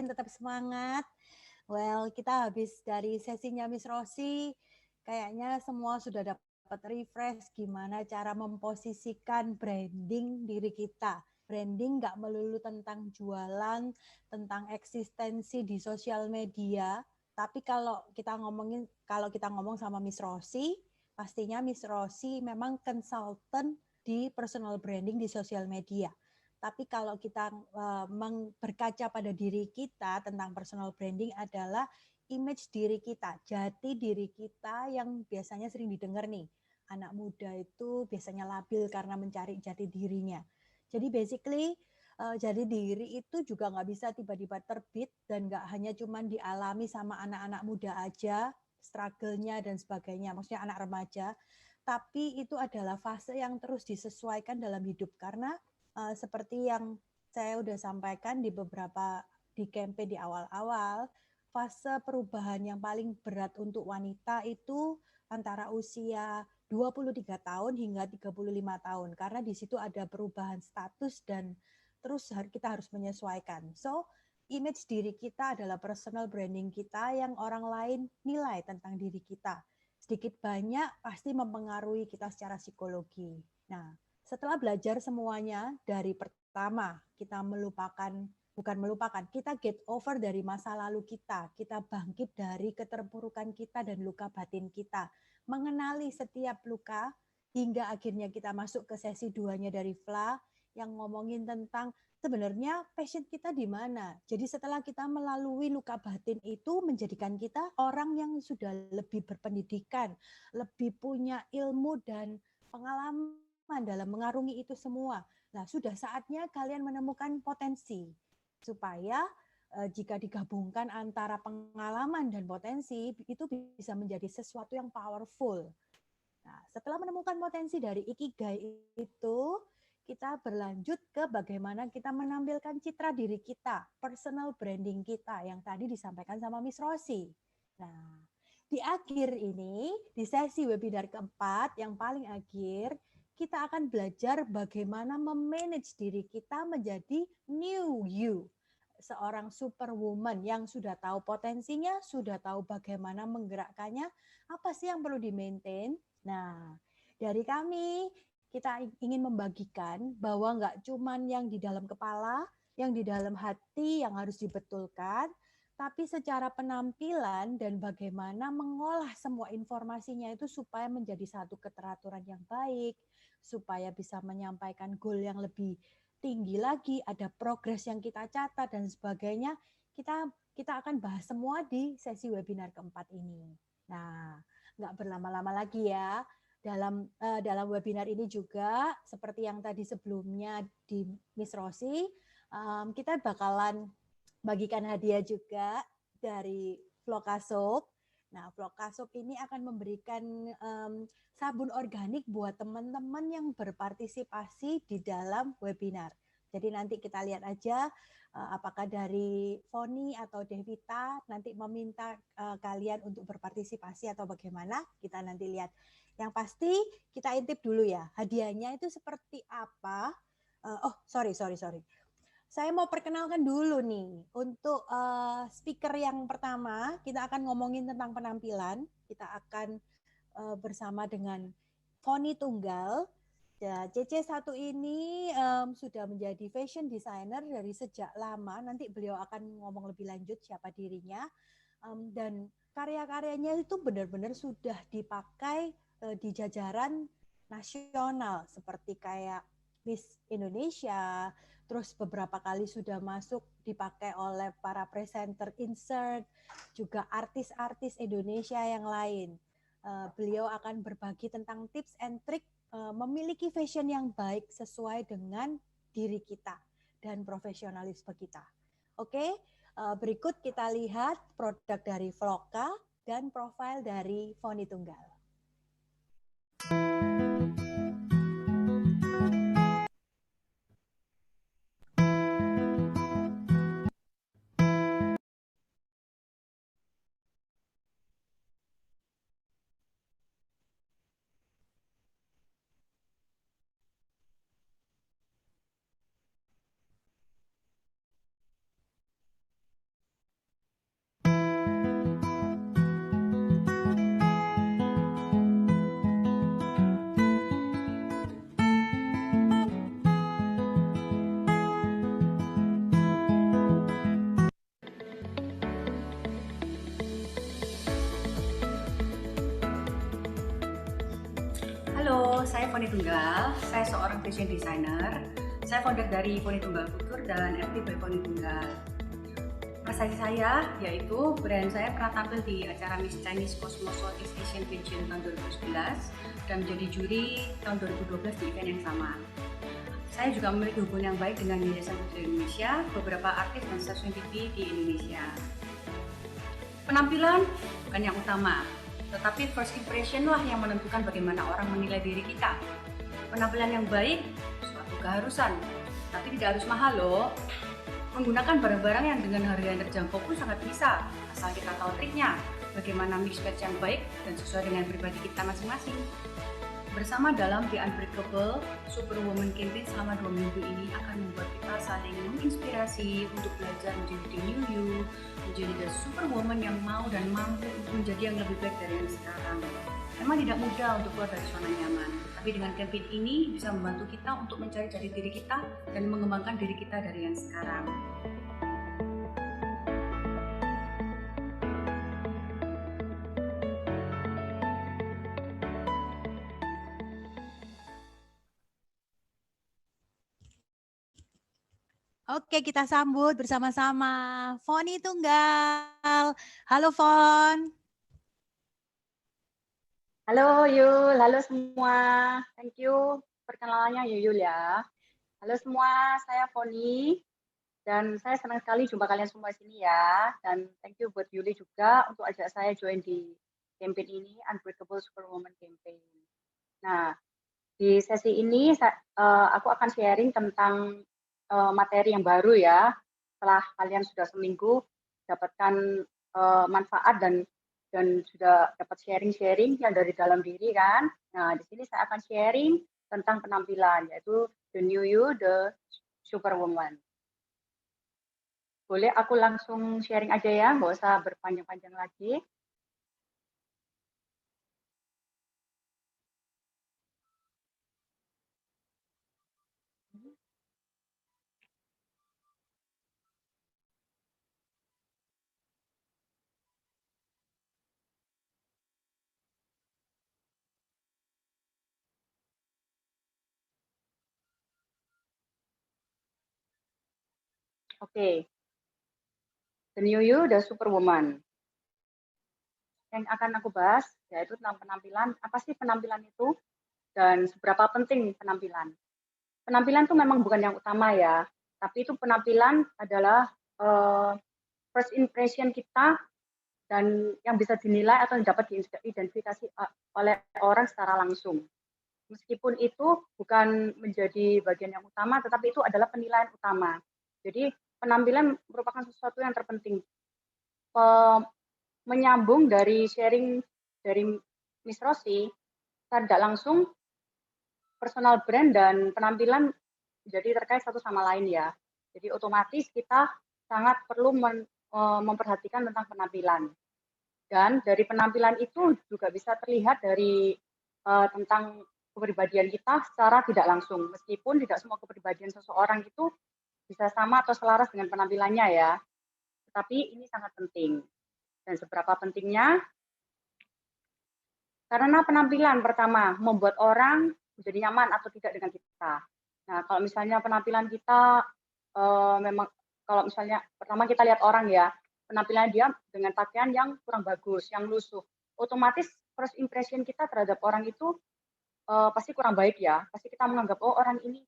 tetap semangat. Well, kita habis dari sesinya Miss Rosi, kayaknya semua sudah dapat refresh gimana cara memposisikan branding diri kita. Branding nggak melulu tentang jualan, tentang eksistensi di sosial media, tapi kalau kita ngomong sama Miss Rosi, pastinya Miss Rosi memang konsultan di personal branding di sosial media. Tapi kalau kita berkaca pada diri kita tentang personal branding adalah image diri kita, jati diri kita yang biasanya sering didengar nih. Anak muda itu biasanya labil karena mencari jati dirinya. Jadi basically jati diri itu juga nggak bisa tiba-tiba terbit dan nggak hanya cuma dialami sama anak-anak muda aja, struggle-nya dan sebagainya, maksudnya anak remaja, tapi itu adalah fase yang terus disesuaikan dalam hidup karena seperti yang saya udah sampaikan di campaign di awal-awal, fase perubahan yang paling berat untuk wanita itu antara usia 23 tahun hingga 35 tahun karena di situ ada perubahan status dan terus kita harus menyesuaikan. So, image diri kita adalah personal branding kita yang orang lain nilai tentang diri kita. Sedikit banyak pasti mempengaruhi kita secara psikologi. Nah, setelah belajar semuanya dari pertama kita kita get over dari masa lalu kita bangkit dari keterpurukan kita dan luka batin kita, mengenali setiap luka hingga akhirnya kita masuk ke sesi 2-nya dari FLA yang ngomongin tentang sebenarnya passion kita di mana. Jadi setelah kita melalui luka batin itu menjadikan kita orang yang sudah lebih berpendidikan, lebih punya ilmu dan pengalaman dalam mengarungi itu semua. Nah, sudah saatnya kalian menemukan potensi supaya jika digabungkan antara pengalaman dan potensi itu bisa menjadi sesuatu yang powerful. Nah, setelah menemukan potensi dari Ikigai itu, kita berlanjut ke bagaimana kita menampilkan citra diri kita, personal branding kita yang tadi disampaikan sama Miss Rosi. Nah, di akhir ini, di sesi webinar keempat yang paling akhir, kita akan belajar bagaimana memanage diri kita menjadi new you. Seorang superwoman yang sudah tahu potensinya, sudah tahu bagaimana menggerakkannya, apa sih yang perlu di-maintain. Nah, dari kami, kita ingin membagikan bahwa nggak cuman yang di dalam kepala, yang di dalam hati yang harus dibetulkan, tapi secara penampilan dan bagaimana mengolah semua informasinya itu supaya menjadi satu keteraturan yang baik, supaya bisa menyampaikan goal yang lebih tinggi lagi, ada progres yang kita catat dan sebagainya. Kita akan bahas semua di sesi webinar keempat ini. Nah, nggak berlama-lama lagi ya. Dalam webinar ini juga seperti yang tadi sebelumnya di Miss Rosi, kita bakalan bagikan hadiah juga dari Vlokasop. Nah, Vlokasop ini akan memberikan sabun organik buat teman-teman yang berpartisipasi di dalam webinar. Jadi nanti kita lihat aja apakah dari Foni atau Devita nanti meminta kalian untuk berpartisipasi atau bagaimana, kita nanti lihat. Yang pasti kita intip dulu ya, hadiahnya itu seperti apa. Sorry. Saya mau perkenalkan dulu nih, untuk speaker yang pertama, kita akan ngomongin tentang penampilan. Kita akan bersama dengan Foni Tunggal. Ya, CC1 ini sudah menjadi fashion designer dari sejak lama. Nanti beliau akan ngomong lebih lanjut siapa dirinya. Dan karya-karyanya itu benar-benar sudah dipakai di jajaran nasional seperti kayak Miss Indonesia, terus beberapa kali sudah masuk dipakai oleh para presenter insert, juga artis-artis Indonesia yang lain. Beliau akan berbagi tentang tips and trik memiliki fashion yang baik sesuai dengan diri kita dan profesionalisme kita. Oke, berikut kita lihat produk dari Vloka dan profil dari Foni Tunggal. Foni Tunggal, saya seorang fashion designer. Saya founder dari Foni Tunggal Futur dan FT by Foni Tunggal. Prestasi saya yaitu brand saya pernah tampil di acara Miss Chinese Cosmos Southeast Asian Pageant tahun 2011 dan menjadi juri tahun 2012 di event yang sama. Saya juga memiliki hubungan yang baik dengan Yayasan Putri Indonesia, beberapa artis dan stasiun TV di Indonesia. Penampilan bukan yang utama, tetapi first impression lah yang menentukan bagaimana orang menilai diri kita. Penampilan yang baik suatu keharusan, tapi tidak harus mahal loh. Menggunakan barang-barang yang dengan harga yang terjangkau pun sangat bisa, asal kita tahu triknya, bagaimana mix match yang baik dan sesuai dengan pribadi kita masing-masing. Bersama dalam The Unbreakable Superwoman Campaign selama 2 minggu ini akan membuat kita saling menginspirasi untuk belajar menjadi the new you, menjadi the superwoman yang mau dan mampu untuk menjadi yang lebih baik dari yang sekarang. Memang tidak mudah untuk keluar dari zona nyaman, tapi dengan campaign ini bisa membantu kita untuk mencari jati diri kita dan mengembangkan diri kita dari yang sekarang. Oke, kita sambut bersama-sama Foni Tunggal. Halo Fon. Halo Yul, halo semua. Thank you perkenalannya Yul ya. Halo semua, saya Foni dan saya senang sekali jumpa kalian semua di sini ya. Dan thank you buat Yuli juga untuk ajak saya join di campaign ini, Unbreakable Superwoman Campaign. Nah, di sesi ini aku akan sharing tentang materi yang baru ya. Setelah kalian sudah seminggu dapatkan manfaat dan sudah dapat sharing-sharing yang dari dalam diri kan. Nah, di sini saya akan sharing tentang penampilan, yaitu the new you, the superwoman. Boleh aku langsung sharing aja ya, nggak usah berpanjang-panjang lagi. Oke. The new you, the superwoman. Yang akan aku bahas yaitu tentang penampilan. Apa sih penampilan itu dan seberapa penting penampilan? Penampilan itu memang bukan yang utama ya, tapi itu penampilan adalah first impression kita dan yang bisa dinilai atau dapat diidentifikasi oleh orang secara langsung. Meskipun itu bukan menjadi bagian yang utama, tetapi itu adalah penilaian utama. Jadi penampilan merupakan sesuatu yang terpenting. Menyambung dari sharing dari Miss Rosi, tidak langsung personal brand dan penampilan jadi terkait satu sama lain ya. Jadi otomatis kita sangat perlu memperhatikan tentang penampilan. Dan dari penampilan itu juga bisa terlihat dari tentang kepribadian kita secara tidak langsung. Meskipun tidak semua kepribadian seseorang itu bisa sama atau selaras dengan penampilannya ya. Tetapi ini sangat penting. Dan seberapa pentingnya? Karena penampilan pertama membuat orang menjadi nyaman atau tidak dengan kita. Nah, kalau misalnya penampilan kita memang kalau misalnya pertama kita lihat orang ya, penampilan dia dengan pakaian yang kurang bagus, yang lusuh, otomatis first impression kita terhadap orang itu pasti kurang baik ya. Pasti kita menganggap oh orang ini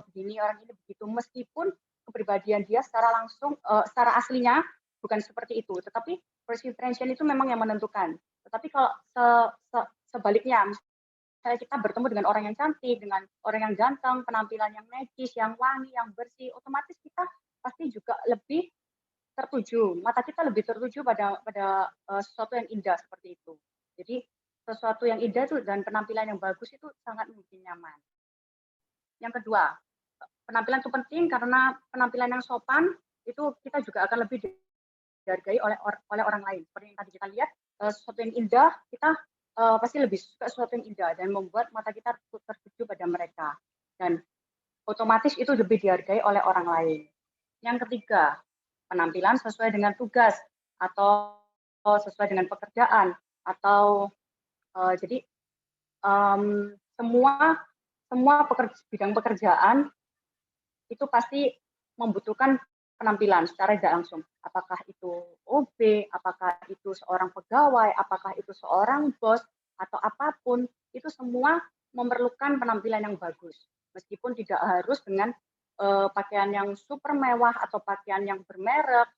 begini, orang ini begitu, meskipun kepribadian dia secara langsung, secara aslinya bukan seperti itu. Tetapi first impression itu memang yang menentukan. Tetapi kalau sebaliknya, misalnya kita bertemu dengan orang yang cantik, dengan orang yang ganteng, penampilan yang necis, yang wangi, yang bersih, otomatis kita pasti juga lebih tertuju. Mata kita lebih tertuju pada sesuatu yang indah seperti itu. Jadi sesuatu yang indah itu dan penampilan yang bagus itu sangat membuat nyaman. Yang kedua, penampilan itu penting karena penampilan yang sopan itu kita juga akan lebih dihargai oleh orang lain. Seperti yang tadi kita lihat, sesuatu yang indah kita pasti lebih suka sesuatu yang indah dan membuat mata kita tertuju pada mereka. Dan otomatis itu lebih dihargai oleh orang lain. Yang ketiga, penampilan sesuai dengan tugas atau sesuai dengan pekerjaan atau jadi semua bidang pekerjaan itu pasti membutuhkan penampilan secara tidak langsung. Apakah itu OB, apakah itu seorang pegawai, apakah itu seorang bos, atau apapun, itu semua memerlukan penampilan yang bagus. Meskipun tidak harus dengan pakaian yang super mewah atau pakaian yang bermerek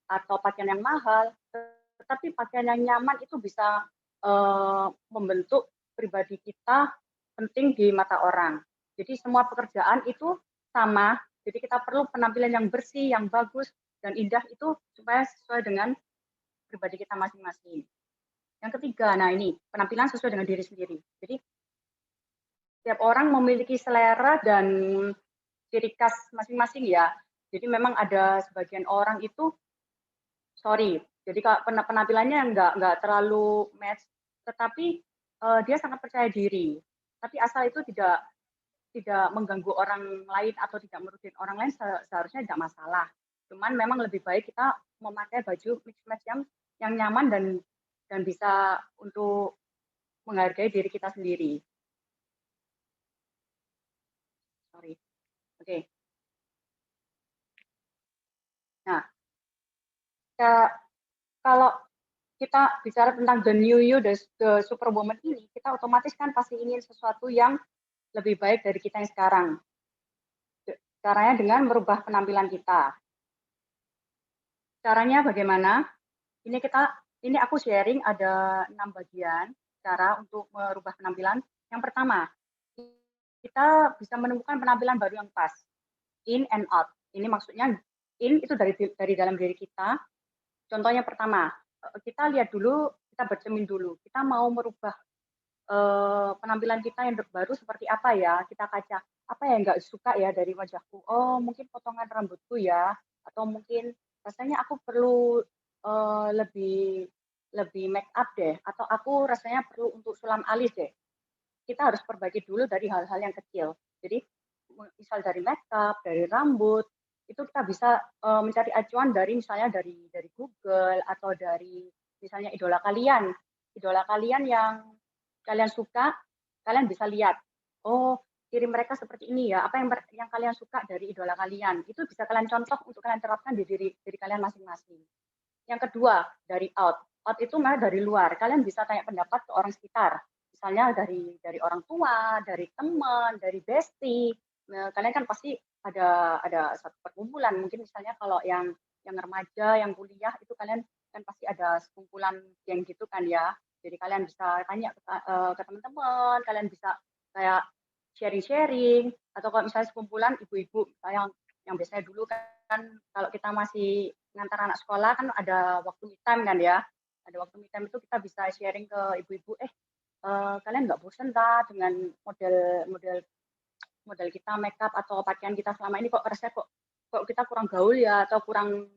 atau pakaian yang mahal, tetapi pakaian yang nyaman itu bisa membentuk pribadi kita penting di mata orang. Jadi semua pekerjaan itu sama, jadi kita perlu penampilan yang bersih, yang bagus, dan indah itu supaya sesuai dengan pribadi kita masing-masing. Yang ketiga, nah ini penampilan sesuai dengan diri sendiri. Jadi setiap orang memiliki selera dan ciri khas masing-masing ya. Jadi memang ada sebagian orang itu, jadi penampilannya nggak terlalu match, tetapi dia sangat percaya diri. Tapi asal itu tidak mengganggu orang lain atau tidak merugikan orang lain, seharusnya tidak masalah. Cuman memang lebih baik kita memakai baju mix match yang nyaman dan bisa untuk menghargai diri kita sendiri. Oke. Nah, kalau kita bicara tentang the new you, the superwoman ini, kita otomatis kan pasti ingin sesuatu yang lebih baik dari kita yang sekarang. Caranya dengan merubah penampilan kita. Caranya bagaimana? Ini aku sharing ada 6 bagian cara untuk merubah penampilan. Yang pertama, kita bisa menemukan penampilan baru yang pas. In and out. Ini maksudnya in itu dari dalam diri kita. Contohnya pertama, kita lihat dulu, kita bercermin dulu. Kita mau merubah penampilan kita yang baru seperti apa ya? Kita kaca, apa yang nggak suka ya dari wajahku? Oh, mungkin potongan rambutku ya, atau mungkin rasanya aku perlu lebih make up deh, atau aku rasanya perlu untuk sulam alis deh. Kita harus perbaiki dulu dari hal-hal yang kecil. Jadi misal dari make up, dari rambut, itu kita bisa mencari acuan dari misalnya dari Google atau dari misalnya idola kalian yang kalian suka, kalian bisa lihat, oh ciri mereka seperti ini ya, apa yang kalian suka dari idola kalian, itu bisa kalian contoh untuk kalian terapkan di diri kalian masing-masing. Yang kedua, dari out itu malah dari luar, kalian bisa tanya pendapat ke orang sekitar, misalnya dari orang tua, dari teman, dari bestie. Nah, kalian kan pasti ada satu perkumpulan, mungkin misalnya kalau yang remaja, yang kuliah itu kalian kan pasti ada sekumpulan yang gitu kan ya. Jadi kalian bisa tanya ke teman-teman, kalian bisa kayak sharing-sharing, atau kalau misalnya sekumpulan ibu-ibu yang biasanya dulu kan kalau kita masih ngantar anak sekolah kan ada waktu me time kan ya. Ada waktu me time itu kita bisa sharing ke ibu-ibu, kalian nggak bosan dengan model kita makeup atau pakaian kita selama ini, kok rasanya kok kita kurang gaul ya, atau kurang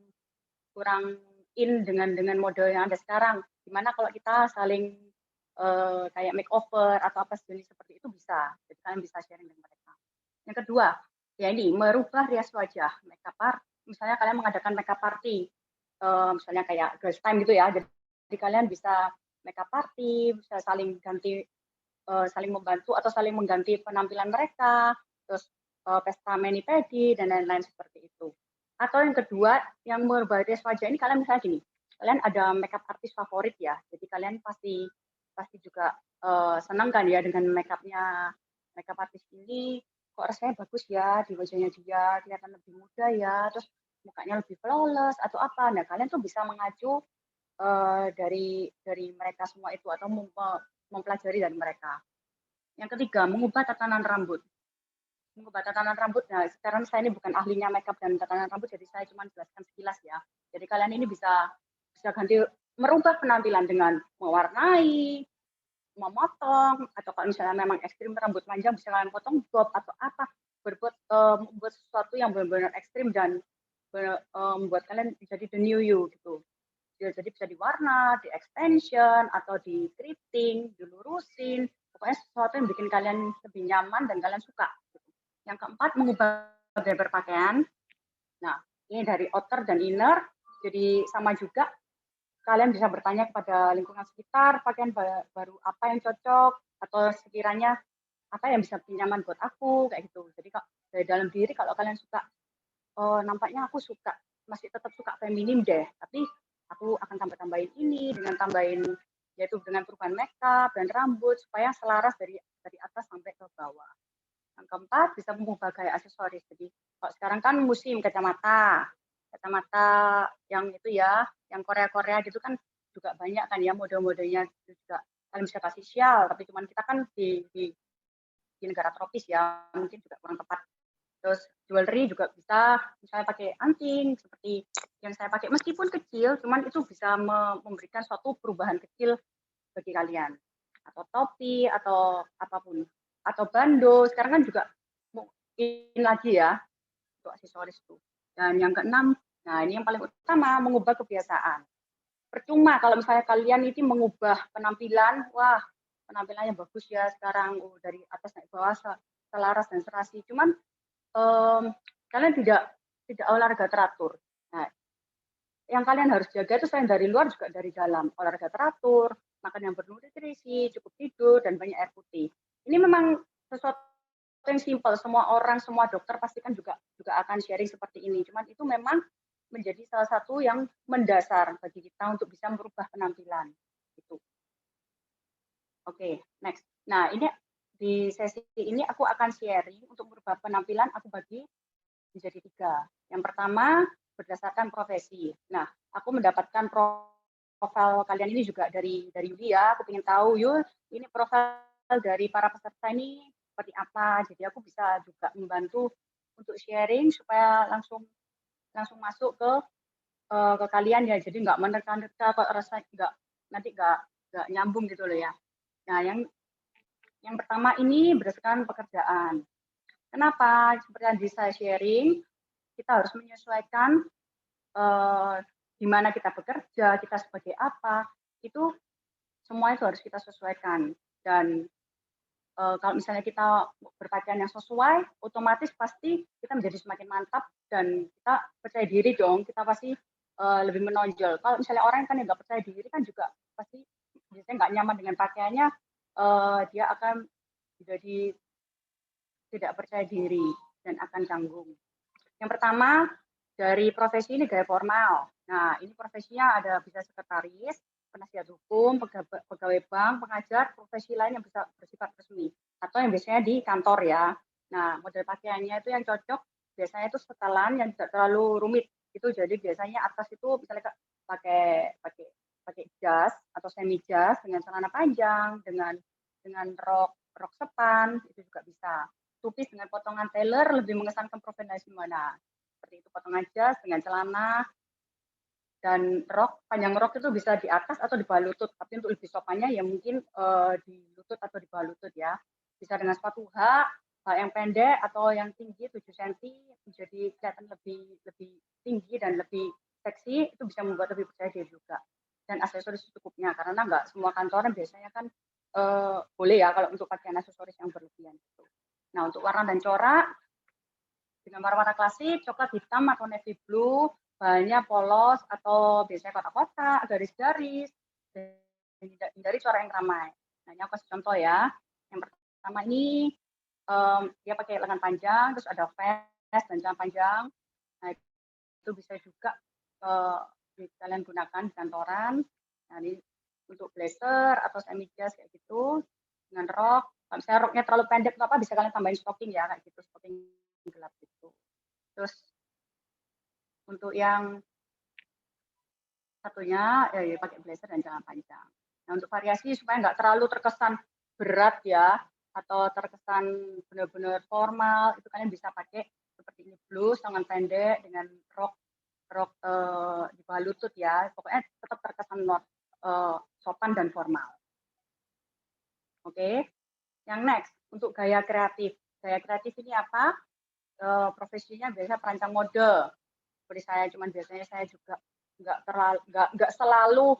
in dengan model yang ada sekarang. Gimana kalau kita saling kayak makeover atau apa sejenis seperti itu bisa. Jadi kalian bisa sharing dengan mereka. Yang kedua, ya ini merubah rias wajah, makeup misalnya kalian mengadakan makeup party, misalnya kayak girls time gitu ya. Jadi kalian bisa makeup party, bisa saling membantu atau saling mengganti penampilan mereka, terus pesta mani-pedi dan lain-lain seperti itu. Atau yang kedua, yang merubah rias wajah ini kalian misalnya gini, kalian ada makeup artis favorit ya, jadi kalian pasti juga senang kan ya dengan makeupnya makeup artis ini, kok rasanya bagus ya di wajahnya dia, kelihatan lebih muda ya, terus mukanya lebih flawless atau apa. Nah kalian tuh bisa mengacu dari mereka semua itu atau mempelajari dari mereka. Yang ketiga, mengubah tatanan rambut. Nah sekarang saya ini bukan ahlinya makeup dan tatanan rambut, jadi saya cuma jelaskan sekilas ya. Jadi kalian ini bisa ganti, merubah penampilan dengan mewarnai, memotong, atau kalau misalnya memang ekstrim rambut panjang bisa kalian potong bob atau apa, membuat sesuatu yang benar-benar ekstrim dan membuat kalian jadi the new you gitu. Jadi bisa diwarna, di extension, atau di keriting, dilurusin, pokoknya sesuatu yang bikin kalian lebih nyaman dan kalian suka. Yang keempat, mengubah gaya berpakaian. Nah, ini dari outer dan inner, jadi sama juga. Kalian bisa bertanya kepada lingkungan sekitar, pakaian baru apa yang cocok, atau sekiranya apa yang bisa bikin nyaman buat aku kayak gitu. Jadi dari dalam diri kalau kalian suka, oh nampaknya aku suka masih tetap suka feminim deh, tapi aku akan tambahin ini dengan tambahin yaitu dengan perubahan makeup dan rambut supaya selaras dari atas sampai ke bawah. Yang keempat, bisa mengubah gaya aksesoris. Jadi kalau sekarang kan musim kacamata, kacamata yang itu ya, yang Korea-Korea gitu kan juga banyak kan ya model-modelnya juga. Kalian bisa kasih sial, tapi cuman kita kan di negara tropis ya, mungkin juga kurang tepat. Terus jewelry juga bisa, misalnya pakai anting seperti yang saya pakai, meskipun kecil, cuman itu bisa memberikan suatu perubahan kecil bagi kalian. Atau topi, atau apapun. Atau bando, sekarang kan juga in lagi ya, untuk aksesoris itu. Dan yang keenam, nah ini yang paling utama, mengubah kebiasaan. Percuma kalau misalnya kalian ini mengubah penampilan, wah penampilannya bagus ya sekarang, dari atas naik bawah selaras dan serasi. Cuman kalian tidak olahraga teratur. Nah, yang kalian harus jaga itu selain dari luar juga dari dalam. Olahraga teratur, makan yang bernutrisi, cukup tidur, dan banyak air putih. Ini memang sesuatu yang simpel. Semua orang, semua dokter pasti kan juga akan sharing seperti ini. Cuman itu memang menjadi salah satu yang mendasar bagi kita untuk bisa merubah penampilan. Gitu. Oke, next. Nah, ini di sesi ini aku akan sharing untuk merubah penampilan, aku bagi menjadi 3. Yang pertama, berdasarkan profesi. Nah, aku mendapatkan profil kalian ini juga dari Yuli ya. Aku ingin tahu, Yul, ini profil dari para peserta ini seperti apa. Jadi aku bisa juga membantu untuk sharing supaya langsung masuk ke kalian ya. Jadi nggak menerka-nerka, kok rasa nanti nggak nyambung gitu loh ya. Nah, yang pertama ini berdasarkan pekerjaan. Kenapa? Seperti yang bisa sharing, kita harus menyesuaikan di mana kita bekerja, kita sebagai apa, itu semua itu harus kita sesuaikan. Dan kalau misalnya kita berpakaian yang sesuai, otomatis pasti kita menjadi semakin mantap dan kita percaya diri dong, kita pasti lebih menonjol. Kalau misalnya orang kan yang nggak percaya diri kan juga pasti biasanya nggak nyaman dengan pakaiannya, dia akan jadi tidak percaya diri dan akan canggung. Yang pertama, dari profesi ini gaya formal. Nah, ini profesinya ada bisa sekretaris, penasihat hukum, pegawai bank, pengajar, profesi lain yang bisa bersifat resmi. Atau yang biasanya di kantor ya. Nah, model pakaiannya itu yang cocok, biasanya itu setelan yang tidak terlalu rumit. Itu jadi biasanya atas itu misalnya pakai jas atau semi jas dengan celana panjang, dengan rok sepan, itu juga bisa. Tupis dengan potongan tailor lebih mengesankan profesionalisme. Nah, seperti itu potongan jas dengan celana dan rok, panjang rok itu bisa di atas atau di bawah lutut, tapi untuk lebih sopannya ya mungkin di lutut atau di bawah lutut ya. Bisa dengan sepatu hak yang pendek atau yang tinggi 7 cm, jadi kelihatan lebih tinggi dan lebih seksi, itu bisa membuat lebih percaya diri juga. Dan aksesoris secukupnya, karena nggak semua kantoran biasanya kan boleh ya kalau untuk pakaian aksesoris yang berlebihan. Gitu. Nah, untuk warna dan corak, dengan warna klasik, coklat hitam atau navy blue, bahannya polos atau biasanya kotak-kotak, garis-garis, hindari corak yang ramai. Nah, ini aku kasih contoh ya. Yang pertama ini, dia pakai lengan panjang, terus ada vest dan celana panjang. Nah, itu bisa juga kalian gunakan di kantoran. Nah, ini untuk blazer atau semi jas kayak gitu, dengan rok. Kalau misalnya roknya terlalu pendek atau apa, bisa kalian tambahin stocking ya, kayak gitu, stocking gelap gitu. Terus untuk yang satunya ya pakai blazer dan celana panjang. Nah, untuk variasi supaya nggak terlalu terkesan berat ya, atau terkesan benar-benar formal, itu kalian bisa pakai seperti ini blus, tangan pendek dengan rok di bawah lutut ya. Pokoknya tetap terkesan sopan dan formal. Oke. Yang next, untuk gaya kreatif. Gaya kreatif ini apa? Profesinya biasanya perancang mode. Seperti saya, cuman biasanya saya juga nggak selalu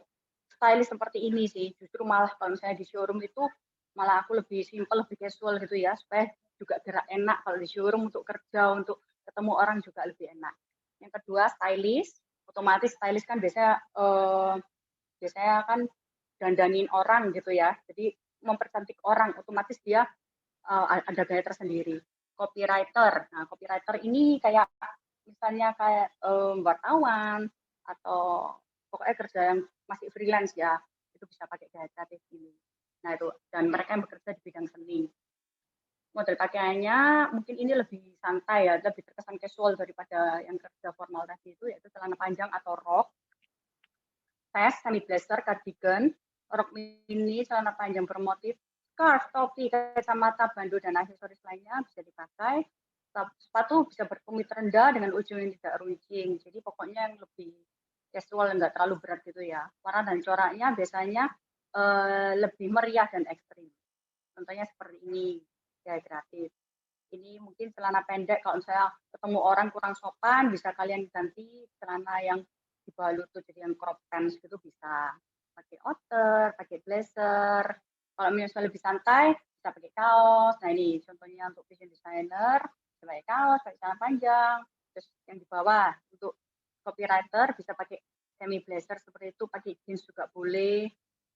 stylish seperti ini sih. Justru malah kalau misalnya di showroom itu malah aku lebih simple, lebih casual gitu ya, supaya juga gerak enak kalau di showroom untuk kerja, untuk ketemu orang juga lebih enak. Yang kedua, stylish. Otomatis stylish kan biasanya kan dandanin orang gitu ya. Jadi mempercantik orang, otomatis dia ada gaya tersendiri. Copywriter. Nah, copywriter ini kayak misalnya kayak wartawan atau pokoknya kerja yang masih freelance ya, itu bisa pakai gaya kreatif ini. Nah itu, dan mereka yang bekerja di bidang seni. Model pakaiannya mungkin ini lebih santai ya, lebih terkesan casual daripada yang kerja formal tadi itu, yaitu celana panjang atau rok, vest, semi blazer, cardigan, rok mini, celana panjang bermotif, scarf, topi, kacamata, bandu, dan aksesoris lainnya bisa dipakai. Sepatu bisa bertumit rendah dengan ujung yang tidak runcing. Jadi pokoknya yang lebih casual, nggak terlalu berat gitu ya. Warna dan coraknya biasanya lebih meriah dan ekstrim. Contohnya seperti ini, gaya kreatif. Ini mungkin celana pendek, kalau misalnya ketemu orang kurang sopan, bisa kalian ganti celana yang di bawah lutut, jadi yang crop pants gitu bisa. Pakai outer, pakai blazer. Kalau misalnya lebih santai, bisa pakai kaos. Nah ini contohnya untuk fashion designer, bisa pakai kaos, pakai celana panjang. Terus yang di bawah, untuk copywriter bisa pakai semi blazer seperti itu, pakai jeans juga boleh.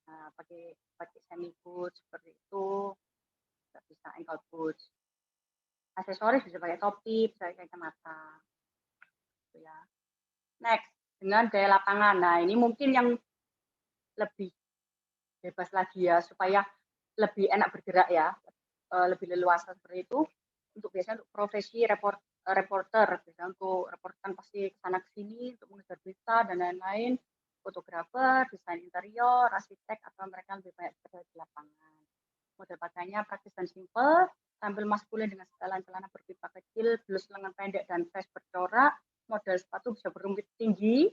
Nah, pakai semi boots seperti itu, bisa ankle boots. Aksesoris bisa pakai topi, bisa pakai kacamata. Gitu ya. Next, dengan gaya lapangan. Nah, ini mungkin yang lebih bebas lagi ya, supaya lebih enak bergerak ya, lebih leluasa seperti itu. Untuk biasanya untuk profesi reporter, biasanya untuk reportan pasti kesana kesini untuk mengejar berita dan lain-lain. Fotografer, desain interior, arsitek, atau mereka lebih banyak bekerja di lapangan. Model pakaiannya praktis dan simple, tampil maskulin dengan setelan celana berpipa kecil, blus lengan pendek, dan vest bercorak. Model sepatu bisa berumit tinggi.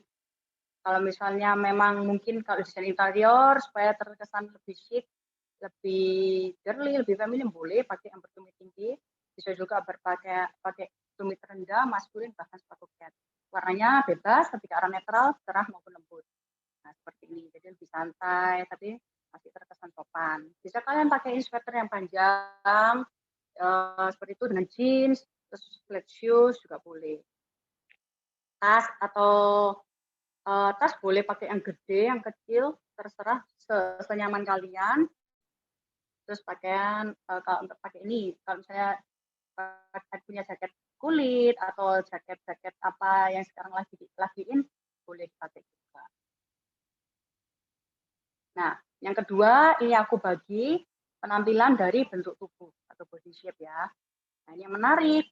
Kalau misalnya memang mungkin kalau desain interior supaya terkesan lebih chic, lebih girly, lebih feminim, boleh pakai yang bertumit tinggi. Bisa juga pakai tumit rendah, maskulin, bahkan sepatu cat. Warnanya bebas, lebih ke arah netral, cerah maupun lembut. Nah, seperti ini. Jadi lebih santai, tapi masih terkesan sopan. Bisa kalian pakai sweater yang panjang, seperti itu dengan jeans, terus flat shoes juga boleh. Tas atau tas boleh pakai yang gede, yang kecil, terserah senyaman kalian. Terus pakaian, kalau untuk pakai ini, kalau misalnya punya jaket kulit atau jaket-jaket apa yang sekarang lagi in, boleh dipakai juga. Nah, yang kedua, ini aku bagi penampilan dari bentuk tubuh atau body shape ya. Nah, ini yang menarik.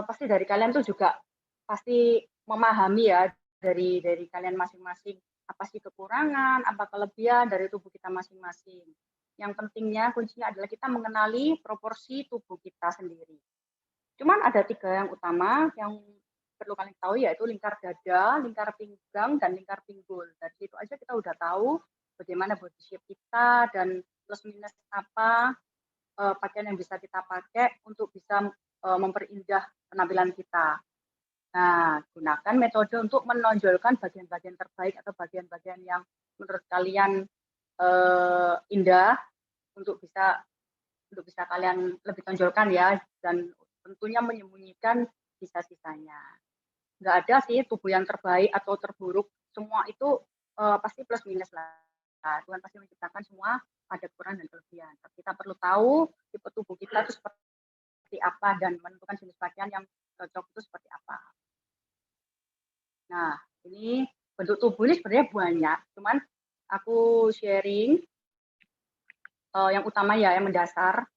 Pasti dari kalian tuh juga pasti memahami ya dari kalian masing-masing apa sih kekurangan, apa kelebihan dari tubuh kita masing-masing. Yang pentingnya kuncinya adalah kita mengenali proporsi tubuh kita sendiri. Cuman ada 3 yang utama yang perlu kalian tahu, yaitu lingkar dada, lingkar pinggang, dan lingkar pinggul. Dari situ aja kita udah tahu bagaimana body shape kita dan plus minus apa pakaian yang bisa kita pakai untuk bisa memperindah penampilan kita. Nah, gunakan metode untuk menonjolkan bagian-bagian terbaik atau bagian-bagian yang menurut kalian indah untuk bisa kalian lebih tonjolkan ya, dan tentunya menyembunyikan sisa-sisanya. Nggak ada sih tubuh yang terbaik atau terburuk, semua itu pasti plus minus lah. Tuhan pasti menciptakan semua ada kekurangan dan kelebihan. Tapi kita perlu tahu tipe tubuh kita itu seperti apa dan menentukan jenis pakaian yang cocok itu seperti apa. Nah, ini bentuk tubuh ini sebenarnya banyak, cuman aku sharing yang utama ya, yang mendasar,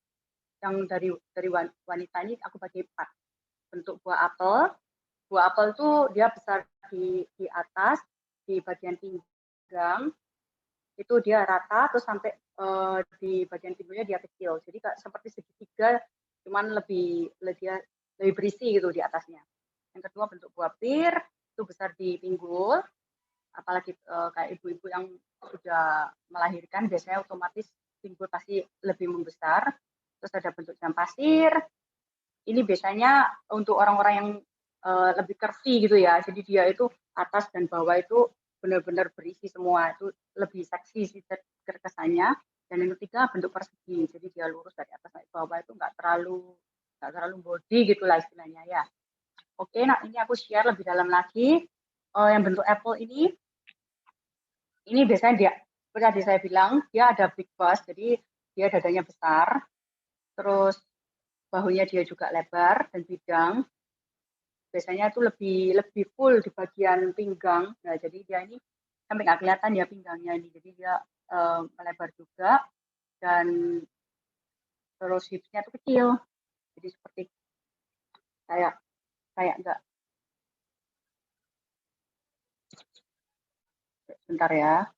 yang dari wanita ini aku bagi 4. Bentuk buah apel. Buah apel itu dia besar di atas, di bagian pinggang, itu dia rata, terus sampai di bagian pinggulnya dia kecil. Jadi seperti segitiga, cuman lebih berisi gitu di atasnya. Yang kedua bentuk buah pir, itu besar di pinggul, apalagi kayak ibu-ibu yang sudah melahirkan, biasanya otomatis pinggul pasti lebih membesar. Terus ada bentuk jam pasir, ini biasanya untuk orang-orang yang lebih curvy gitu ya, jadi dia itu atas dan bawah itu benar-benar berisi semua, itu lebih seksi sih kesannya. Dan yang ketiga bentuk persegi, jadi dia lurus dari atas sampai bawah, itu nggak terlalu body gitulah istilahnya ya. Oke, nah ini aku share lebih dalam lagi. Yang bentuk apple ini biasanya dia seperti tadi saya bilang, dia ada big bust, jadi dia dadanya besar, terus bahunya dia juga lebar dan bidang. Biasanya itu lebih full di bagian pinggang. Nah, jadi dia ini sampai nggak kelihatan ya pinggangnya ini. Jadi dia melebar juga dan terus hipsnya itu kecil. Jadi seperti kayak kayak enggak. Bentar ya.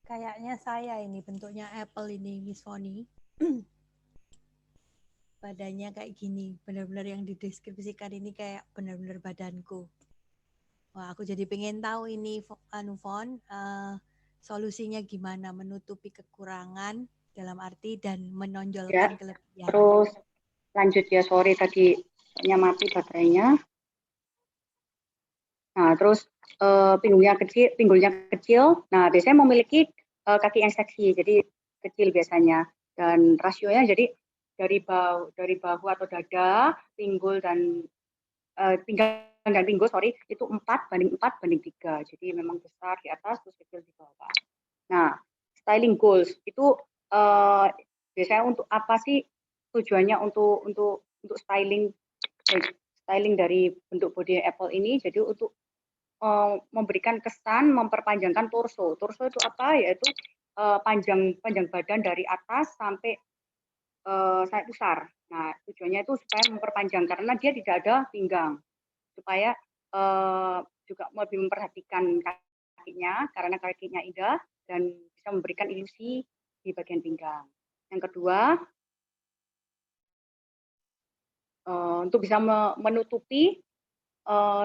Kayaknya saya ini bentuknya apple ini, Miss Foni. Badannya kayak gini, benar-benar yang dideskripsikan ini kayak benar-benar badanku. Wah, aku jadi pengen tahu ini, Fon, solusinya gimana menutupi kekurangan dalam arti dan Ya, menonjolkan kelebihan. terus lanjut ya, sorry tadi mati baterainya. Nah, terus pinggulnya kecil. Nah, biasanya memiliki kaki yang seksi, jadi kecil biasanya. Dan rasionya jadi dari bahu atau dada, pinggul dan pinggang dan pinggul, sorry, itu 4:4:3. Jadi memang besar di atas, terus kecil di bawah. Nah, styling goals itu biasanya untuk apa sih tujuannya untuk styling dari bentuk body apple ini? Jadi untuk memberikan kesan memperpanjangkan torso. Torso itu apa? Yaitu panjang badan dari atas sampai sayap pusar. Nah, tujuannya itu supaya memperpanjang karena dia tidak ada pinggang. Supaya juga lebih memperhatikan kakinya karena kakinya indah dan bisa memberikan ilusi di bagian pinggang. Yang kedua, untuk bisa menutupi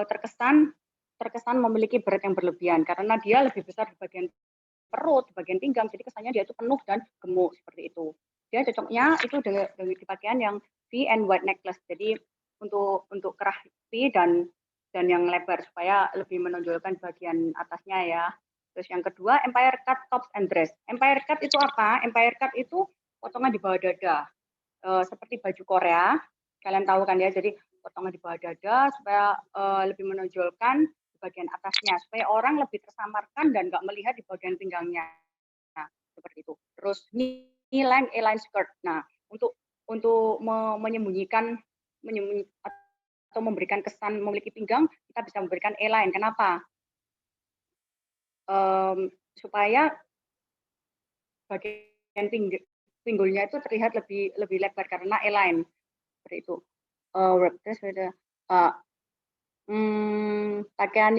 terkesan memiliki berat yang berlebihan karena dia lebih besar di bagian perut, di bagian pinggang, jadi kesannya dia itu penuh dan gemuk seperti itu. Dia cocoknya itu dengan di pakaian yang V and wide necklace. Jadi untuk kerah V dan yang lebar supaya lebih menonjolkan bagian atasnya ya. Terus yang kedua, empire cut tops and dress. Empire cut itu apa? Empire cut itu potongan di bawah dada. Seperti baju Korea, kalian tahu kan ya, jadi potongan di bawah dada supaya lebih menonjolkan bagian atasnya supaya orang lebih tersamarkan dan nggak melihat di bagian pinggangnya. Nah, seperti itu. Terus knee length A-line skirt. Nah, untuk menyembunyikan atau memberikan kesan memiliki pinggang, kita bisa memberikan A-line. Kenapa? Supaya bagian pinggulnya itu terlihat lebih lebar karena A-line. Seperti itu. Terus ada pakaian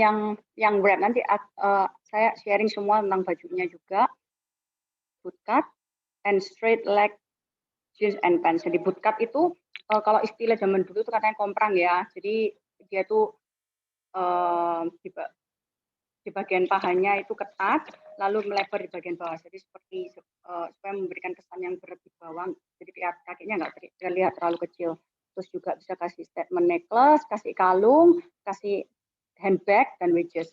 yang wrap nanti saya sharing semua tentang bajunya juga. Bootcut and straight leg jeans and pants. Jadi bootcut itu kalau istilah zaman dulu itu katanya komprang ya. Jadi dia tuh di bagian pahanya itu ketat, lalu melebar di bagian bawah. Jadi seperti supaya memberikan kesan yang berat di bawah. Jadi kakinya nggak terlihat terlalu kecil. Terus juga bisa kasih statement necklace, kasih kalung, kasih handbag dan wedges.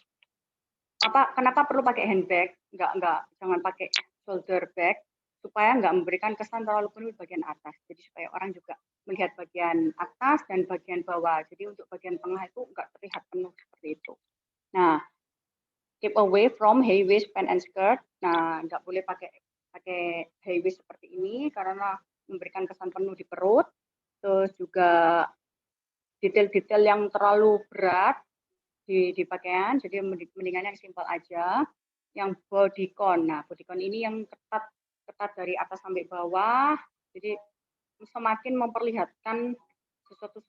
Kenapa perlu pakai handbag? Jangan pakai shoulder bag supaya nggak memberikan kesan terlalu penuh di bagian atas. Jadi supaya orang juga melihat bagian atas dan bagian bawah. Jadi untuk bagian tengah itu nggak terlihat penuh seperti itu. Nah, keep away from high waist pant and skirt. Nah, nggak boleh pakai high waist seperti ini karena memberikan kesan penuh di perut. Terus juga detail-detail yang terlalu berat di pakaian, jadi mendingan yang simpel aja. Yang bodycon. Nah, bodycon ini yang ketat dari atas sampai bawah. Jadi semakin memperlihatkan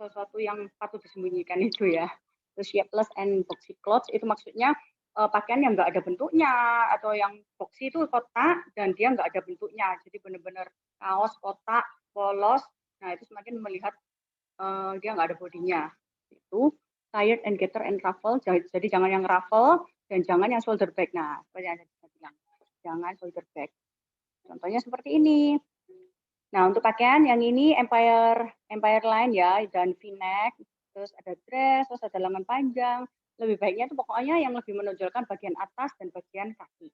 sesuatu yang patut disembunyikan itu ya. Terus shapeless and boxy clothes itu maksudnya pakaian yang nggak ada bentuknya atau yang boxy itu kotak dan dia nggak ada bentuknya. Jadi benar-benar kaos kotak polos. Nah, itu semakin melihat dia nggak ada bodinya. Itu tired and getter and ruffle. Jadi jangan yang ruffle dan jangan yang shoulder bag. Nah, seperti yang saya bilang, jangan shoulder bag. Contohnya seperti ini. Nah, untuk pakaian yang ini empire line ya dan V-neck, terus ada dress, terus ada lengan panjang. Lebih baiknya itu pokoknya yang lebih menonjolkan bagian atas dan bagian kaki.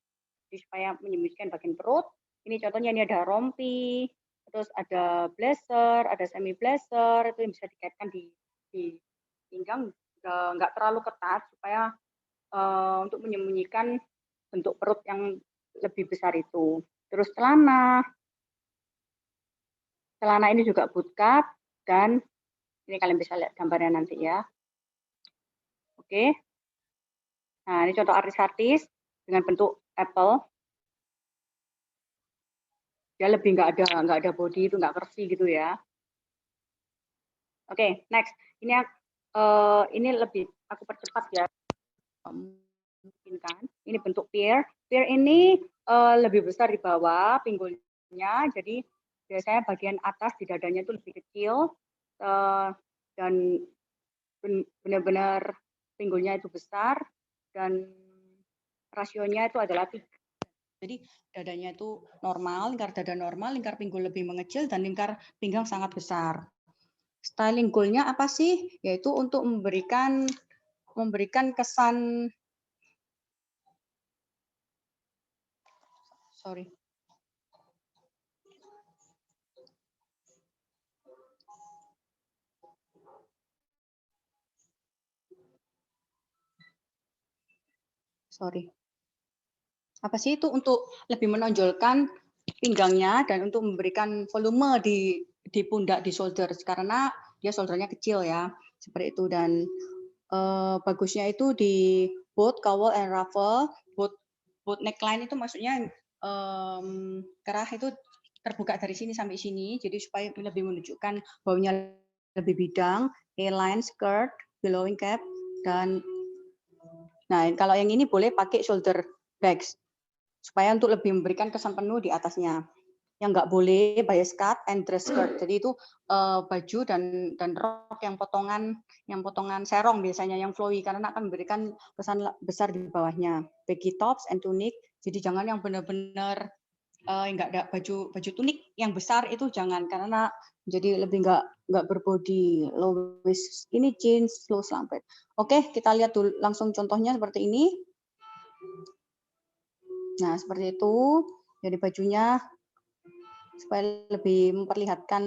Jadi supaya menyembunyikan bagian perut. Ini contohnya ini ada rompi, terus ada blazer, ada semi blazer, itu yang bisa dikaitkan di pinggang nggak terlalu ketat supaya untuk menyembunyikan bentuk perut yang lebih besar itu. Terus celana ini juga bootcut dan ini kalian bisa lihat gambarnya nanti ya. Oke. Nah, ini contoh artis-artis dengan bentuk apple. Dia lebih nggak ada body itu, nggak curvy gitu ya. Oke, next. Ini lebih aku percepat ya. Mungkin kan. Ini bentuk pear. Pear ini lebih besar di bawah pinggulnya. Jadi biasanya bagian atas di dadanya itu lebih kecil dan benar-benar pinggulnya itu besar dan rasionya itu adalah 3. Jadi dadanya itu normal, lingkar dada normal, lingkar pinggul lebih mengecil, dan lingkar pinggang sangat besar. Styling goal-nya apa sih? Yaitu untuk memberikan kesan, apa sih itu, untuk lebih menonjolkan pinggangnya dan untuk memberikan volume di pundak, di shoulder, karena dia shouldernya kecil ya, seperti itu. Dan bagusnya itu di both cowl and ruffle. Both neckline itu maksudnya kerah itu terbuka dari sini sampai sini, jadi supaya lebih menunjukkan baunya lebih bidang. A-line skirt, billowing cap, dan nah kalau yang ini boleh pakai shoulder bags supaya untuk lebih memberikan kesan penuh di atasnya. Yang nggak boleh bias cut and dress skirt. Jadi itu baju dan rok yang potongan serong biasanya, yang flowy, karena akan memberikan kesan besar di bawahnya. Baggy tops and tunic. Jadi jangan yang benar-benar nggak ada baju tunik yang besar, itu jangan, karena jadi lebih nggak berbody. Low waist skinny jeans, low slumped. Oke, kita lihat dulu langsung contohnya seperti ini. Nah, seperti itu. Jadi bajunya supaya lebih memperlihatkan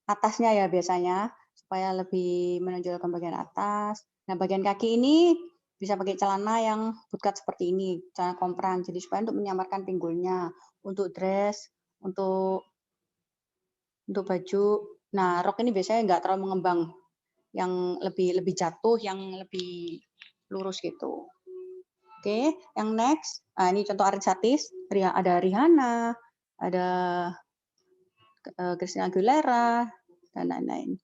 atasnya ya biasanya, supaya lebih menonjolkan bagian atas. Nah, bagian kaki ini bisa pakai celana yang bootcut seperti ini, celana kompran. Jadi supaya untuk menyamarkan pinggulnya. Untuk dress, untuk baju. Nah, rok ini biasanya nggak terlalu mengembang, yang lebih jatuh, yang lebih lurus gitu. Oke, yang next. Nah, ini contoh artis-artis. Ada Rihanna, ada Christina Aguilera, dan lain-lain.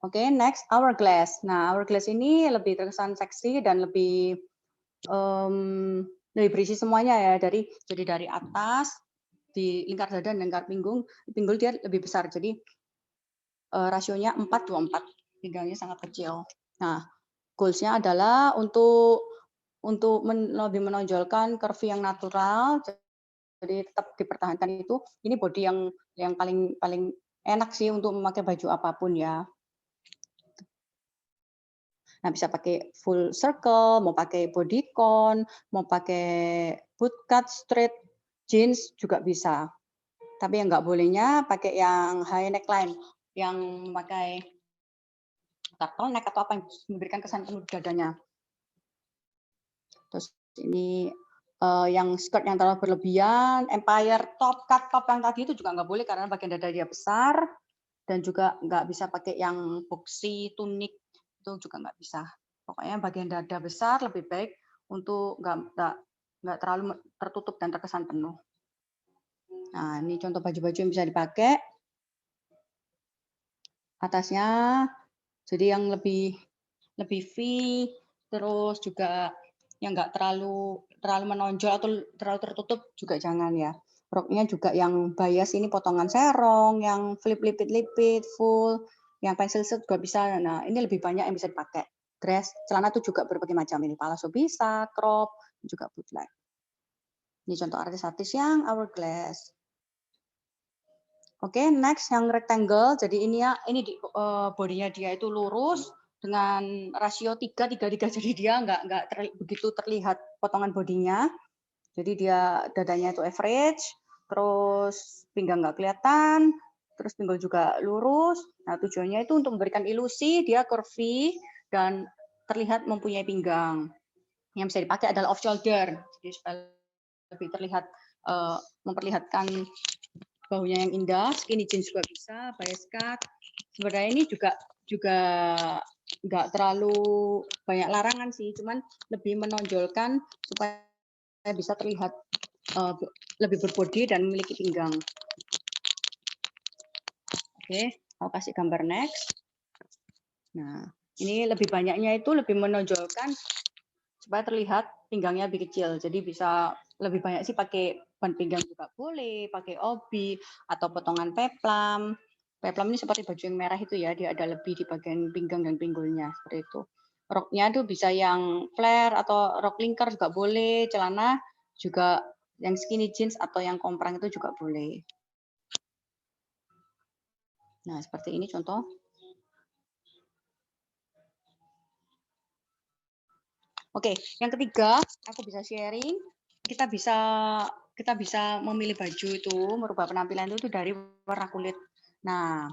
Oke, next, hourglass. Nah, hourglass ini lebih terkesan seksi dan lebih berisi semuanya ya. Jadi dari atas, di lingkar dada dan lingkar pinggul dia lebih besar. Jadi rasionya 4:4. Pinggangnya sangat kecil. Nah, goals-nya adalah untuk lebih menonjolkan curvy yang natural. Jadi tetap dipertahankan itu. Ini body yang paling enak sih untuk memakai baju apapun ya. Nah, bisa pakai full circle, mau pakai bodycon, mau pakai bootcut, straight jeans juga bisa. Tapi yang nggak bolehnya pakai yang high neckline, yang memakai turtleneck atau apa yang memberikan kesan penuh dadanya. Terus ini yang skirt yang terlalu berlebihan, empire top, cut top yang tadi itu juga nggak boleh karena bagian dada dia besar, dan juga nggak bisa pakai yang boxy, tunik, itu juga nggak bisa. Pokoknya bagian dada besar lebih baik untuk nggak terlalu tertutup dan terkesan penuh. Nah, ini contoh baju-baju yang bisa dipakai. Atasnya, jadi yang lebih V, terus juga yang nggak terlalu menonjol atau terlalu tertutup juga jangan ya. Roknya juga yang bias ini potongan serong, yang flip lipit full, yang pencil skirt juga bisa. Nah, ini lebih banyak yang bisa dipakai. Dress, celana itu juga berbagai macam, ini palazzo bisa, crop, juga bootleg. Ini contoh artis-artis yang hourglass. Oke, next yang rectangle. Jadi ini bodinya dia itu lurus dengan rasio 3:3. Jadi dia nggak begitu terlihat potongan bodinya. Jadi dia dadanya itu average, terus pinggang nggak kelihatan, terus pinggul juga lurus. Nah, tujuannya itu untuk memberikan ilusi dia curvy dan terlihat mempunyai pinggang. Yang bisa dipakai adalah off shoulder, jadi supaya lebih terlihat memperlihatkan bahunya yang indah. Skinny jeans juga bisa, bias cut. Sebenarnya ini juga nggak terlalu banyak larangan sih, cuman lebih menonjolkan supaya bisa terlihat lebih berbodi dan memiliki pinggang. Oke, mau kasih gambar next. Nah, ini lebih banyaknya itu lebih menonjolkan supaya terlihat pinggangnya lebih kecil. Jadi bisa lebih banyak sih pakai ban pinggang juga boleh, pakai obi atau potongan peplam. Peplam ini seperti baju yang merah itu ya, dia ada lebih di bagian pinggang dan pinggulnya seperti itu. Roknya tuh bisa yang flare atau rok lingkar juga boleh, celana juga yang skinny jeans atau yang komprang itu juga boleh. Nah, seperti ini contoh. Oke, yang ketiga, aku bisa sharing. Kita bisa memilih baju itu, merubah penampilan itu dari warna kulit. Nah,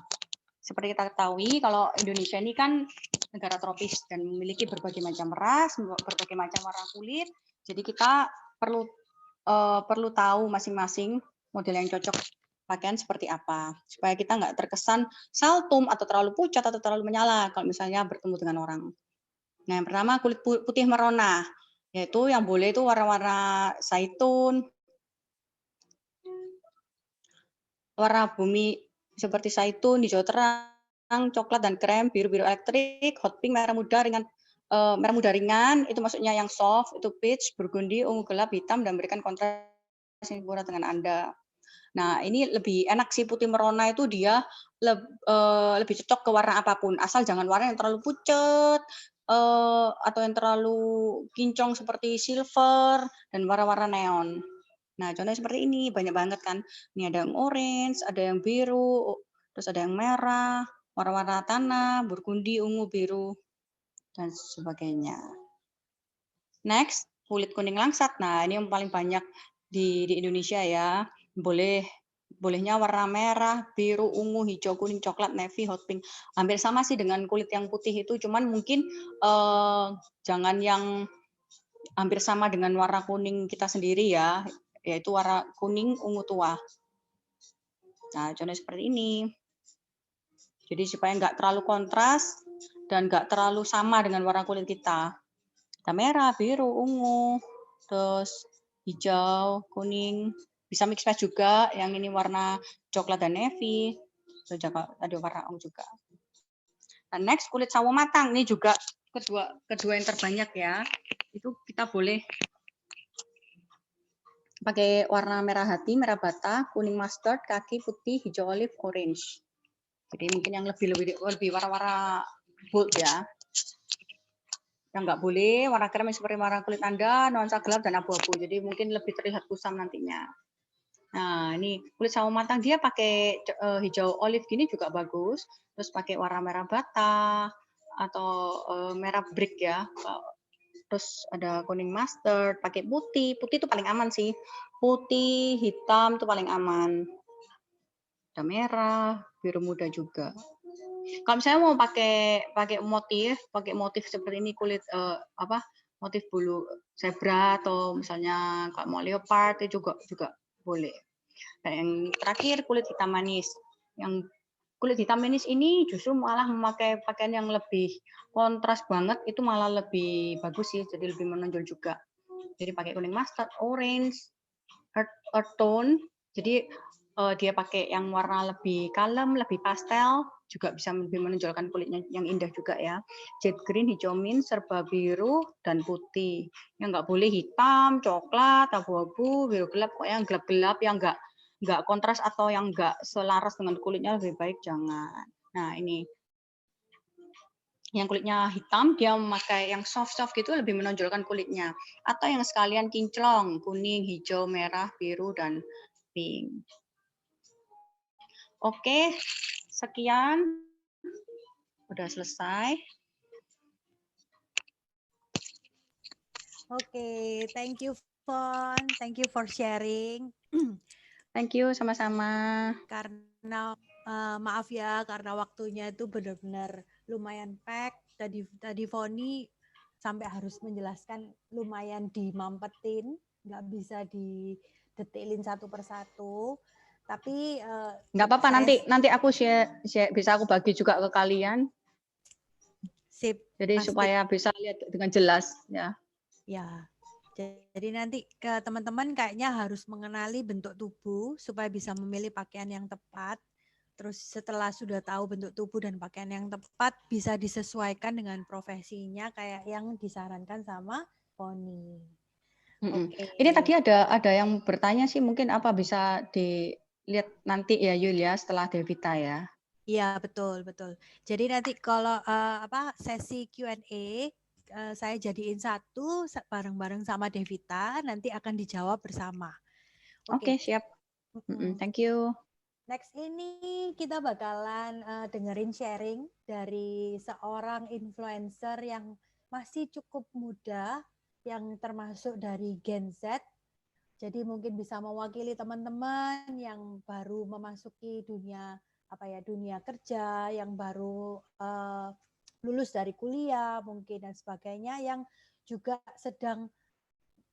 seperti kita ketahui, kalau Indonesia ini kan negara tropis dan memiliki berbagai macam ras, berbagai macam warna kulit. Jadi kita perlu tahu masing-masing model yang cocok pakaian seperti apa, supaya kita nggak terkesan saltum atau terlalu pucat atau terlalu menyala kalau misalnya bertemu dengan orang. Nah, yang pertama kulit putih merona, yaitu yang boleh itu warna-warna zaitun, warna bumi seperti zaitun, hijau terang, coklat dan krem, biru-biru elektrik, hot pink, merah muda ringan, itu maksudnya yang soft, itu peach, burgundy, ungu gelap, hitam, dan berikan kontras yang sempurna dengan Anda. Nah, ini lebih enak sih putih merona itu dia lebih cocok ke warna apapun, asal jangan warna yang terlalu pucat atau yang terlalu kinclong seperti silver dan warna-warna neon. Nah, contohnya seperti ini, banyak banget kan. Ini ada yang orange, ada yang biru, terus ada yang merah, warna-warna tanah, burgundi, ungu, biru, dan sebagainya. Next, kulit kuning langsat. Nah, ini yang paling banyak di Indonesia ya. Bolehnya warna merah, biru, ungu, hijau, kuning, coklat, navy, hot pink. Hampir sama sih dengan kulit yang putih itu, cuman mungkin jangan yang hampir sama dengan warna kuning kita sendiri ya, yaitu warna kuning ungu tua. Nah, contohnya seperti ini. Jadi supaya nggak terlalu kontras dan nggak terlalu sama dengan warna kulit kita. Kita merah, biru, ungu, terus hijau, kuning, bisa mix match juga. Yang ini warna coklat dan navy, terus ada warna ungu juga. Dan next kulit sawo matang, ini juga kedua yang terbanyak ya. Itu kita boleh pakai warna merah hati, merah bata, kuning mustard, kaki putih, hijau olive, orange. Jadi mungkin yang lebih warna-warna bold ya. Yang nggak boleh warna krem seperti warna kulit Anda, nuansa gelap dan abu-abu. Jadi mungkin lebih terlihat kusam nantinya. Nah, ini kulit sawo matang dia pakai hijau olive gini juga bagus. Terus pakai warna merah bata atau merah brick ya. Terus ada kuning mustard, pakai putih. Putih itu paling aman sih. Putih, hitam itu paling aman. Ada merah, biru muda juga. Kalau misalnya mau pakai motif seperti ini kulit motif bulu zebra atau misalnya kalau mau leopard itu juga boleh. Dan yang terakhir kulit hitam manis. Yang kulit hitam manis ini justru malah memakai pakaian yang lebih kontras banget, itu malah lebih bagus sih, jadi lebih menonjol juga. Jadi pakai kuning mustard, orange, earth tone. Jadi dia pakai yang warna lebih kalem, lebih pastel, juga bisa lebih menonjolkan kulitnya yang indah juga ya. Jet green, hijau mint, serba biru, dan putih. Yang nggak boleh hitam, coklat, abu-abu, biru gelap, pokoknya yang gelap-gelap, yang nggak kontras atau yang nggak selaras dengan kulitnya lebih baik jangan. Nah ini yang kulitnya hitam, dia memakai yang soft-soft gitu lebih menonjolkan kulitnya. Atau yang sekalian kinclong, kuning, hijau, merah, biru, dan pink. Oke, sekian. Udah selesai. Oke, thank you Fon. Thank you for sharing. Thank you, sama-sama. Karena maaf ya karena waktunya itu benar-benar lumayan pack. Tadi Foni sampai harus menjelaskan lumayan dimampetin, nggak bisa didetailin satu persatu. Tapi Nggak apa-apa, nanti aku share, bisa aku bagi juga ke kalian. Sip. Jadi pasti. supaya bisa lihat dengan jelas ya. Ya. Jadi nanti ke teman-teman kayaknya harus mengenali bentuk tubuh supaya bisa memilih pakaian yang tepat. Terus setelah sudah tahu bentuk tubuh dan pakaian yang tepat, bisa disesuaikan dengan profesinya kayak yang disarankan sama Poni. Okay. Ini tadi ada yang bertanya sih, mungkin apa bisa dilihat nanti ya Yul ya setelah Devita ya. Iya betul. Jadi nanti kalau sesi Q&A saya jadiin satu bareng-bareng sama Devita, nanti akan dijawab bersama. Oke, siap. Thank you. Next ini kita bakalan dengerin sharing dari seorang influencer yang masih cukup muda, yang termasuk dari Gen Z. Jadi mungkin bisa mewakili teman-teman yang baru memasuki dunia kerja, yang baru lulus dari kuliah mungkin dan sebagainya, yang juga sedang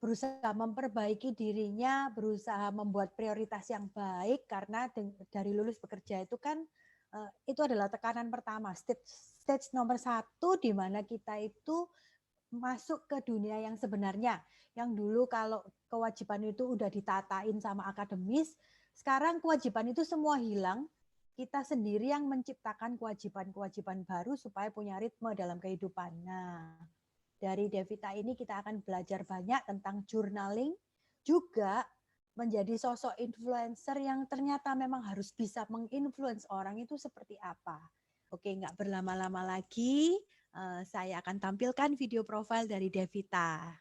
berusaha memperbaiki dirinya, berusaha membuat prioritas yang baik, karena dari lulus bekerja itu kan itu adalah tekanan pertama, stage nomor 1 di mana kita itu masuk ke dunia yang sebenarnya. Yang dulu kalau kewajiban itu udah ditatain sama akademis, sekarang kewajiban itu semua hilang, kita sendiri yang menciptakan kewajiban-kewajiban baru supaya punya ritme dalam kehidupan. Nah, dari Devita ini kita akan belajar banyak tentang journaling, juga menjadi sosok influencer yang ternyata memang harus bisa menginfluence orang itu seperti apa. Oke, nggak berlama-lama lagi, saya akan tampilkan video profil dari Devita.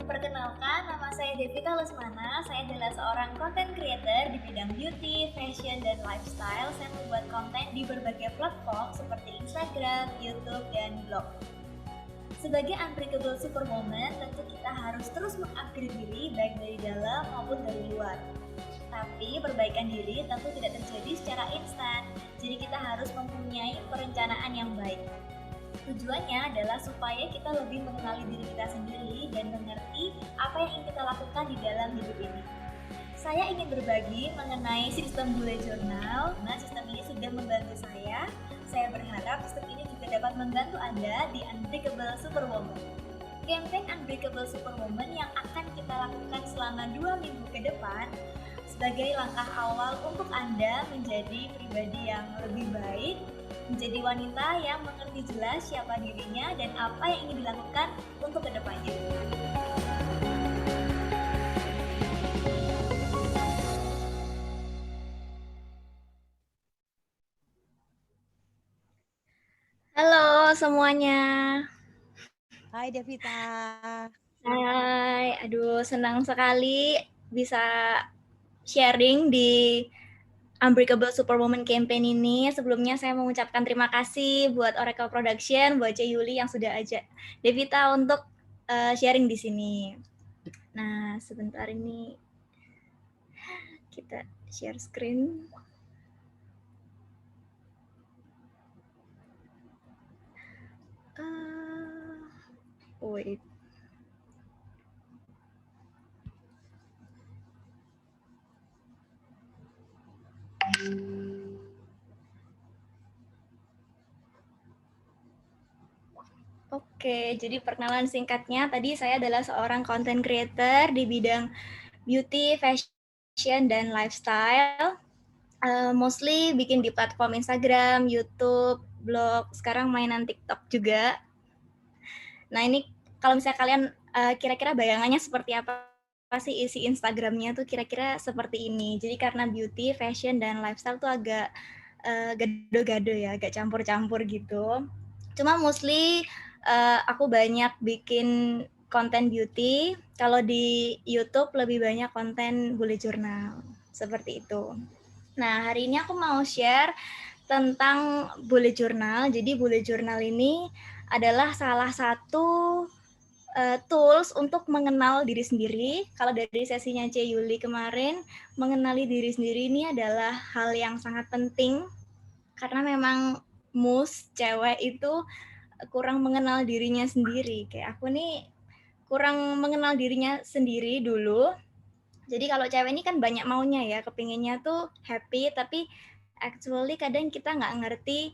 Perkenalkan, nama saya Devita Lesmana. Saya adalah seorang content creator di bidang beauty, fashion, dan lifestyle. Saya membuat konten di berbagai platform seperti Instagram, YouTube, dan blog. Sebagai unbreakable superwoman, tentu kita harus terus mengupgrade diri baik dari dalam maupun dari luar. Tapi perbaikan diri tentu tidak terjadi secara instan, jadi kita harus mempunyai perencanaan yang baik. Tujuannya adalah supaya kita lebih mengenali diri kita sendiri dan mengerti apa yang ingin kita lakukan di dalam hidup ini. Saya ingin berbagi mengenai sistem bullet journal. Nah, sistem ini sudah membantu saya. Saya berharap sistem ini juga dapat membantu Anda di Unbreakable Superwoman. Campaign Unbreakable Superwoman yang akan kita lakukan selama 2 minggu ke depan sebagai langkah awal untuk Anda menjadi pribadi yang lebih baik, menjadi wanita yang mengerti jelas siapa dirinya dan apa yang ingin dilakukan untuk kedepannya. Halo semuanya. Hai Devita. Hai, aduh senang sekali bisa sharing di Unbreakable Superwoman Campaign ini. Sebelumnya saya mengucapkan terima kasih buat Oracle Production, buat Cek Yuli yang sudah ajak Devita untuk sharing di sini. Nah, sebentar ini kita share screen. Wait. Oke, jadi perkenalan singkatnya, tadi saya adalah seorang content creator di bidang beauty, fashion, dan lifestyle. Mostly bikin di platform Instagram, YouTube, blog, sekarang mainan TikTok juga. Nah ini kalau misalnya kalian kira-kira bayangannya seperti apa sih isi Instagramnya tuh kira-kira seperti ini. Jadi karena beauty, fashion, dan lifestyle tuh agak gado-gado ya, agak campur-campur gitu. Cuma mostly aku banyak bikin konten beauty. Kalau di YouTube lebih banyak konten bullet journal. Seperti itu. Nah, hari ini aku mau share tentang bullet journal. Jadi bullet journal ini adalah salah satu tools untuk mengenal diri sendiri. Kalau dari sesinya C. Yuli kemarin, mengenali diri sendiri ini adalah hal yang sangat penting karena memang cewek itu kurang mengenal dirinya sendiri. Kayak aku nih kurang mengenal dirinya sendiri dulu. Jadi kalau cewek ini kan banyak maunya ya, kepinginnya tuh happy, tapi actually kadang kita nggak ngerti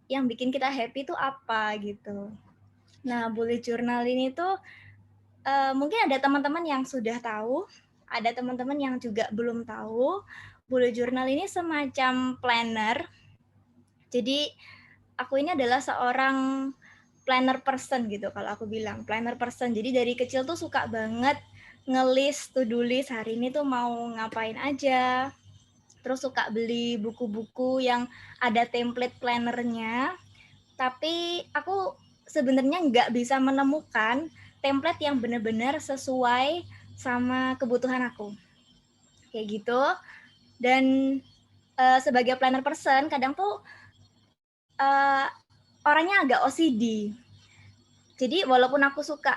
yang bikin kita happy itu apa gitu. Nah, bullet journal ini tuh mungkin ada teman-teman yang sudah tahu, ada teman-teman yang juga belum tahu. Bullet journal ini semacam planner. Jadi aku ini adalah seorang planner person gitu kalau aku bilang, planner person. Jadi dari kecil tuh suka banget nge-list, to-do list hari ini tuh mau ngapain aja. Terus suka beli buku-buku yang ada template plannernya. Tapi aku sebenarnya nggak bisa menemukan template yang benar-benar sesuai sama kebutuhan aku. Kayak gitu. Dan sebagai planner person, kadang tuh orangnya agak OCD. Jadi walaupun aku suka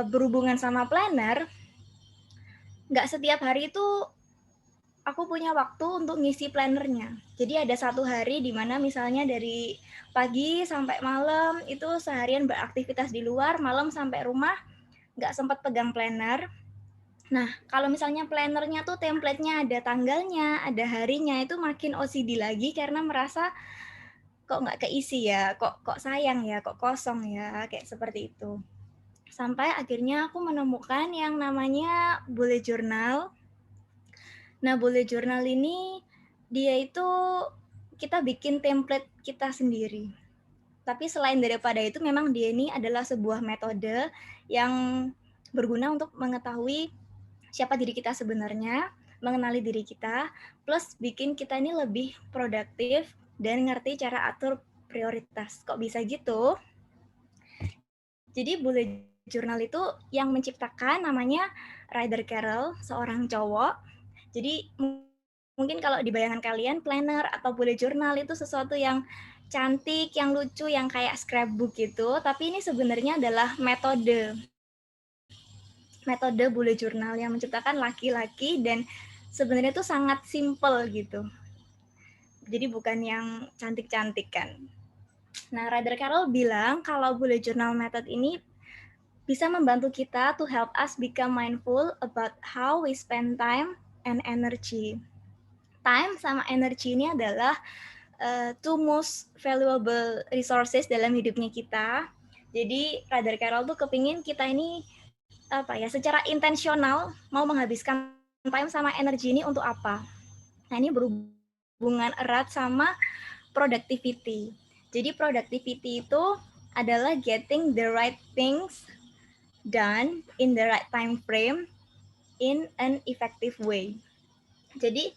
berhubungan sama planner, nggak setiap hari itu aku punya waktu untuk ngisi plannernya. Jadi ada satu hari di mana misalnya dari pagi sampai malam itu seharian beraktivitas di luar, malam sampai rumah nggak sempat pegang planner. Nah, kalau misalnya plannernya tuh template-nya ada tanggalnya, ada harinya, itu makin OCD lagi karena merasa kok nggak keisi ya, kok sayang ya, kok kosong ya, kayak seperti itu. Sampai akhirnya aku menemukan yang namanya bullet journal. Nah, bullet journal ini dia itu kita bikin template kita sendiri. Tapi selain daripada itu memang dia ini adalah sebuah metode yang berguna untuk mengetahui siapa diri kita sebenarnya, mengenali diri kita, plus bikin kita ini lebih produktif dan ngerti cara atur prioritas. Kok bisa gitu? Jadi bullet journal itu yang menciptakan namanya Ryder Carroll, seorang cowok. Jadi mungkin kalau di bayangan kalian planner atau bullet journal itu sesuatu yang cantik, yang lucu, yang kayak scrapbook gitu, tapi ini sebenarnya adalah metode bullet journal yang menciptakan laki-laki dan sebenarnya itu sangat simple gitu. Jadi bukan yang cantik-cantik kan. Nah, Ryder Carroll bilang kalau bullet journal method ini bisa membantu kita to help us become mindful about how we spend time and energy. Time sama energy ini adalah two most valuable resources dalam hidupnya kita. Jadi Ryder Carroll tuh kepingin kita ini secara intensional mau menghabiskan time sama energi ini untuk apa. Nah, ini berhubungan erat sama productivity. Jadi productivity itu adalah getting the right things done in the right time frame in an effective way. Jadi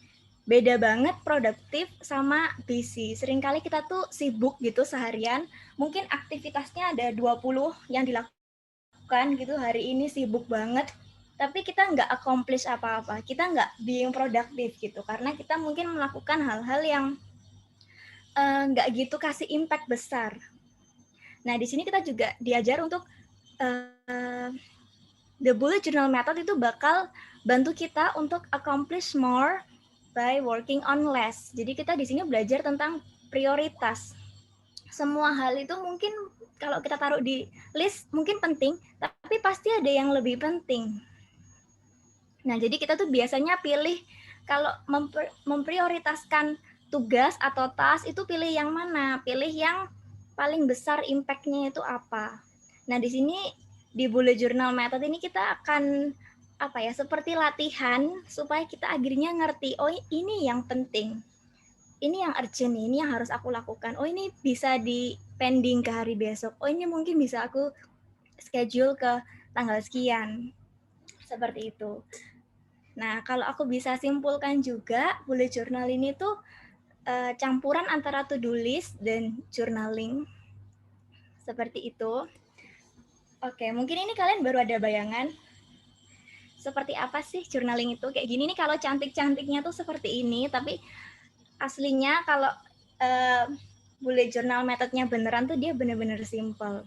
beda banget produktif sama busy. Seringkali kita tuh sibuk gitu seharian, mungkin aktivitasnya ada 20 yang dilakukan gitu hari ini sibuk banget, tapi kita nggak accomplish apa-apa, kita nggak being produktif gitu, karena kita mungkin melakukan hal-hal yang nggak gitu kasih impact besar. Nah, di sini kita juga diajar untuk the bullet journal method itu bakal bantu kita untuk accomplish more by working on less. Jadi kita di sini belajar tentang prioritas. Semua hal itu mungkin kalau kita taruh di list mungkin penting, tapi pasti ada yang lebih penting. Nah, jadi kita tuh biasanya pilih kalau memprioritaskan tugas atau task itu pilih yang mana? Pilih yang paling besar impact-nya itu apa. Nah, di sini di bullet journal method ini kita akan seperti latihan supaya kita akhirnya ngerti, oh ini yang penting, ini yang urgent, ini yang harus aku lakukan, oh ini bisa di pending ke hari besok, oh ini mungkin bisa aku schedule ke tanggal sekian. Seperti itu. Nah, kalau aku bisa simpulkan juga, bullet journal ini tuh campuran antara to-do list dan journaling. Seperti itu. Oke, mungkin ini kalian baru ada bayangan seperti apa sih journaling itu. Kayak gini nih, kalau cantik-cantiknya tuh seperti ini, tapi aslinya kalau bullet journal metodenya beneran tuh dia bener-bener simple.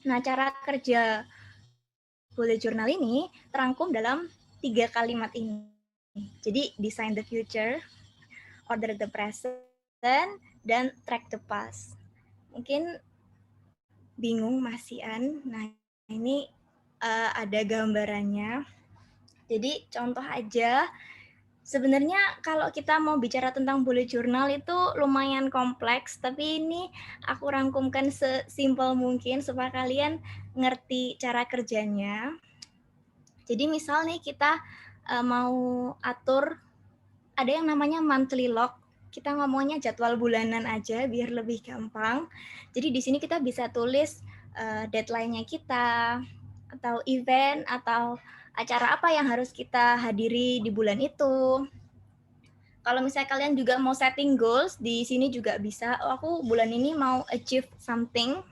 Nah, cara kerja bullet journal ini terangkum dalam 3 kalimat ini. Jadi, design the future, order the present, dan track the past. Mungkin bingung Mas Ian. Nah, ini ada gambarannya. Jadi contoh aja, sebenarnya kalau kita mau bicara tentang bullet journal itu lumayan kompleks, tapi ini aku rangkumkan sesimpel mungkin supaya kalian ngerti cara kerjanya. Jadi misal nih kita mau atur, ada yang namanya monthly log. Kita ngomongnya jadwal bulanan aja biar lebih gampang. Jadi di sini kita bisa tulis deadline-nya kita, atau event, atau acara apa yang harus kita hadiri di bulan itu. Kalau misalnya kalian juga mau setting goals, di sini juga bisa, oh aku bulan ini mau achieve something.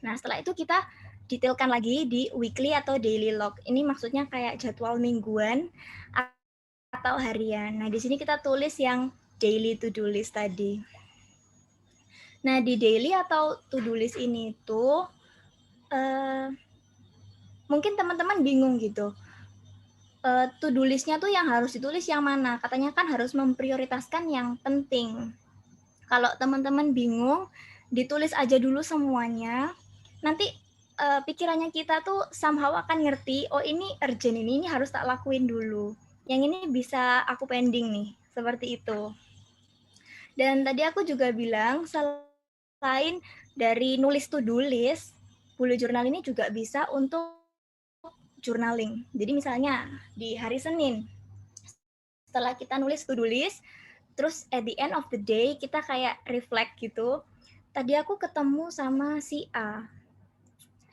Nah setelah itu kita detailkan lagi di weekly atau daily log. Ini maksudnya kayak jadwal mingguan atau harian. Nah, di sini kita tulis yang daily to-do list tadi. Nah, di daily atau to-do list ini tuh mungkin teman-teman bingung gitu. To-do list-nya tuh yang harus ditulis yang mana? Katanya kan harus memprioritaskan yang penting. Kalau teman-teman bingung, ditulis aja dulu semuanya. Nanti pikirannya kita tuh somehow akan ngerti, oh ini urgent, ini harus tak lakuin dulu. Yang ini bisa aku pending nih, seperti itu. Dan tadi aku juga bilang, selain dari nulis to-do list, bullet journal ini juga bisa untuk journaling. Jadi misalnya di hari Senin, setelah kita nulis to-do list, terus at the end of the day kita kayak reflect gitu, tadi aku ketemu sama si A.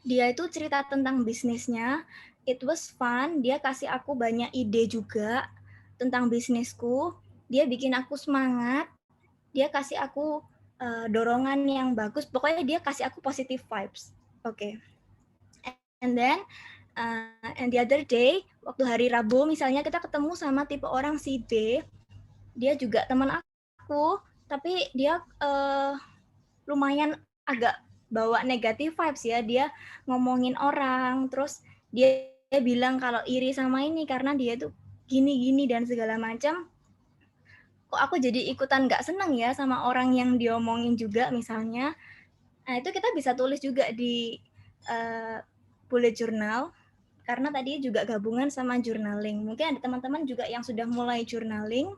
Dia itu cerita tentang bisnisnya, it was fun, dia kasih aku banyak ide juga tentang bisnisku, dia bikin aku semangat, dia kasih aku dorongan yang bagus, pokoknya dia kasih aku positive vibes. Oke. And then, and the other day, waktu hari Rabu misalnya kita ketemu sama tipe orang si B, dia juga teman aku, tapi dia lumayan agak bawa negatif vibes ya, dia ngomongin orang, terus dia bilang kalau iri sama ini karena dia tuh gini-gini dan segala macam. Kok aku jadi ikutan nggak seneng ya sama orang yang diomongin juga misalnya. Nah itu kita bisa tulis juga di bullet journal, karena tadi juga gabungan sama journaling. Mungkin ada teman-teman juga yang sudah mulai journaling,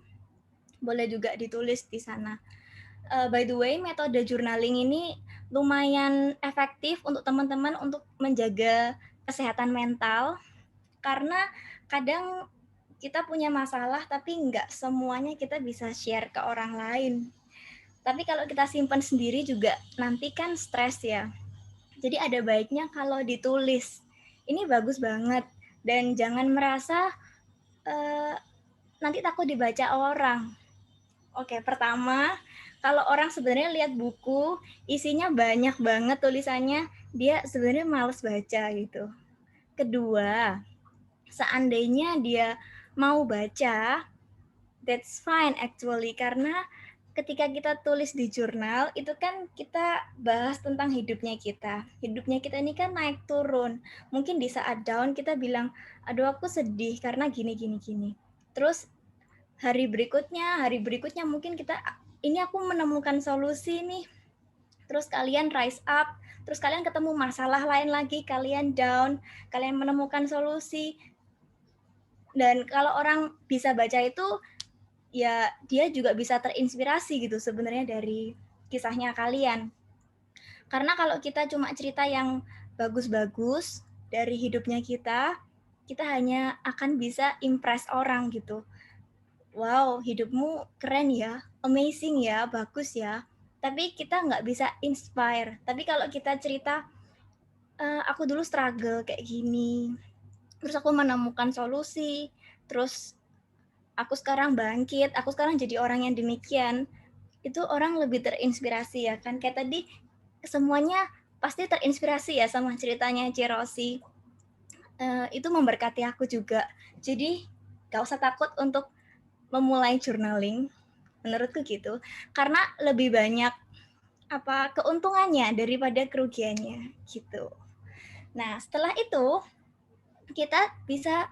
boleh juga ditulis di sana. By the way, metode journaling ini lumayan efektif untuk teman-teman untuk menjaga kesehatan mental, karena kadang kita punya masalah tapi nggak semuanya kita bisa share ke orang lain. Tapi kalau kita simpan sendiri juga nanti kan stres ya. Jadi ada baiknya kalau ditulis. Ini bagus banget, dan jangan merasa nanti takut dibaca orang. Oke, pertama, kalau orang sebenarnya lihat buku, isinya banyak banget tulisannya, dia sebenarnya males baca gitu. Kedua, seandainya dia mau baca, that's fine actually, karena ketika kita tulis di jurnal, itu kan kita bahas tentang hidupnya kita. Hidupnya kita ini kan naik turun. Mungkin di saat down kita bilang, aduh aku sedih karena gini. Terus hari berikutnya mungkin kita, ini aku menemukan solusi nih. Terus kalian rise up, terus kalian ketemu masalah lain lagi, kalian down, kalian menemukan solusi. Dan kalau orang bisa baca itu, ya dia juga bisa terinspirasi gitu sebenarnya dari kisahnya kalian. Karena kalau kita cuma cerita yang bagus-bagus dari hidupnya kita hanya akan bisa impress orang gitu. Wow, hidupmu keren ya, amazing ya, bagus ya. Tapi kita nggak bisa inspire. Tapi kalau kita cerita, aku dulu struggle kayak gini. terus aku menemukan solusi, terus aku sekarang bangkit, aku sekarang jadi orang yang demikian, itu orang lebih terinspirasi ya kan. Kayak tadi semuanya pasti terinspirasi ya sama ceritanya Cirosi. Itu memberkati aku juga. Jadi gak usah takut untuk memulai journaling, menurutku gitu. Karena lebih banyak keuntungannya daripada kerugiannya gitu. Nah, setelah itu kita bisa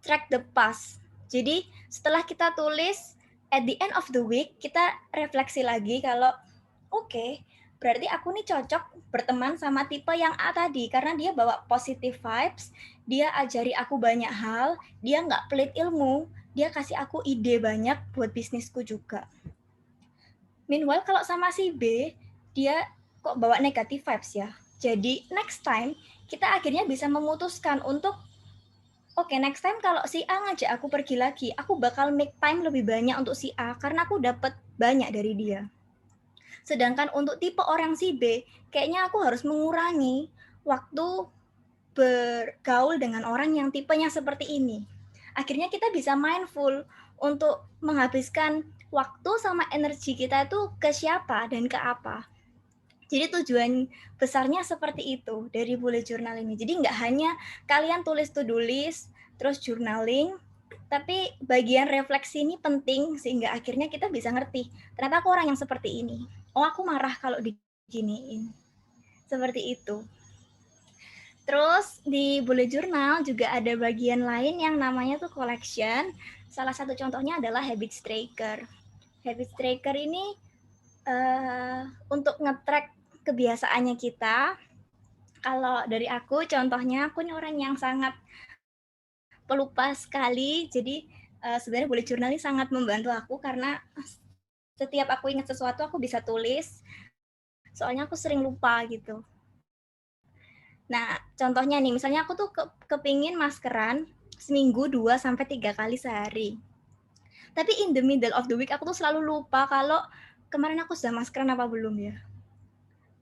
track the past. Jadi setelah kita tulis, at the end of the week kita refleksi lagi kalau oke, berarti aku nih cocok berteman sama tipe yang A tadi karena dia bawa positive vibes, dia ajari aku banyak hal, dia nggak pelit ilmu, dia kasih aku ide banyak buat bisnisku juga. Meanwhile kalau sama si B, dia kok bawa negative vibes ya. Jadi next time kita akhirnya bisa memutuskan untuk oke, next time kalau si A ngajak aku pergi lagi, aku bakal make time lebih banyak untuk si A karena aku dapat banyak dari dia. Sedangkan untuk tipe orang si B, kayaknya aku harus mengurangi waktu bergaul dengan orang yang tipenya seperti ini. Akhirnya kita bisa mindful untuk menghabiskan waktu sama energi kita itu ke siapa dan ke apa. Jadi tujuan besarnya seperti itu dari bullet journal ini. Jadi nggak hanya kalian tulis to-do list, terus journaling, tapi bagian refleksi ini penting sehingga akhirnya kita bisa ngerti, ternyata aku orang yang seperti ini. Oh, aku marah kalau diginiin. Seperti itu. Terus di bullet journal juga ada bagian lain yang namanya tuh collection. Salah satu contohnya adalah habit tracker. Habit tracker ini untuk nge-track kebiasaannya kita. Kalau dari aku, contohnya aku nih orang yang sangat pelupa sekali, jadi sebenarnya bullet journal ini sangat membantu aku karena setiap aku ingat sesuatu aku bisa tulis, soalnya aku sering lupa gitu. Nah, contohnya nih, misalnya aku tuh kepingin maskeran seminggu 2-3 kali sehari. Tapi in the middle of the week aku tuh selalu lupa kalau kemarin aku sudah maskeran apa belum ya.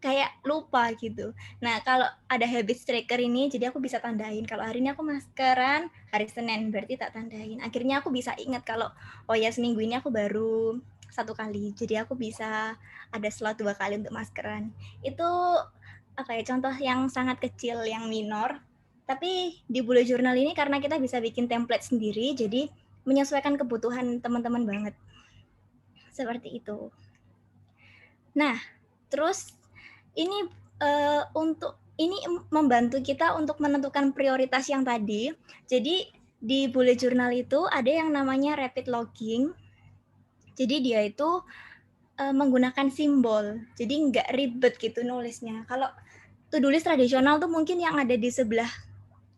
Kayak lupa gitu. Nah, kalau ada habit tracker ini, jadi aku bisa tandain. Kalau hari ini aku maskeran, hari Senin berarti tak tandain. Akhirnya aku bisa ingat kalau, oh ya seminggu ini aku baru 1 kali. Jadi aku bisa ada slot 2 kali untuk maskeran. Itu contoh yang sangat kecil, yang minor. Tapi di bullet journal ini karena kita bisa bikin template sendiri, jadi menyesuaikan kebutuhan teman-teman banget. Seperti itu. Nah, terus ini untuk ini membantu kita untuk menentukan prioritas yang tadi. Jadi di bullet journal itu ada yang namanya rapid logging. Jadi dia itu menggunakan simbol. Jadi nggak ribet gitu nulisnya. Kalau to-do list tradisional tuh mungkin yang ada di sebelah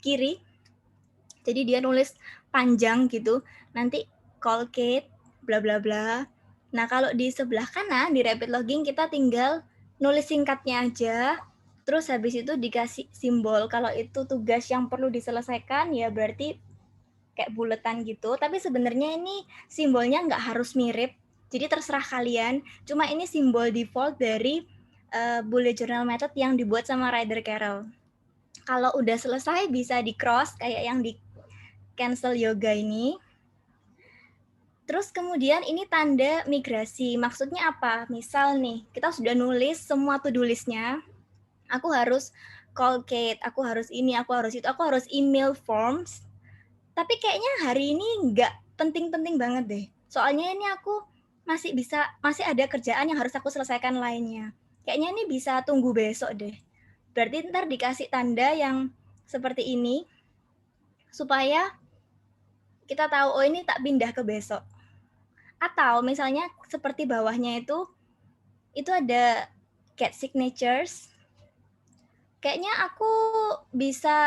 kiri. Jadi dia nulis panjang gitu. Nanti Colgate, bla bla bla. Nah kalau di sebelah kanan di rapid logging kita tinggal nulis singkatnya aja, terus habis itu dikasih simbol. Kalau itu tugas yang perlu diselesaikan ya berarti kayak buletan gitu. Tapi sebenarnya ini simbolnya nggak harus mirip, jadi terserah kalian. Cuma ini simbol default dari bullet journal method yang dibuat sama Ryder Carroll. Kalau udah selesai bisa di cross kayak yang di cancel yoga ini. Terus kemudian ini tanda migrasi. Maksudnya apa? Misal nih, kita sudah nulis semua to-do list-nya. Aku harus call Kate, aku harus ini, aku harus itu, aku harus email forms. Tapi kayaknya hari ini nggak penting-penting banget deh. Soalnya ini aku masih ada kerjaan yang harus aku selesaikan lainnya. Kayaknya ini bisa tunggu besok deh. Berarti ntar dikasih tanda yang seperti ini, supaya kita tahu, oh ini tak pindah ke besok. Atau misalnya seperti bawahnya itu ada get signatures. Kayaknya aku bisa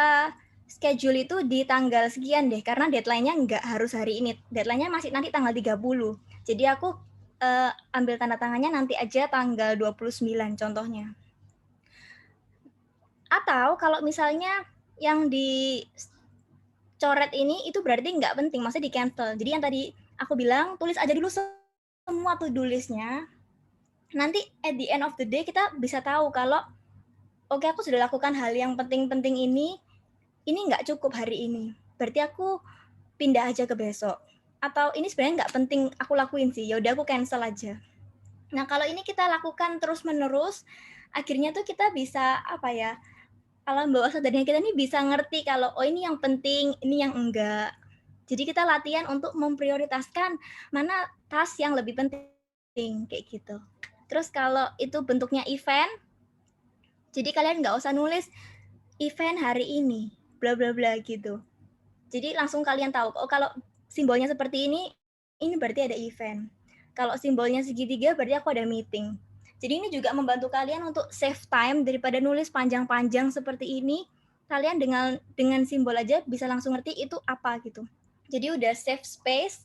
schedule itu di tanggal sekian deh, karena deadline-nya nggak harus hari ini. Deadline-nya masih nanti tanggal 30. Jadi aku ambil tanda tangannya nanti aja tanggal 29 contohnya. Atau kalau misalnya yang dicoret ini itu berarti nggak penting, maksudnya di cancel. Jadi yang tadi aku bilang, tulis aja dulu semua to-do list-nya. Nanti at the end of the day kita bisa tahu kalau oke, aku sudah lakukan hal yang penting-penting ini nggak cukup hari ini. berarti aku pindah aja ke besok. Atau ini sebenarnya nggak penting aku lakuin sih, ya udah aku cancel aja. Nah, kalau ini kita lakukan terus-menerus, akhirnya tuh kita bisa apa ya? Alam bawah sadarnya kita ini bisa ngerti kalau oh ini yang penting, ini yang enggak. Jadi kita latihan untuk memprioritaskan mana task yang lebih penting kayak gitu. Terus kalau itu bentuknya event, jadi kalian nggak usah nulis event hari ini, bla bla bla gitu. Jadi langsung kalian tahu, oh kalau simbolnya seperti ini berarti ada event. Kalau simbolnya segitiga berarti aku ada meeting. Jadi ini juga membantu kalian untuk save time daripada nulis panjang-panjang seperti ini. Kalian dengan simbol aja bisa langsung ngerti itu apa gitu. Jadi udah save space,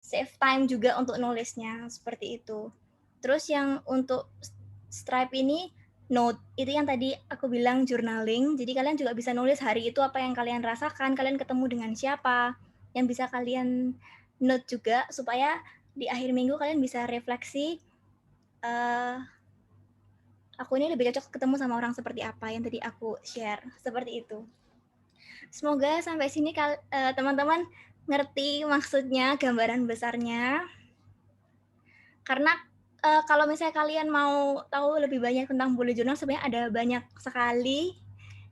save time juga untuk nulisnya seperti itu. Terus yang untuk Stripe ini note, itu yang tadi aku bilang journaling. Jadi kalian juga bisa nulis hari itu apa yang kalian rasakan, kalian ketemu dengan siapa, yang bisa kalian note juga supaya di akhir minggu kalian bisa refleksi, aku ini lebih cocok ketemu sama orang seperti apa yang tadi aku share, seperti itu. Semoga sampai sini teman-teman ngerti maksudnya, gambaran besarnya. Karena kalau misalnya kalian mau tahu lebih banyak tentang bullet journal, sebenarnya ada banyak sekali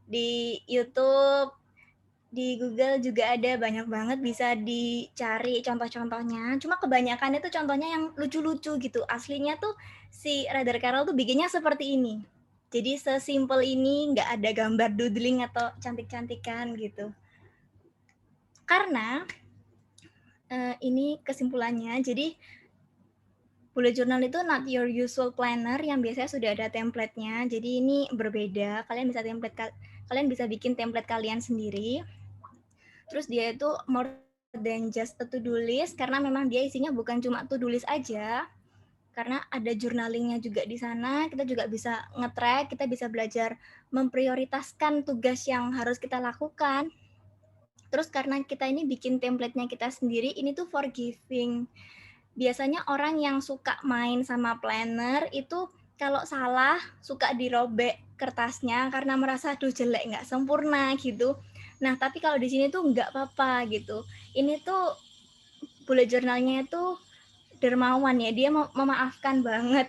di YouTube, di Google juga ada banyak banget, bisa dicari contoh-contohnya. Cuma kebanyakan itu contohnya yang lucu-lucu gitu. Aslinya tuh si Rather Carol tuh bikinnya seperti ini. Jadi sesimpel ini, nggak ada gambar doodling atau cantik-cantikan gitu. Karena ini kesimpulannya, jadi bullet journal itu not your usual planner yang biasanya sudah ada template-nya. Jadi ini berbeda. Kalian bisa bikin template kalian sendiri. Terus dia itu more than just a to-do list karena memang dia isinya bukan cuma to-do list aja. Karena ada journalingnya juga di sana. Kita juga bisa nge-track, kita bisa belajar memprioritaskan tugas yang harus kita lakukan. Terus karena kita ini bikin template-nya kita sendiri, ini tuh forgiving. Biasanya orang yang suka main sama planner itu kalau salah suka dirobek kertasnya karena merasa aduh jelek, nggak sempurna gitu. Nah, tapi kalau di sini tuh nggak apa-apa gitu. Ini tuh bullet journalnya itu dermawan ya, dia memaafkan banget.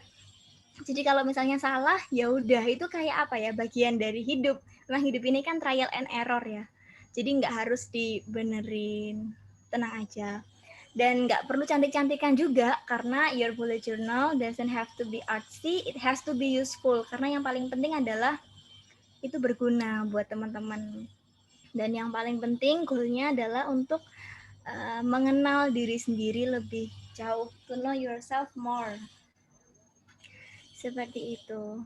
Jadi kalau misalnya salah, ya udah itu kayak apa ya, bagian dari hidup. Memang hidup ini kan trial and error ya. Jadi nggak harus dibenerin, tenang aja. Dan nggak perlu cantik-cantikan juga, karena your bullet journal doesn't have to be artsy, it has to be useful. Karena yang paling penting adalah itu berguna buat teman-teman. Dan yang paling penting goalnya adalah untuk mengenal diri sendiri lebih jauh, to know yourself more. Seperti itu.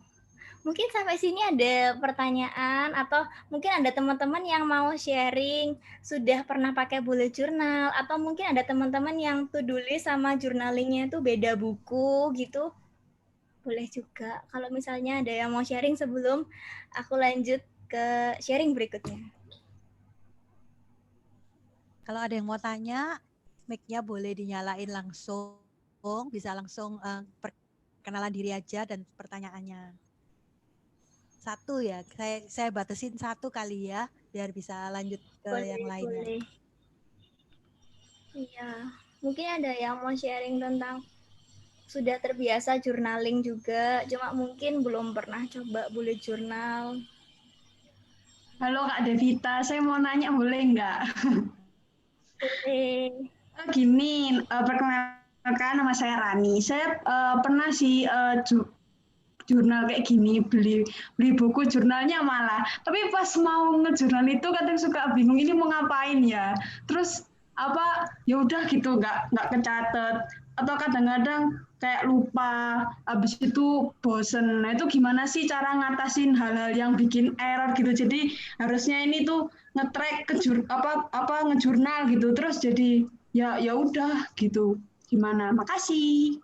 Mungkin sampai sini ada pertanyaan atau mungkin ada teman-teman yang mau sharing sudah pernah pakai bullet journal atau mungkin ada teman-teman yang to-do list sama journalingnya itu beda buku gitu. Boleh juga kalau misalnya ada yang mau sharing sebelum aku lanjut ke sharing berikutnya. Kalau ada yang mau tanya, mic-nya boleh dinyalain langsung, bisa langsung perkenalan diri aja dan pertanyaannya. Satu ya, saya batasin satu kali ya, biar bisa lanjut ke yang lainnya. Boleh. Iya, mungkin ada yang mau sharing tentang sudah terbiasa journaling juga, cuma mungkin belum pernah coba bullet journal. Halo Kak Devita, saya mau nanya boleh nggak? Boleh. Gini, perkenalkan nama saya Rani. Saya pernah sih jurnal kayak gini, beli buku jurnalnya malah. Tapi pas mau ngejurnal itu kadang suka bingung ini mau ngapain ya. Terus ya udah gitu nggak kecatet atau kadang-kadang kayak lupa, habis itu bosen. Nah itu gimana sih cara ngatasin hal-hal yang bikin error gitu. Jadi harusnya ini tuh nge-track ngejurnal gitu. Terus jadi ya udah gitu. Gimana? Makasih.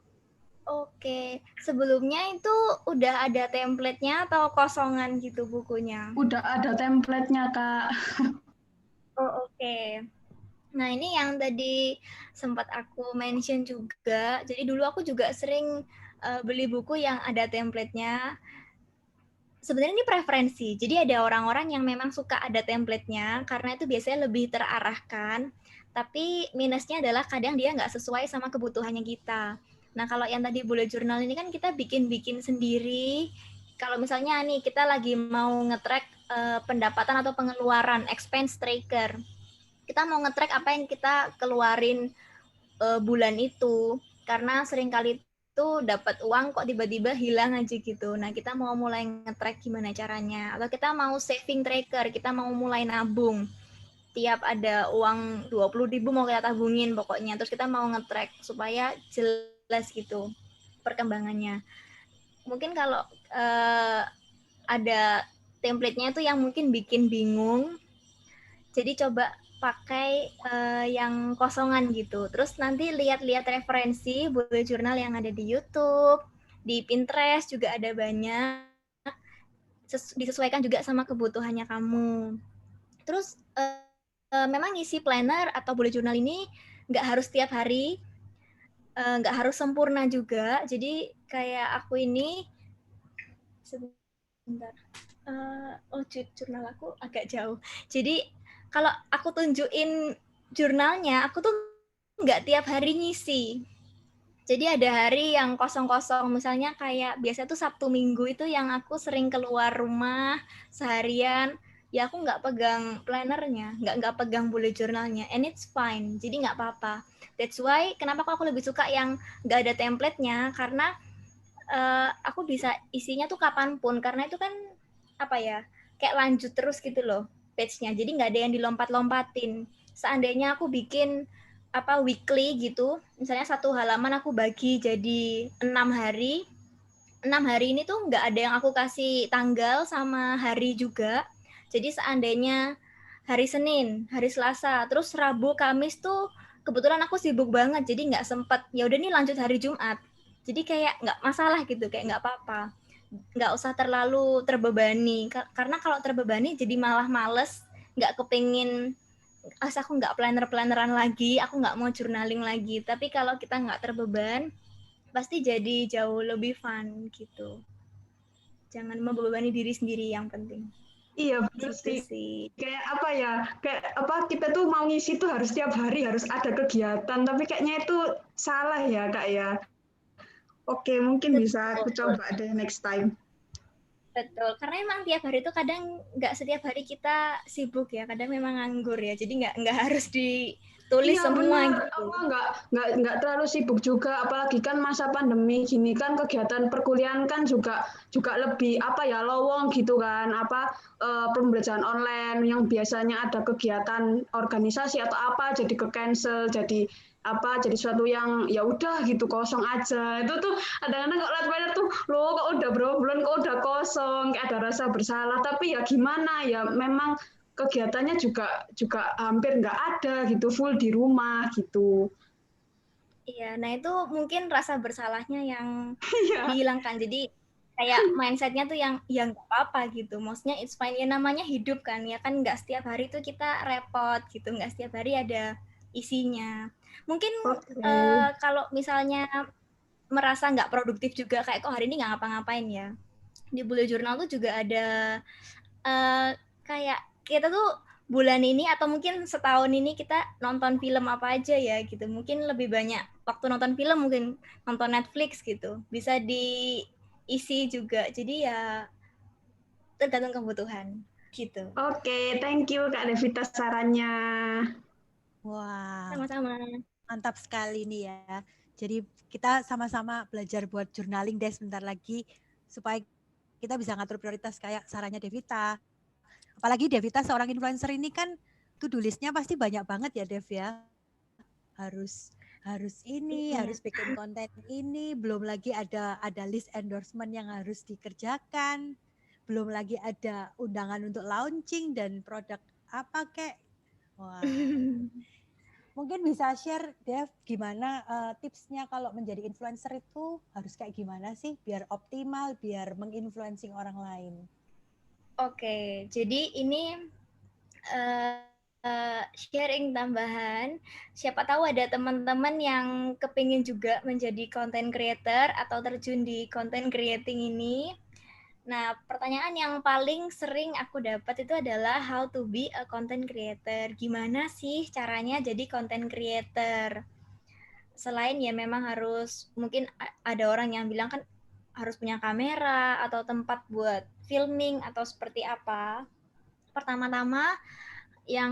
Oke, sebelumnya itu udah ada template-nya atau kosongan gitu bukunya? Udah ada template-nya, Kak. Oh, oke. Nah, ini yang tadi sempat aku mention juga. Jadi dulu aku juga sering beli buku yang ada template-nya. sebenarnya ini preferensi. Jadi ada orang-orang yang memang suka ada template-nya karena itu biasanya lebih terarahkan. Tapi minusnya adalah kadang dia nggak sesuai sama kebutuhannya kita. Nah, kalau yang tadi bullet journal ini kan kita bikin-bikin sendiri. Kalau misalnya nih kita lagi mau nge-track pendapatan atau pengeluaran, expense tracker. Kita mau nge-track apa yang kita keluarin bulan itu. Karena seringkali itu dapat uang kok tiba-tiba hilang aja gitu. Nah, kita mau mulai nge-track gimana caranya. Atau kita mau saving tracker, kita mau mulai nabung. Tiap ada uang 20.000 mau kita tabungin pokoknya. Terus kita mau nge-track supaya jelas gitu perkembangannya. Mungkin kalau ada template-nya itu yang mungkin bikin bingung. Jadi coba pakai yang kosongan gitu. Terus nanti lihat-lihat referensi bullet journal yang ada di YouTube, di Pinterest juga ada banyak. Disesuaikan juga sama kebutuhannya kamu. Terus memang isi planner atau bullet journal ini nggak harus tiap hari, nggak harus sempurna juga. Jadi kayak aku ini, sebentar, jurnal aku agak jauh. Jadi kalau aku tunjukin jurnalnya, aku tuh nggak tiap hari ngisi. Jadi ada hari yang kosong-kosong, misalnya kayak biasa tuh Sabtu Minggu itu yang aku sering keluar rumah seharian, ya aku nggak pegang plannernya, nggak pegang bullet journalnya, and it's fine, jadi nggak apa-apa. That's why kenapa aku lebih suka yang nggak ada template-nya, karena aku bisa isinya tuh kapanpun, karena itu kan apa ya, kayak lanjut terus gitu loh page-nya, jadi nggak ada yang dilompat-lompatin. Seandainya aku bikin weekly gitu, misalnya satu halaman aku bagi jadi 6 hari. 6 hari ini tuh nggak ada yang aku kasih tanggal sama hari juga. Jadi seandainya hari Senin, hari Selasa, terus Rabu, Kamis tuh kebetulan aku sibuk banget, jadi nggak sempet. Ya udah nih lanjut hari Jumat. Jadi kayak nggak masalah gitu, kayak nggak apa-apa. Nggak usah terlalu terbebani. Karena kalau terbebani jadi malah males, nggak kepingin aku nggak planner-planneran lagi, aku nggak mau journaling lagi. Tapi kalau kita nggak terbeban, pasti jadi jauh lebih fun gitu. Jangan membebani diri sendiri yang penting. Iya betul Gitu sih. sih. Kayak apa ya? Kayak apa kita tuh mau ngisi tuh harus tiap hari harus ada kegiatan, tapi kayaknya itu salah ya Kak ya. Oke, mungkin bisa aku Betul. coba deh next time. Betul, karena emang tiap hari itu kadang nggak setiap hari kita sibuk ya, kadang memang nganggur ya, jadi nggak harus ditulis Iya semua benar, gitu. apa nggak terlalu sibuk juga, apalagi kan masa pandemi gini kan kegiatan perkuliahan kan juga lebih apa ya lowong gitu kan, pembelajaran online yang biasanya ada kegiatan organisasi atau apa jadi ke cancel, jadi suatu yang ya udah gitu kosong aja. Itu tuh kadang-kadang kok lihat banyak tuh loh kok udah berapa bulan kok udah kosong, kayak ada rasa bersalah, tapi ya gimana ya memang kegiatannya juga hampir nggak ada gitu, full di rumah gitu. Iya, nah itu mungkin rasa bersalahnya yang Iya. dihilangkan. Jadi kayak mindsetnya tuh yang ya nggak apa-apa gitu. Maksudnya it's fine, ya namanya hidup kan, ya kan nggak setiap hari tuh kita repot gitu, nggak setiap hari ada isinya. Mungkin Oke. kalau misalnya merasa nggak produktif juga, kayak kok hari ini nggak ngapa-ngapain ya. Di bullet journal tuh juga ada kayak kita tuh bulan ini atau mungkin setahun ini kita nonton film apa aja ya gitu. Mungkin lebih banyak waktu nonton film, mungkin nonton Netflix gitu. Bisa diisi juga. Jadi ya tergantung kebutuhan gitu. Oke, thank you Kak Devita sarannya. Wah, Sama-sama. mantap sekali nih ya. Jadi kita sama-sama belajar buat journaling deh sebentar lagi supaya kita bisa ngatur prioritas kayak sarannya Devita. Apalagi Devita seorang influencer ini kan to-do list-nya pasti banyak banget ya Dev ya. Harus ini, Iya. harus bikin konten ini, belum lagi ada list endorsement yang harus dikerjakan. Belum lagi ada undangan untuk launching dan produk apa kek. Wah. Mungkin bisa share Dev gimana tipsnya kalau menjadi influencer itu harus kayak gimana sih biar optimal, biar menginfluencing orang lain. Oke, jadi ini sharing tambahan. Siapa tahu ada teman-teman yang kepingin juga menjadi content creator atau terjun di content creating ini. Nah, pertanyaan yang paling sering aku dapat itu adalah how to be a content creator. Gimana sih caranya jadi content creator? Selain ya memang harus, mungkin ada orang yang bilang kan harus punya kamera atau tempat buat filming atau seperti apa. Pertama-tama yang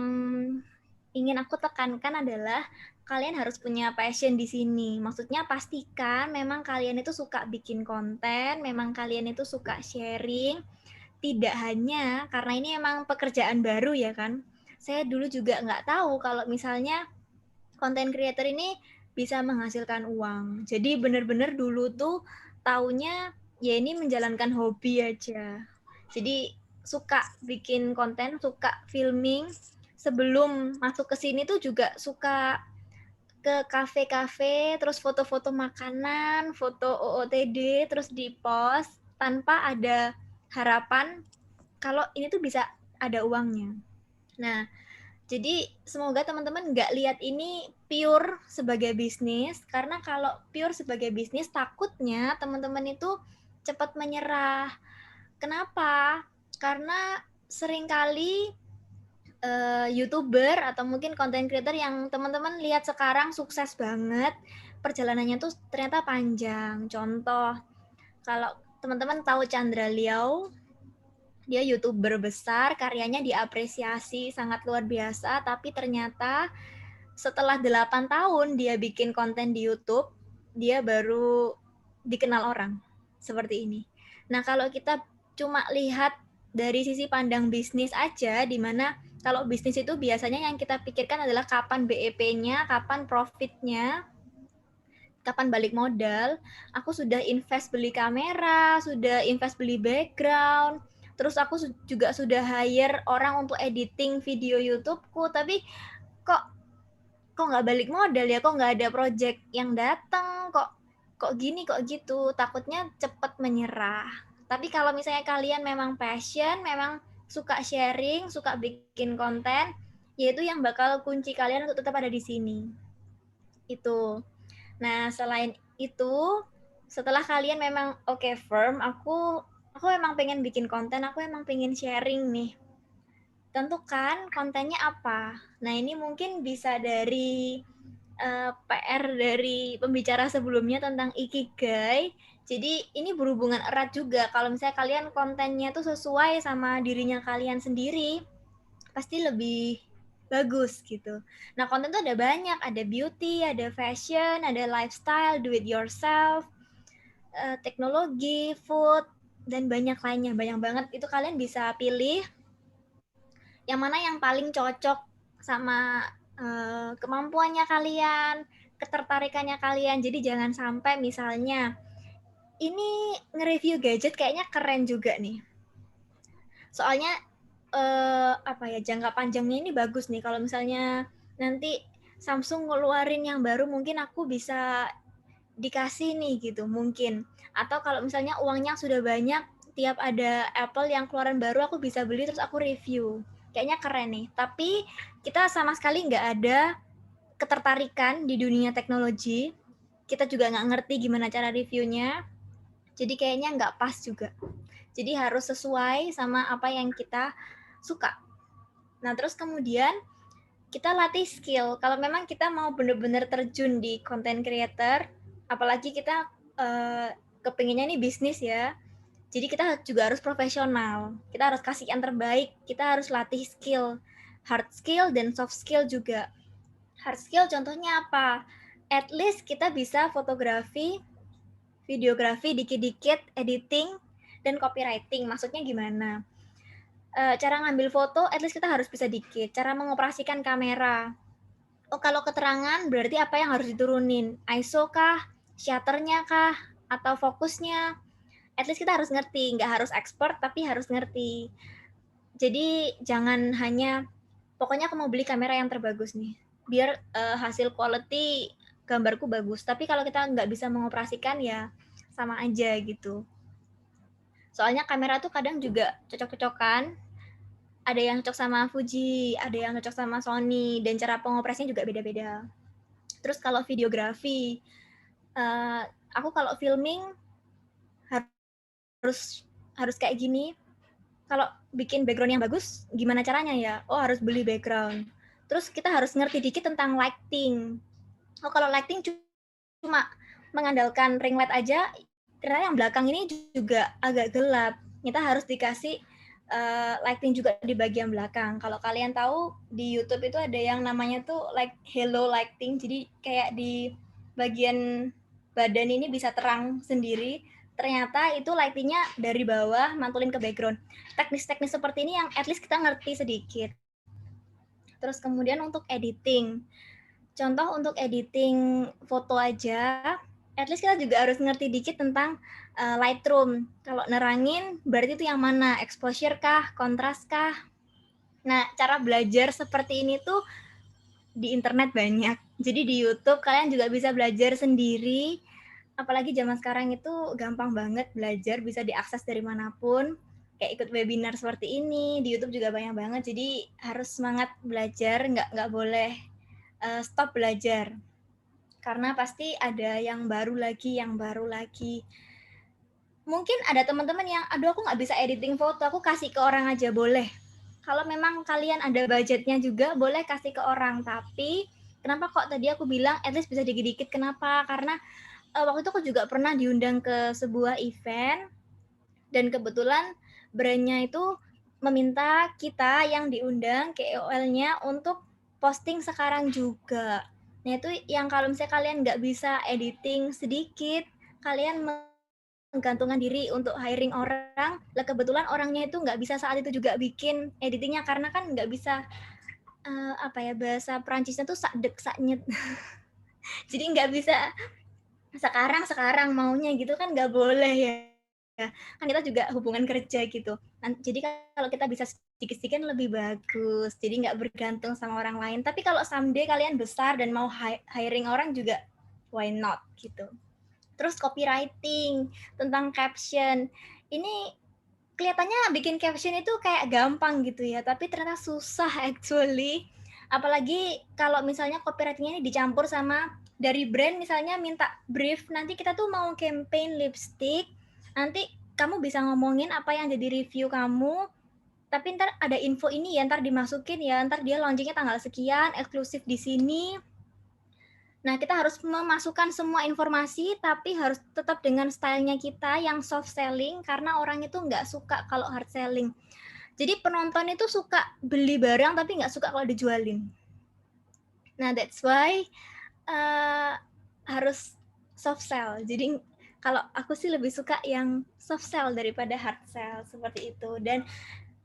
ingin aku tekankan adalah kalian harus punya passion di sini. Maksudnya pastikan memang kalian itu suka bikin konten, memang kalian itu suka sharing. Tidak hanya karena ini emang pekerjaan baru ya kan. Saya dulu juga nggak tahu kalau misalnya content creator ini bisa menghasilkan uang. Jadi bener-bener dulu tuh taunya ya ini menjalankan hobi aja. Jadi suka bikin konten, suka filming. Sebelum masuk ke sini tuh juga suka ke kafe-kafe, terus foto-foto makanan, foto OOTD, terus di-post tanpa ada harapan kalau ini tuh bisa ada uangnya. Nah, jadi semoga teman-teman nggak lihat ini pure sebagai bisnis, karena kalau pure sebagai bisnis takutnya teman-teman itu cepat menyerah. Kenapa? Karena seringkali YouTuber atau mungkin content creator yang teman-teman lihat sekarang sukses banget, perjalanannya tuh ternyata panjang. Contoh, kalau teman-teman tahu Chandra Liao, dia YouTuber besar, karyanya diapresiasi sangat luar biasa, tapi ternyata setelah 8 tahun dia bikin konten di YouTube, dia baru dikenal orang. Seperti ini. Nah, kalau kita cuma lihat dari sisi pandang bisnis aja, di mana kalau bisnis itu biasanya yang kita pikirkan adalah kapan BEP-nya, kapan profit-nya, kapan balik modal. Aku sudah invest beli kamera, sudah invest beli background, terus aku juga sudah hire orang untuk editing video YouTube-ku, tapi kok nggak balik modal ya, kok nggak ada project yang datang, kok gini, kok gitu, takutnya cepat menyerah. Tapi kalau misalnya kalian memang passion, memang suka sharing, suka bikin konten, yaitu yang bakal kunci kalian untuk tetap ada di sini. Itu. Nah, selain itu, setelah kalian memang oke firm, aku memang pengen bikin konten, aku emang pengen sharing nih. Tentukan kontennya apa. Nah, ini mungkin bisa dari PR dari pembicara sebelumnya tentang ikigai. Jadi ini berhubungan erat juga. Kalau misalnya kalian kontennya tuh sesuai sama dirinya kalian sendiri, pasti lebih bagus gitu. Nah, konten tuh ada banyak, ada beauty, ada fashion, ada lifestyle, do it yourself, teknologi, food, dan banyak lainnya, banyak banget. Itu kalian bisa pilih yang mana yang paling cocok sama kemampuannya kalian, ketertarikannya kalian. Jadi jangan sampai misalnya ini nge-review gadget kayaknya keren juga nih. Soalnya apa ya, jangka panjangnya ini bagus nih. Kalau misalnya nanti Samsung ngeluarin yang baru, mungkin aku bisa dikasih nih gitu, mungkin. Atau kalau misalnya uangnya sudah banyak, tiap ada Apple yang keluaran baru aku bisa beli terus aku review. Kayaknya keren nih. Tapi kita sama sekali nggak ada ketertarikan di dunia teknologi. Kita juga nggak ngerti gimana cara reviewnya. Jadi kayaknya nggak pas juga. Jadi harus sesuai sama apa yang kita suka. Nah, terus kemudian kita latih skill. Kalau memang kita mau benar-benar terjun di content creator, apalagi kita kepinginnya nih bisnis ya, jadi kita juga harus profesional. Kita harus kasih yang terbaik. Kita harus latih skill, hard skill dan soft skill juga. Hard skill contohnya apa? At least kita bisa fotografi, videografi dikit-dikit, editing, dan copywriting. Maksudnya gimana? Cara ngambil foto, at least kita harus bisa dikit. Cara mengoperasikan kamera. Oh, kalau keterangan berarti apa yang harus diturunin? ISO kah? Shutternya kah? Atau fokusnya? At least kita harus ngerti, nggak harus expert tapi harus ngerti. Jadi jangan hanya pokoknya aku mau beli kamera yang terbagus nih, biar hasil quality gambarku bagus. Tapi kalau kita nggak bisa mengoperasikan ya sama aja gitu. Soalnya kamera tuh kadang juga cocok-cocokan. Ada yang cocok sama Fuji, ada yang cocok sama Sony, dan cara pengoperasinya juga beda-beda. Terus kalau videografi, aku kalau filming harus harus kayak gini. Kalau bikin background yang bagus, gimana caranya ya? Oh, harus beli background. Terus kita harus ngerti dikit tentang lighting. Oh, kalau lighting cuma mengandalkan ring light aja, ternyata yang belakang ini juga agak gelap. Kita harus dikasih lighting juga di bagian belakang. Kalau kalian tahu di YouTube itu ada yang namanya tuh like halo lighting. Jadi kayak di bagian badan ini bisa terang sendiri. Ternyata itu lightingnya dari bawah mantulin ke background. Teknis-teknis seperti ini yang at least kita ngerti sedikit. Terus kemudian untuk editing. Contoh untuk editing foto aja, at least kita juga harus ngerti dikit tentang Lightroom. Kalau nerangin, berarti itu yang mana? Exposure kah? Kontras kah? Nah, cara belajar seperti ini tuh di internet banyak. Jadi di YouTube kalian juga bisa belajar sendiri. Apalagi zaman sekarang itu gampang banget belajar, bisa diakses dari manapun. Kayak ikut webinar seperti ini, di YouTube juga banyak banget. Jadi harus semangat belajar, nggak boleh stop belajar. Karena pasti ada yang baru lagi. Mungkin ada teman-teman yang, aduh aku nggak bisa editing foto, aku kasih ke orang aja, boleh. Kalau memang kalian ada budgetnya juga, boleh kasih ke orang. Tapi, kenapa kok tadi aku bilang at least bisa dikit-dikit, kenapa? Karena waktu itu aku juga pernah diundang ke sebuah event, dan kebetulan brand-nya itu meminta kita yang diundang, KOL-nya, untuk posting sekarang juga. Nah itu yang kalau misalnya kalian nggak bisa editing sedikit, kalian menggantungkan diri untuk hiring orang, lah kebetulan orangnya itu nggak bisa saat itu juga bikin editingnya karena kan nggak bisa bahasa Perancisnya tuh sakdek saknyet. Jadi nggak bisa sekarang maunya gitu kan nggak boleh ya. Kan kita juga hubungan kerja gitu. Jadi kalau kita bisa sedikit-sedikit lebih bagus. Jadi nggak bergantung sama orang lain. Tapi kalau someday kalian besar dan mau hiring orang juga, why not gitu. Terus copywriting, tentang caption. Ini kelihatannya bikin caption itu kayak gampang gitu ya. Tapi ternyata susah actually. Apalagi kalau misalnya copywriting-nya ini dicampur sama dari brand misalnya minta brief. Nanti kita tuh mau campaign lipstick. Nanti kamu bisa ngomongin apa yang jadi review kamu, tapi ntar ada info ini ya, ntar dimasukin ya, ntar dia launchingnya tanggal sekian, eksklusif di sini. Nah, kita harus memasukkan semua informasi, tapi harus tetap dengan stylenya kita yang soft selling, karena orang itu nggak suka kalau hard selling. Jadi penonton itu suka beli barang, tapi nggak suka kalau dijualin. Nah, that's why harus soft sell. Jadi kalau aku sih lebih suka yang soft sell daripada hard sell, seperti itu. Dan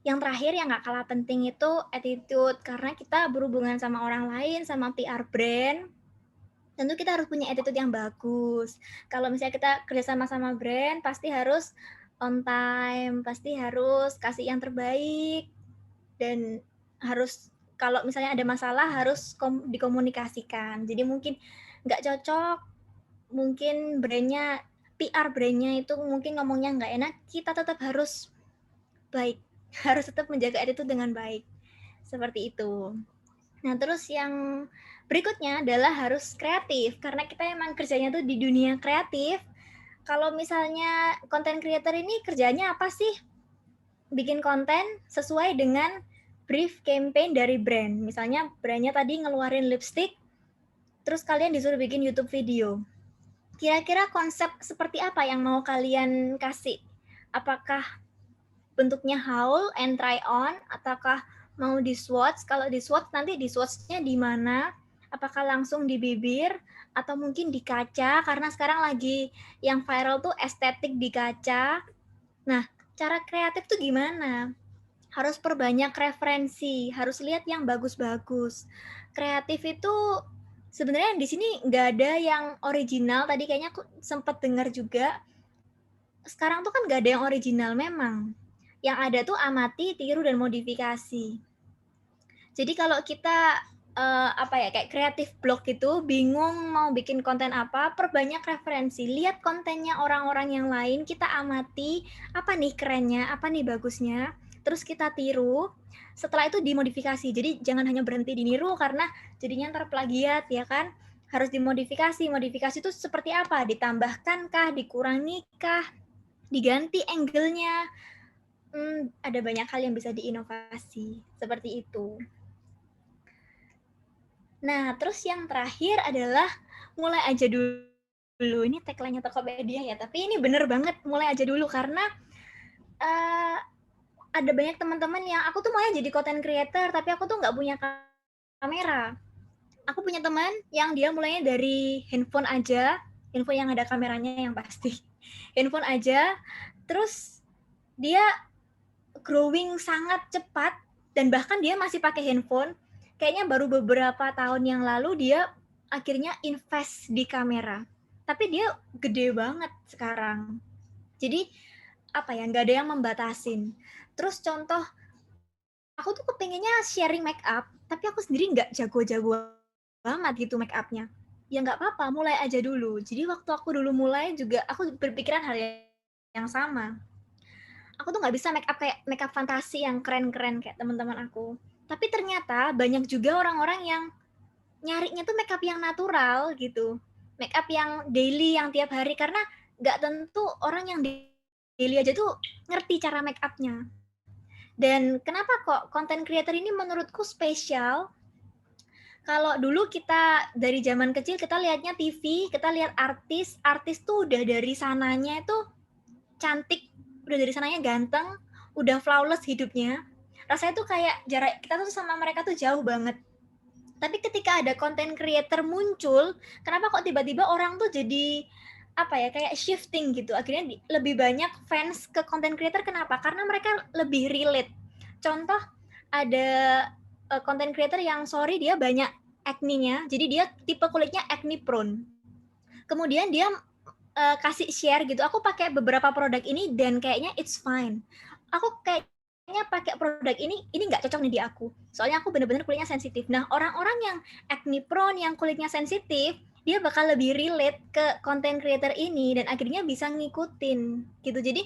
yang terakhir yang nggak kalah penting itu attitude, karena kita berhubungan sama orang lain, sama PR brand, tentu kita harus punya attitude yang bagus. Kalau misalnya kita kerjasama sama brand, pasti harus on time, pasti harus kasih yang terbaik, dan harus kalau misalnya ada masalah harus dikomunikasikan. Jadi mungkin nggak cocok, mungkin brandnya, PR brandnya itu mungkin ngomongnya nggak enak, kita tetap harus baik, harus tetap menjaga attitude dengan baik. Seperti itu. Nah, terus yang berikutnya adalah harus kreatif, karena kita emang kerjanya tuh di dunia kreatif. Kalau misalnya content creator ini kerjanya apa sih? Bikin konten sesuai dengan brief campaign dari brand. Misalnya brandnya tadi ngeluarin lipstick, terus kalian disuruh bikin YouTube video. Kira-kira konsep seperti apa yang mau kalian kasih? Apakah bentuknya haul and try on, ataukah mau di swatch? Kalau di swatch, nanti di swatch-nya di mana? Apakah langsung di bibir atau mungkin di kaca? Karena sekarang lagi yang viral tuh estetik di kaca. Nah, cara kreatif tuh gimana? Harus perbanyak referensi, harus lihat yang bagus-bagus. Kreatif itu sebenarnya di sini nggak ada yang original. Tadi kayaknya aku sempat dengar juga. Sekarang tuh kan nggak ada yang original memang. Yang ada tuh amati, tiru, dan modifikasi. Jadi kalau kita kayak kreatif blog gitu, bingung mau bikin konten apa, perbanyak referensi, lihat kontennya orang-orang yang lain, kita amati apa nih kerennya, apa nih bagusnya, terus kita tiru. Setelah itu dimodifikasi. Jadi jangan hanya berhenti di niru karena jadinya ntar plagiat ya kan. Harus dimodifikasi. Modifikasi itu seperti apa? Ditambahkan kah, dikurangi kah? diganti angle-nya. Ada banyak hal yang bisa diinovasi seperti itu. Nah, terus yang terakhir adalah mulai aja dulu. Ini tagline-nya Tokopedia ya, tapi ini bener banget mulai aja dulu karena ada banyak teman-teman yang aku tuh maunya jadi content creator, tapi aku tuh nggak punya kamera. Aku punya teman yang dia mulainya dari handphone aja, handphone yang ada kameranya yang pasti. Handphone aja, terus dia growing sangat cepat dan bahkan dia masih pakai handphone. Kayaknya baru beberapa tahun yang lalu dia akhirnya invest di kamera. Tapi dia gede banget sekarang. Jadi apa ya, nggak ada yang membatasin. Terus contoh, aku tuh kepengennya sharing make up, tapi aku sendiri nggak jago-jago banget gitu make upnya. Ya nggak apa-apa, mulai aja dulu. Jadi waktu aku dulu mulai juga aku berpikiran hal yang sama. Aku tuh nggak bisa make up fantasi yang keren-keren kayak teman-teman aku. Tapi ternyata banyak juga orang-orang yang nyarinya tuh make up yang natural gitu. Make up yang daily, yang tiap hari. Karena nggak tentu orang yang daily aja tuh ngerti cara make upnya. Dan kenapa kok content creator ini menurutku spesial? Kalau dulu kita dari zaman kecil kita lihatnya TV, kita lihat artis tuh udah dari sananya itu cantik, udah dari sananya ganteng, udah flawless hidupnya. Rasanya tuh kayak jarak kita tuh sama mereka tuh jauh banget. Tapi ketika ada content creator muncul, kenapa kok tiba-tiba orang tuh jadi apa ya, kayak shifting gitu. Akhirnya lebih banyak fans ke content creator, kenapa? Karena mereka lebih relate. Contoh, ada content creator yang sorry dia banyak acne-nya, jadi dia tipe kulitnya acne prone. Kemudian dia kasih share gitu, aku pakai beberapa produk ini dan kayaknya it's fine. Aku kayaknya pakai produk ini nggak cocok nih di aku. Soalnya aku bener-bener kulitnya sensitif. Nah, orang-orang yang acne prone, yang kulitnya sensitif, dia bakal lebih relate ke content creator ini dan akhirnya bisa ngikutin gitu. Jadi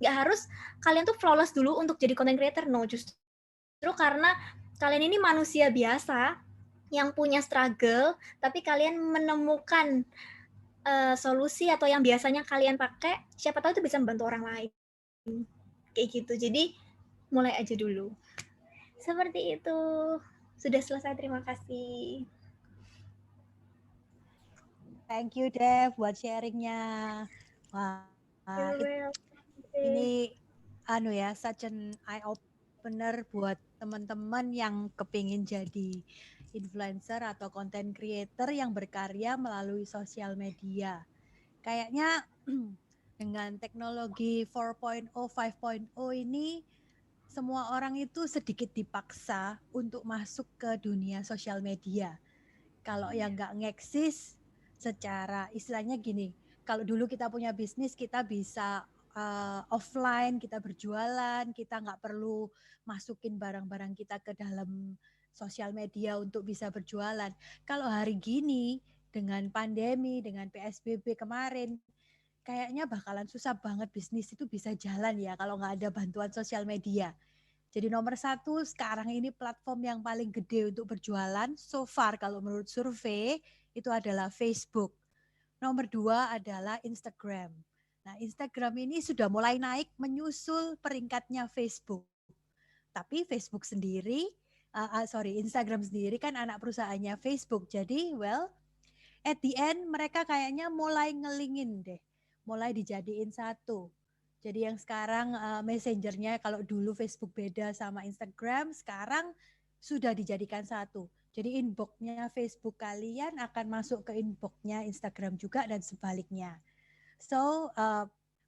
nggak harus kalian tuh flawless dulu untuk jadi content creator, no, justru karena kalian ini manusia biasa yang punya struggle, tapi kalian menemukan solusi atau yang biasanya kalian pakai, siapa tahu itu bisa membantu orang lain. Kayak gitu. Jadi mulai aja dulu. Seperti itu. Sudah selesai, terima kasih. Thank you Dev buat sharingnya. Wah, ini such an eye opener buat teman-teman yang kepingin jadi influencer atau content creator yang berkarya melalui sosial media. Kayaknya dengan teknologi 4.0, 5.0 ini semua orang itu sedikit dipaksa untuk masuk ke dunia sosial media. Kalau yang nggak ngeksis secara istilahnya gini, kalau dulu kita punya bisnis kita bisa offline, kita berjualan, kita nggak perlu masukin barang-barang kita ke dalam sosial media untuk bisa berjualan. Kalau hari gini dengan pandemi, dengan PSBB kemarin, kayaknya bakalan susah banget bisnis itu bisa jalan ya kalau nggak ada bantuan sosial media. Jadi nomor satu sekarang ini platform yang paling gede untuk berjualan so far kalau menurut survei itu adalah Facebook. Nomor dua adalah Instagram. Nah, Instagram ini sudah mulai naik menyusul peringkatnya Facebook. Tapi Facebook sendiri, Instagram sendiri kan anak perusahaannya Facebook. Jadi, at the end mereka kayaknya mulai ngelingin deh. Mulai dijadiin satu. Jadi yang sekarang messengernya kalau dulu Facebook beda sama Instagram, sekarang sudah dijadikan satu. Jadi inbox-nya Facebook kalian akan masuk ke inbox-nya Instagram juga dan sebaliknya. So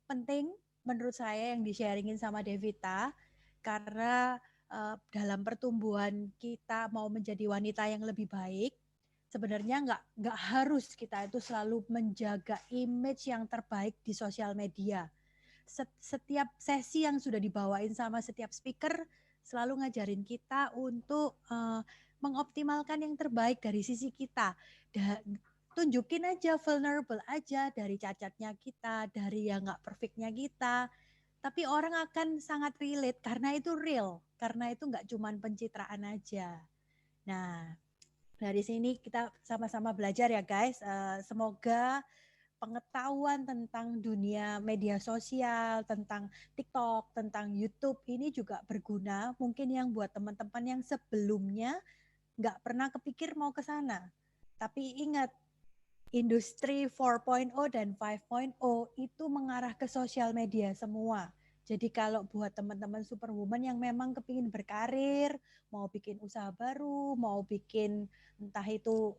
penting menurut saya yang di-sharingin sama Devita karena dalam pertumbuhan kita mau menjadi wanita yang lebih baik, sebenarnya nggak harus kita itu selalu menjaga image yang terbaik di sosial media. Setiap sesi yang sudah dibawain sama setiap speaker selalu ngajarin kita untuk mengoptimalkan yang terbaik dari sisi kita. Dan tunjukin aja, vulnerable aja dari cacatnya kita, dari yang nggak perfectnya kita. Tapi orang akan sangat relate karena itu real, karena itu nggak cuma pencitraan aja. Nah, dari sini kita sama-sama belajar ya guys. Semoga pengetahuan tentang dunia media sosial, tentang TikTok, tentang YouTube ini juga berguna. Mungkin yang buat teman-teman yang sebelumnya nggak pernah kepikir mau ke sana. Tapi ingat, industri 4.0 dan 5.0 itu mengarah ke sosial media semua. Jadi kalau buat teman-teman superwoman yang memang kepingin berkarir, mau bikin usaha baru, mau bikin entah itu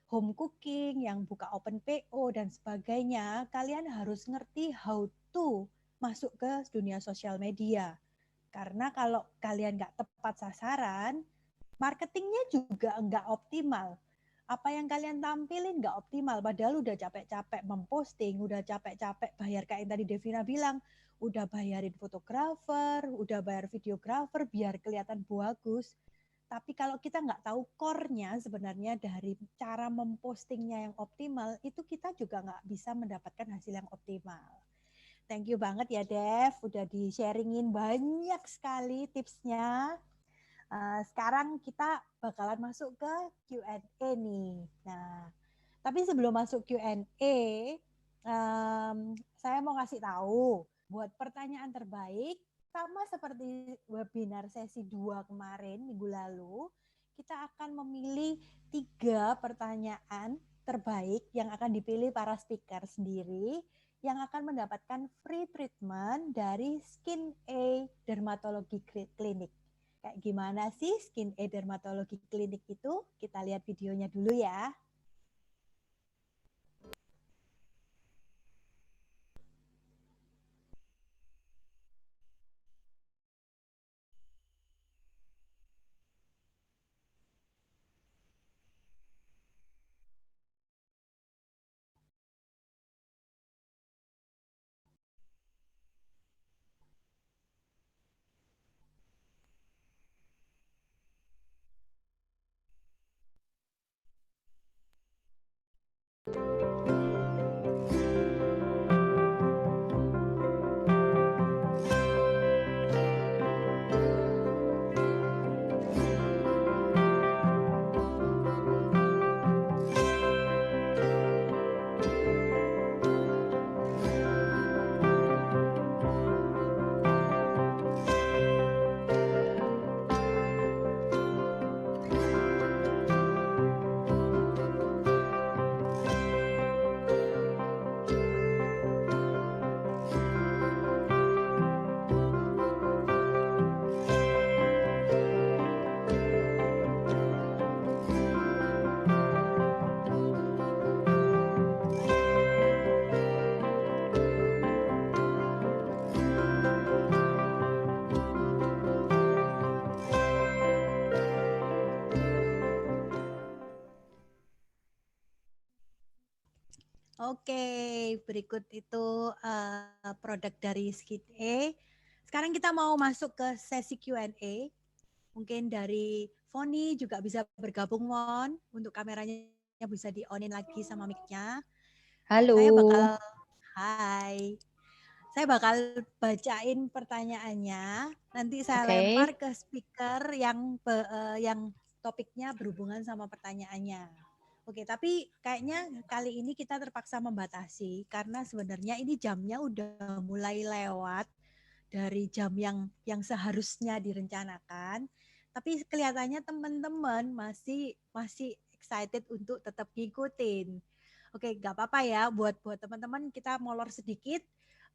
home cooking, yang buka open PO dan sebagainya, kalian harus ngerti how to masuk ke dunia sosial media. Karena kalau kalian nggak tepat sasaran, marketingnya juga nggak optimal. Apa yang kalian tampilin nggak optimal, padahal udah capek-capek memposting, udah capek-capek bayar, kayak yang tadi Devina bilang, udah bayarin fotografer, udah bayar videografer biar kelihatan bagus. Tapi kalau kita nggak tahu core-nya sebenarnya dari cara mempostingnya yang optimal, itu kita juga nggak bisa mendapatkan hasil yang optimal. Thank you banget ya Dev, udah di-sharingin banyak sekali tipsnya. Sekarang kita bakalan masuk ke Q&A nih. Nah, tapi sebelum masuk Q&A, saya mau kasih tahu buat pertanyaan terbaik, sama seperti webinar sesi 2 kemarin minggu lalu, kita akan memilih 3 pertanyaan terbaik yang akan dipilih para speaker sendiri yang akan mendapatkan free treatment dari Skin A Dermatology Clinic. Kayak gimana sih Skin A Dermatology Clinic itu? Kita lihat videonya dulu ya. Oke, berikut itu produk dari Skin A. Sekarang kita mau masuk ke sesi Q&A. Mungkin dari Foni juga bisa bergabung, Mon, untuk kameranya bisa di-on-in lagi sama mic-nya. Halo. Saya bakal bacain pertanyaannya. Nanti saya lempar ke speaker yang topiknya berhubungan sama pertanyaannya. Oke, tapi kayaknya kali ini kita terpaksa membatasi karena sebenarnya ini jamnya udah mulai lewat dari jam yang seharusnya direncanakan. Tapi kelihatannya teman-teman masih excited untuk tetap ngikutin. Oke, nggak apa-apa ya buat teman-teman, kita molor sedikit.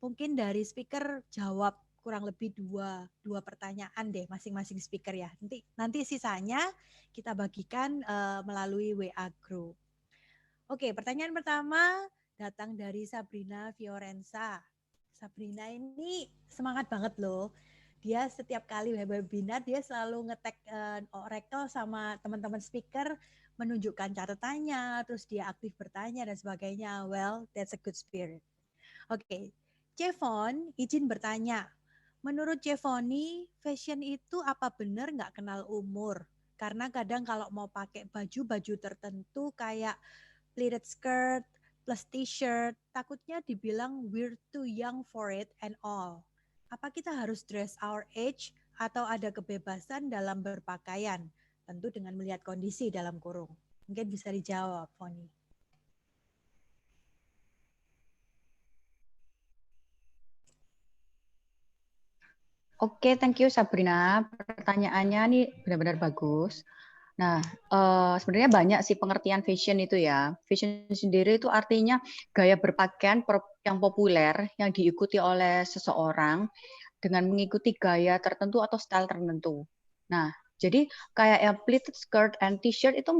Mungkin dari speaker jawab kurang lebih dua pertanyaan deh masing-masing speaker ya. Nanti sisanya kita bagikan melalui WA group. Oke, pertanyaan pertama datang dari Sabrina Fiorenza. Sabrina ini semangat banget loh. Dia setiap kali webinar dia selalu nge-tag Oracle sama teman-teman speaker, menunjukkan catatannya, terus dia aktif bertanya dan sebagainya. Well, that's a good spirit. Oke, Cevon izin bertanya. Menurut Cevoni, fashion itu apa benar nggak kenal umur? Karena kadang kalau mau pakai baju tertentu kayak pleated skirt plus t-shirt, takutnya dibilang we're too young for it and all. Apa kita harus dress our age atau ada kebebasan dalam berpakaian? Tentu dengan melihat kondisi dalam kurung. Mungkin bisa dijawab, Foni. Oke, thank you Sabrina. Pertanyaannya nih benar-benar bagus. Nah, sebenarnya banyak sih pengertian fashion itu ya. Fashion sendiri itu artinya gaya berpakaian yang populer yang diikuti oleh seseorang dengan mengikuti gaya tertentu atau style tertentu. Nah, jadi kayak ya pleated skirt and t-shirt itu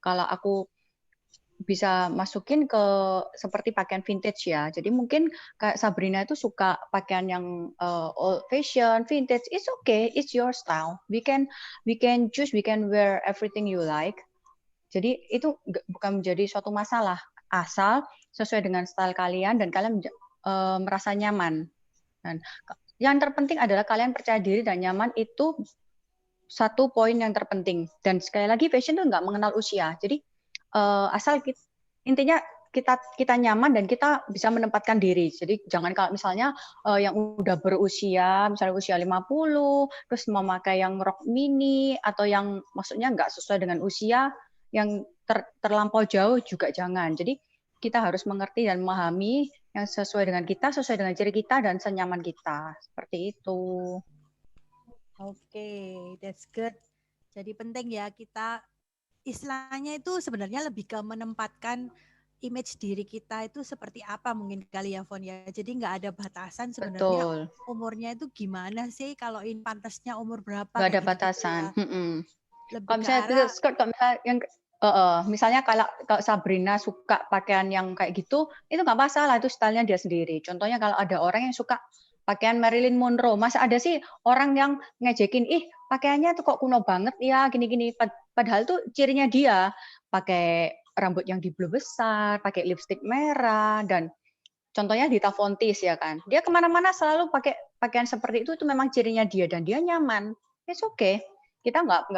kalau aku bisa masukin ke seperti pakaian vintage ya. Jadi mungkin kayak Sabrina itu suka pakaian yang old fashion, vintage. It's okay, it's your style. We can choose, we can wear everything you like. Jadi itu bukan menjadi suatu masalah, asal sesuai dengan style kalian dan kalian merasa nyaman. Dan yang terpenting adalah kalian percaya diri dan nyaman, itu satu poin yang terpenting. Dan sekali lagi fashion itu nggak mengenal usia. Jadi asal intinya kita nyaman dan kita bisa menempatkan diri. Jadi jangan kalau misalnya yang udah berusia, misalnya usia 50, terus memakai yang rok mini atau yang maksudnya nggak sesuai dengan usia, yang terlampau jauh juga jangan. Jadi kita harus mengerti dan memahami yang sesuai dengan kita, sesuai dengan ciri kita dan senyaman kita. Seperti itu. Oke, that's good. Jadi penting ya kita istilahnya itu sebenarnya lebih ke menempatkan image diri kita itu seperti apa mungkin kali ya Fon ya. Jadi nggak ada batasan sebenarnya. Betul. Umurnya itu gimana sih, kalau ini pantasnya umur berapa? Nggak ada kayak batasan. gitu ya. Lebih Kalau ke misalnya arah skirt, kalau misalnya yang misalnya kalau Sabrina suka pakaian yang kayak gitu, itu nggak masalah, itu stylenya dia sendiri. Contohnya kalau ada orang yang suka pakaian Marilyn Monroe, masa ada sih orang yang ngejekin, ih pakaiannya tuh kok kuno banget ya, gini-gini. Padahal tuh cirinya dia pakai rambut yang di blue besar, pakai lipstick merah, dan contohnya Dita Fontis ya kan, dia kemana-mana selalu pakai pakaian seperti itu memang cirinya dia dan dia nyaman. It's okay. Kita nggak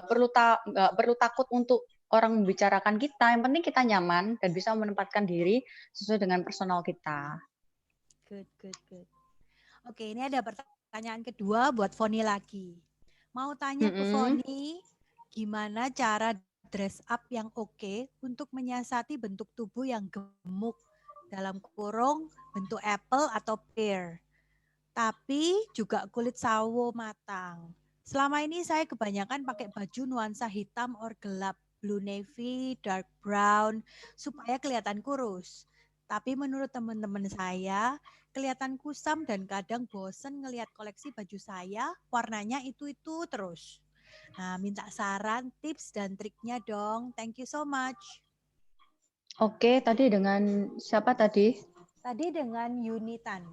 perlu takut untuk orang membicarakan kita. Yang penting kita nyaman dan bisa menempatkan diri sesuai dengan personal kita. good. Oke, ini ada pertanyaan kedua buat Foni lagi. Mau tanya ke Foni, gimana cara dress up yang oke untuk menyiasati bentuk tubuh yang gemuk, dalam kurung bentuk apple atau pear, tapi juga kulit sawo matang. Selama ini saya kebanyakan pakai baju nuansa hitam or gelap, blue navy, dark brown, supaya kelihatan kurus. Tapi menurut teman-teman saya, kelihatan kusam dan kadang bosen ngelihat koleksi baju saya, warnanya itu-itu terus. Nah, minta saran, tips, dan triknya dong. Thank you so much. Oke, tadi dengan siapa tadi? Tadi dengan Yunitan.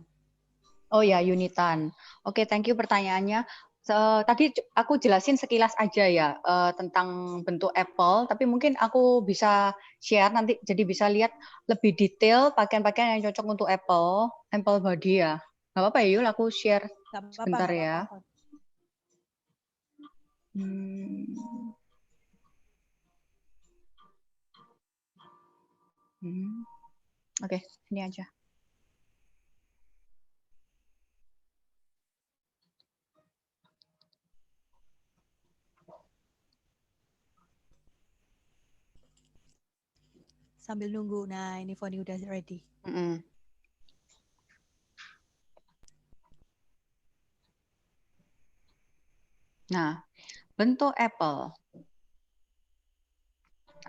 Oh ya, Yunitan. Oke, thank you pertanyaannya. Tadi aku jelasin sekilas aja ya tentang bentuk apple, tapi mungkin aku bisa share nanti jadi bisa lihat lebih detail pakaian-pakaian yang cocok untuk apple body ya. Gak apa-apa ya Yul, aku share sebentar ya. Oke, ini aja. Sambil nunggu. Nah, ini Foni udah ready. Nah, bentuk apple.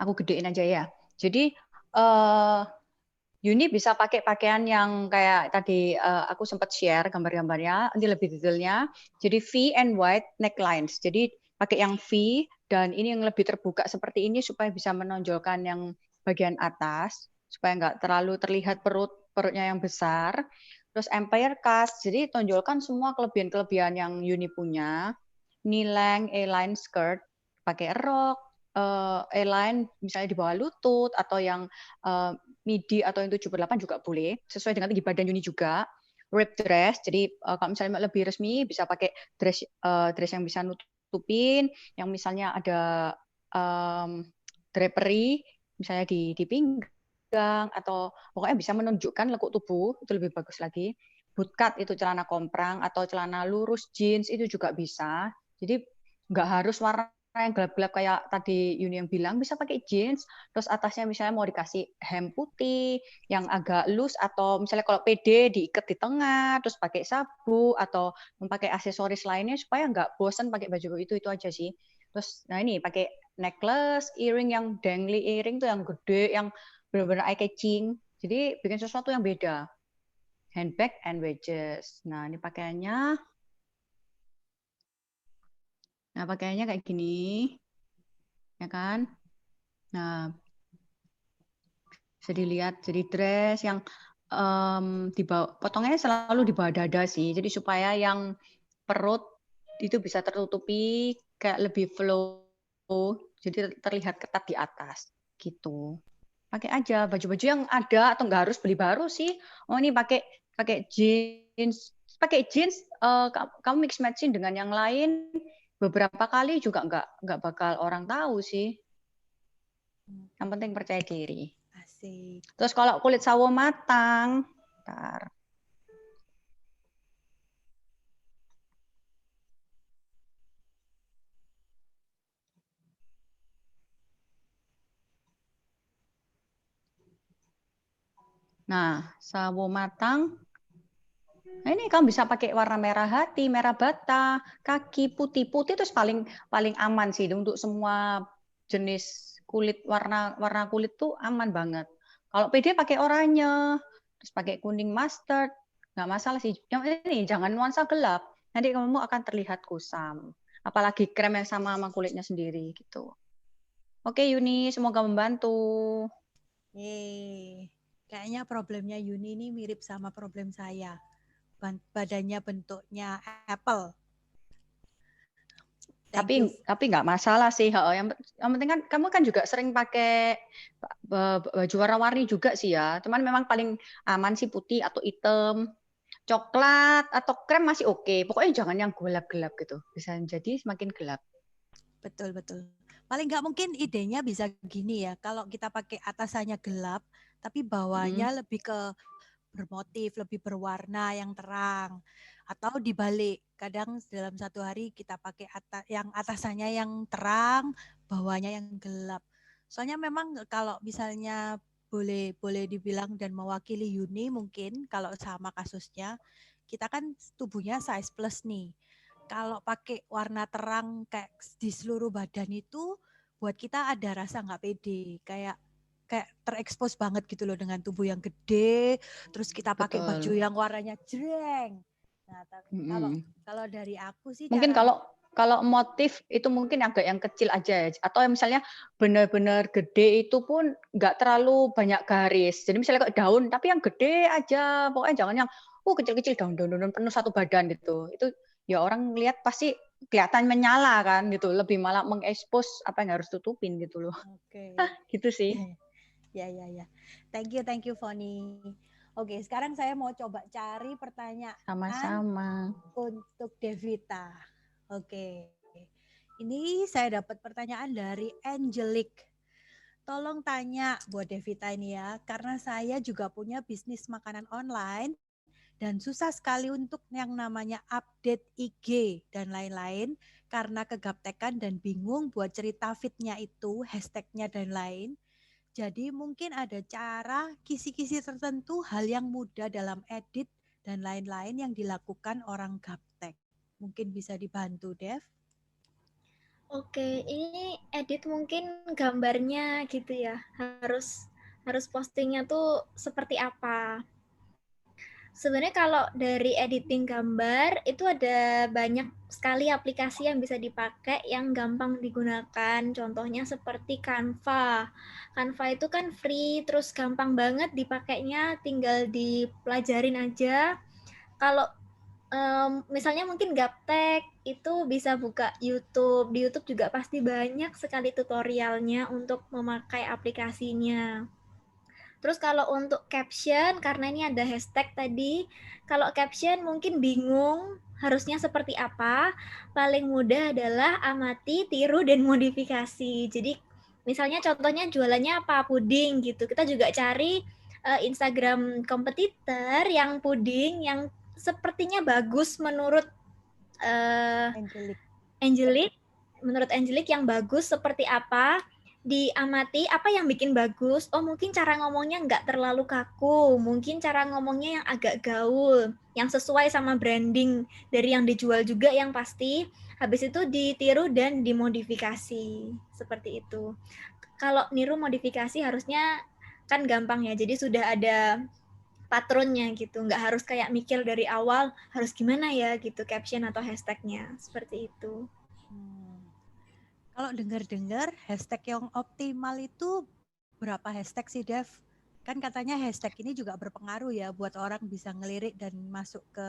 Aku gedein aja ya. Jadi Yuni bisa pakai pakaian yang kayak tadi aku sempat share gambar-gambarnya, nanti lebih detailnya. Jadi V and white necklines. Jadi pakai yang V dan ini yang lebih terbuka seperti ini supaya bisa menonjolkan yang bagian atas, supaya nggak terlalu terlihat perutnya yang besar. Terus empire cut, jadi tonjolkan semua kelebihan-kelebihan yang Yuni punya. Knee length, A-line skirt, pakai rok, A-line misalnya di bawah lutut atau yang midi atau yang 78 juga boleh, sesuai dengan tinggi badan Yuni juga. Wrap dress, jadi kalau misalnya lebih resmi bisa pakai dress yang bisa nutupin, yang misalnya ada drapery, misalnya di pinggang, atau pokoknya bisa menunjukkan lekuk tubuh, itu lebih bagus lagi. Bootcut itu celana komprang, atau celana lurus jeans, itu juga bisa. Jadi nggak harus warna yang gelap-gelap kayak tadi Yuni yang bilang, bisa pakai jeans, terus atasnya misalnya mau dikasih hem putih yang agak loose, atau misalnya kalau PD diikat di tengah, terus pakai sabuk atau memakai aksesoris lainnya supaya nggak bosan pakai baju itu aja sih. Terus nah ini pakai necklace, earring yang dangly earring tuh yang gede, yang benar-benar eye catching. Jadi bikin sesuatu yang beda. Handbag and wedges. Nah, ini pakaiannya. Nah, pakaiannya kayak gini. Ya kan? Nah, bisa dilihat jadi dress yang di bawah, potongnya selalu di bawah dada sih. Jadi supaya yang perut itu bisa tertutupi kayak lebih flow. Jadi terlihat ketat di atas gitu. Pakai aja baju-baju yang ada atau nggak harus beli baru sih. Oh, ini pakai jeans. Pakai jeans kamu mix matching dengan yang lain beberapa kali juga nggak bakal orang tahu sih. Yang penting percaya diri. Asik. Terus kalau kulit sawo matang, ntar. Nah, sawo matang. Nah, ini kamu bisa pakai warna merah hati, merah bata, kaki putih-putih, terus paling aman sih untuk semua jenis kulit, warna kulit tuh aman banget. Kalau PD pakai oranye, terus pakai kuning mustard, nggak masalah sih. Yang ini jangan nuansa gelap, nanti kamu akan terlihat kusam. Apalagi krem yang sama kulitnya sendiri gitu. Oke Yuni, semoga membantu. Yeay. Kayaknya problemnya Yuni ini mirip sama problem saya. Badannya bentuknya apple. Tapi nggak masalah sih. Yang penting kan kamu kan juga sering pakai baju warna-warni juga sih ya. Cuman memang paling aman sih putih atau hitam, coklat atau krem masih oke. Pokoknya jangan yang gelap-gelap gitu. Bisa jadi semakin gelap. Betul. Paling nggak mungkin idenya bisa gini ya. Kalau kita pakai atasannya gelap, tapi bawahnya lebih ke bermotif, lebih berwarna yang terang. Atau dibalik, kadang dalam satu hari kita pakai yang atasannya yang terang, bawahnya yang gelap. Soalnya memang kalau misalnya boleh dibilang dan mewakili Yuni mungkin kalau sama kasusnya, kita kan tubuhnya size plus nih. Kalau pakai warna terang kayak di seluruh badan itu buat kita ada rasa nggak pede, kayak terekspos banget gitu loh dengan tubuh yang gede, terus kita pakai baju yang warnanya jreng. Nah, kalau dari aku sih mungkin kalau motif itu mungkin agak yang kecil aja ya. Atau misalnya benar-benar gede itu pun nggak terlalu banyak garis. Jadi misalnya kok daun tapi yang gede aja, pokoknya jangan yang kecil-kecil daun penuh satu badan gitu. Itu ya orang lihat pasti kelihatan menyala kan gitu, lebih malah mengekspos apa yang harus tutupin gitu loh. Oke. Gitu sih. Ya. Thank you Foni. Oke, sekarang saya mau coba cari pertanyaan sama-sama untuk Devita. Oke. Ini saya dapat pertanyaan dari Angelic. Tolong tanya buat Devita ini ya, karena saya juga punya bisnis makanan online dan susah sekali untuk yang namanya update IG dan lain-lain karena kegaptekan dan bingung buat cerita feed-nya itu, hashtag-nya dan lain. Jadi mungkin ada cara kisi-kisi tertentu, hal yang mudah dalam edit dan lain-lain yang dilakukan orang gaptek. Mungkin bisa dibantu, Dev? Oke, ini edit mungkin gambarnya gitu ya. Harus postingnya tuh seperti apa. Sebenarnya kalau dari editing gambar itu ada banyak sekali aplikasi yang bisa dipakai yang gampang digunakan. Contohnya seperti Canva. Canva itu kan free, terus gampang banget dipakainya, tinggal dipelajarin aja. Kalau misalnya mungkin gaptek itu bisa buka YouTube. Di YouTube juga pasti banyak sekali tutorialnya untuk memakai aplikasinya. Terus kalau untuk caption, karena ini ada hashtag tadi, kalau caption mungkin bingung harusnya seperti apa, paling mudah adalah amati, tiru, dan modifikasi. Jadi misalnya contohnya jualannya apa, puding gitu, kita juga cari Instagram kompetitor yang puding, yang sepertinya bagus menurut Angelic. menurut Angelique yang bagus seperti apa, diamati apa yang bikin bagus. Oh, mungkin cara ngomongnya nggak terlalu kaku, mungkin cara ngomongnya yang agak gaul, yang sesuai sama branding dari yang dijual juga yang pasti. Habis itu ditiru dan dimodifikasi, seperti itu. Kalau niru modifikasi harusnya kan gampang ya, jadi sudah ada patronnya gitu, nggak harus kayak mikir dari awal harus gimana ya gitu caption atau hashtagnya, seperti itu. Kalau dengar-dengar hashtag yang optimal itu berapa hashtag sih, Dev? Kan katanya hashtag ini juga berpengaruh ya buat orang bisa ngelirik dan masuk ke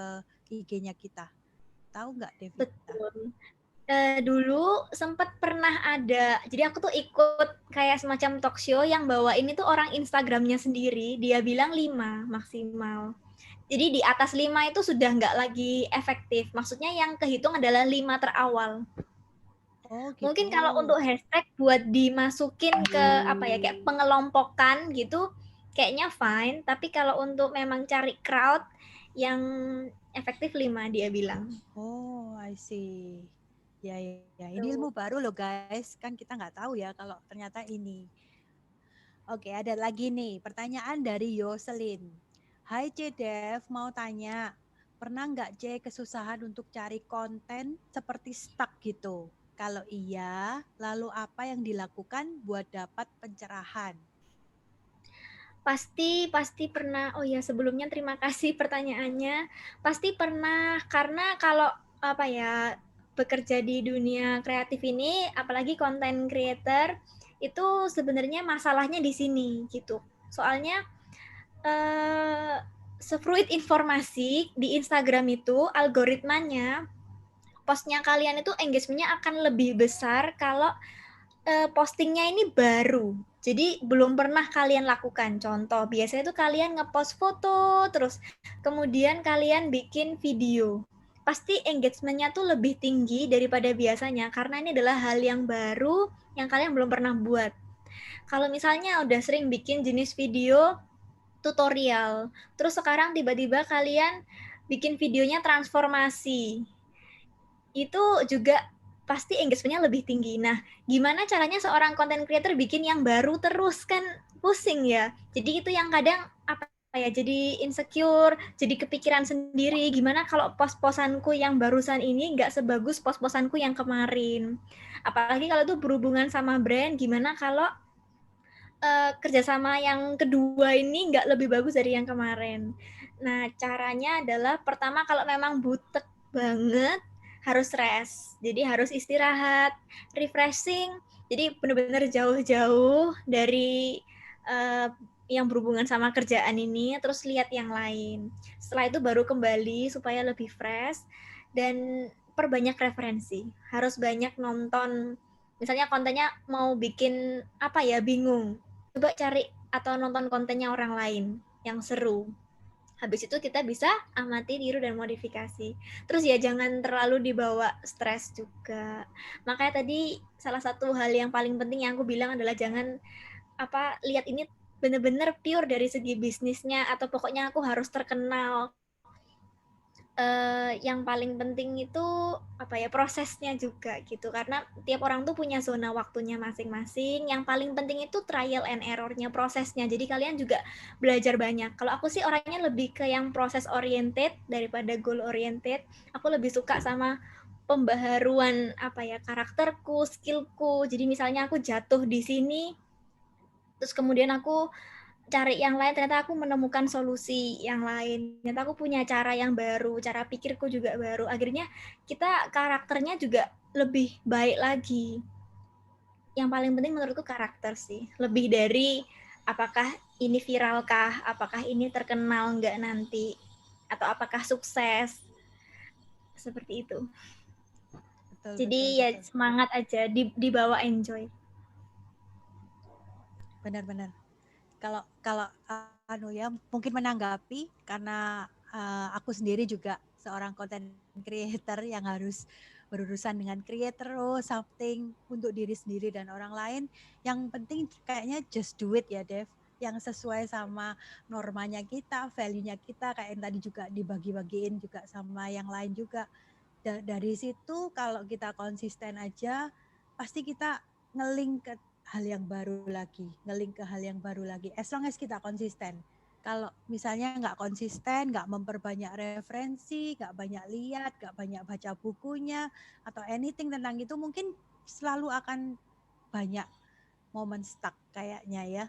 IG-nya kita. Tahu nggak, Devita? Betul. Dulu sempat pernah ada, jadi aku tuh ikut kayak semacam talk show yang bawa ini tuh orang Instagramnya sendiri, dia bilang 5 maksimal. Jadi di atas 5 itu sudah nggak lagi efektif, maksudnya yang kehitung adalah 5 terawal. Oh, gitu. Mungkin kalau untuk hashtag buat dimasukin ke apa ya, kayak pengelompokan gitu, kayaknya fine, tapi kalau untuk memang cari crowd yang efektif 5 dia bilang. Oh, I see. Ya. Ini ilmu baru loh guys. Kan kita nggak tahu ya kalau ternyata ini. Oke, ada lagi nih. Pertanyaan dari Yoselin. Hai C Dev, mau tanya. Pernah nggak C kesusahan untuk cari konten seperti stuck gitu? Kalau iya, lalu apa yang dilakukan buat dapat pencerahan? Pasti pernah. Oh ya, sebelumnya terima kasih pertanyaannya. Pasti pernah, karena kalau apa ya, bekerja di dunia kreatif ini, apalagi content creator, itu sebenarnya masalahnya di sini gitu. Soalnya sefluid informasi di Instagram itu algoritmanya, postnya kalian itu engagementnya akan lebih besar kalau postingnya ini baru. Jadi belum pernah kalian lakukan. Contoh, biasanya tuh kalian ngepost foto, terus kemudian kalian bikin video. Pasti engagementnya tuh lebih tinggi daripada biasanya, karena ini adalah hal yang baru yang kalian belum pernah buat. Kalau misalnya udah sering bikin jenis video tutorial, terus sekarang tiba-tiba kalian bikin videonya transformasi, itu juga pasti engagementnya lebih tinggi. Nah, gimana caranya seorang content creator bikin yang baru terus, kan pusing ya. Jadi itu yang kadang apa ya, jadi insecure, jadi kepikiran sendiri, gimana kalau pos-posanku yang barusan ini nggak sebagus pos-posanku yang kemarin. Apalagi kalau itu berhubungan sama brand, gimana kalau kerjasama yang kedua ini nggak lebih bagus dari yang kemarin. Nah, caranya adalah pertama kalau memang butek banget, harus rest. Jadi harus istirahat, refreshing. Jadi benar-benar jauh-jauh dari yang berhubungan sama kerjaan ini, terus lihat yang lain. Setelah itu baru kembali supaya lebih fresh dan perbanyak referensi. Harus banyak nonton. Misalnya kontennya mau bikin apa ya, bingung, coba cari atau nonton kontennya orang lain yang seru. Habis itu kita bisa amati, tiru, dan modifikasi. Terus ya jangan terlalu dibawa stres juga. Makanya tadi salah satu hal yang paling penting yang aku bilang adalah jangan lihat ini benar-benar pure dari segi bisnisnya atau pokoknya aku harus terkenal. Yang paling penting itu prosesnya juga gitu, karena tiap orang tuh punya zona waktunya masing-masing. Yang paling penting itu trial and error-nya, prosesnya. Jadi kalian juga belajar banyak. Kalau aku sih orangnya lebih ke yang proses oriented daripada goal oriented. Aku lebih suka sama pembaharuan karakterku, skillku. Jadi misalnya aku jatuh di sini, terus kemudian aku cari yang lain, ternyata aku menemukan solusi yang lain, ternyata aku punya cara yang baru, cara pikirku juga baru, akhirnya kita karakternya juga lebih baik lagi. Yang paling penting menurutku karakter sih, lebih dari apakah ini viralkah, apakah ini terkenal nggak nanti, atau apakah sukses, seperti itu. Jadi ya semangat aja, dibawa enjoy. Benar-benar. Kalau mungkin menanggapi, karena aku sendiri juga seorang content creator yang harus berurusan dengan create terus something untuk diri sendiri dan orang lain. Yang penting kayaknya just do it ya Dev, yang sesuai sama normanya kita, value-nya kita, kayak yang tadi juga dibagi-bagiin juga sama yang lain juga. Dari situ kalau kita konsisten aja, pasti kita nge-link ke hal yang baru lagi, as long as kita konsisten. Kalau misalnya nggak konsisten, nggak memperbanyak referensi, nggak banyak lihat, nggak banyak baca bukunya, atau anything tentang itu, mungkin selalu akan banyak momen stuck kayaknya ya.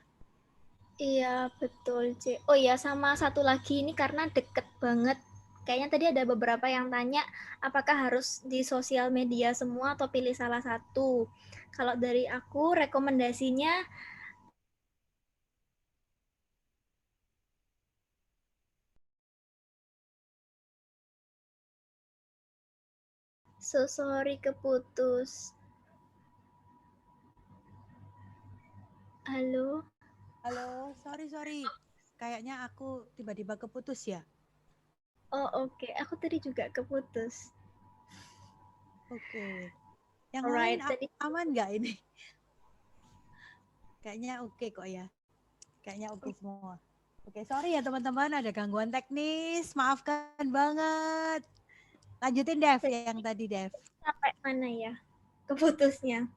Iya, betul, C. Oh iya, sama satu lagi ini karena deket banget. Kayaknya tadi ada beberapa yang tanya, apakah harus di sosial media semua atau pilih salah satu? Kalau dari aku, rekomendasinya sorry keputus. Halo? Halo, sorry. Kayaknya aku tiba-tiba keputus ya. Oh, oke. Aku tadi juga keputus. Oke. Yang Alright, lain tadi aman nggak ini? Kayaknya oke kok ya. Kayaknya oke semua. Oke, sorry ya teman-teman, ada gangguan teknis. Maafkan banget. Lanjutin Dev yang tadi, Dev. sampai mana ya keputusnya?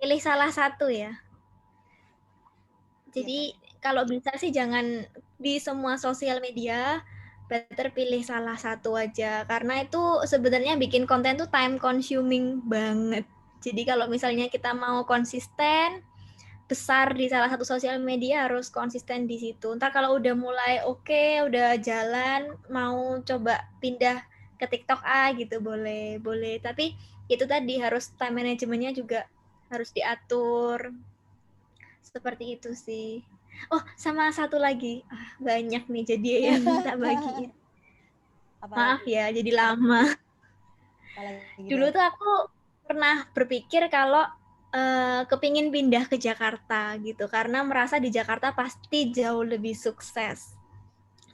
Pilih salah satu ya. Jadi kalau bisa sih jangan di semua sosial media, better pilih salah satu aja. Karena itu sebenarnya bikin konten tuh time consuming banget. Jadi kalau misalnya kita mau konsisten, besar di salah satu sosial media harus konsisten di situ. Ntar kalau udah mulai oke, udah jalan, mau coba pindah ke TikTok gitu boleh. Tapi itu tadi harus time manajemennya juga harus diatur. Seperti itu sih. Oh, sama satu lagi. Banyak nih jadi yang minta bagiin. Maaf Apalagi, ya, jadi lama. apalagi Dulu Dev. tuh aku pernah berpikir kalau kepingin pindah ke Jakarta gitu karena merasa di Jakarta pasti jauh lebih sukses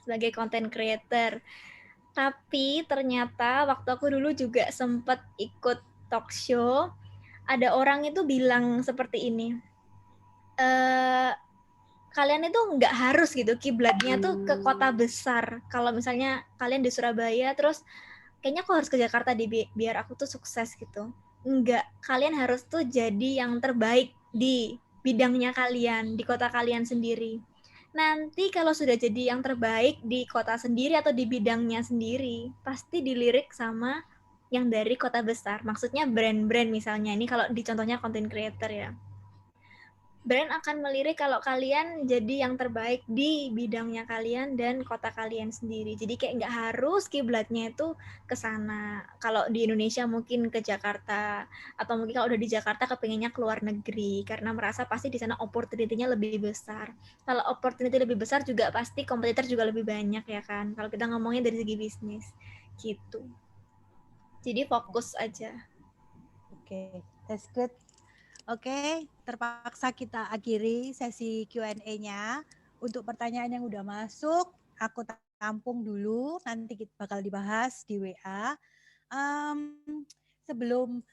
sebagai content creator. Tapi ternyata waktu aku dulu juga sempat ikut talk show, ada orang itu bilang seperti ini, kalian itu nggak harus gitu kiblatnya tuh ke kota besar. Kalau misalnya kalian di Surabaya terus kayaknya aku harus ke Jakarta biar aku tuh sukses gitu. Enggak, kalian harus tuh jadi yang terbaik di bidangnya kalian, di kota kalian sendiri. Nanti kalau sudah jadi yang terbaik di kota sendiri atau di bidangnya sendiri, pasti dilirik sama yang dari kota besar. Maksudnya brand-brand misalnya. Ini kalau di contohnya content creator ya. Brand akan melirik kalau kalian jadi yang terbaik di bidangnya kalian dan kota kalian sendiri. Jadi kayak nggak harus kiblatnya itu ke sana. Kalau di Indonesia mungkin ke Jakarta, atau mungkin kalau udah di Jakarta kepengennya keluar negeri karena merasa pasti di sana opportunity-nya lebih besar. Kalau opportunity lebih besar juga pasti kompetitor juga lebih banyak ya kan. Kalau kita ngomongnya dari segi bisnis gitu. Jadi fokus aja. Oke, that's good. Oke, terpaksa kita akhiri sesi Q&A-nya. Untuk pertanyaan yang udah masuk, aku tampung dulu, nanti kita bakal dibahas di WA. Sebelum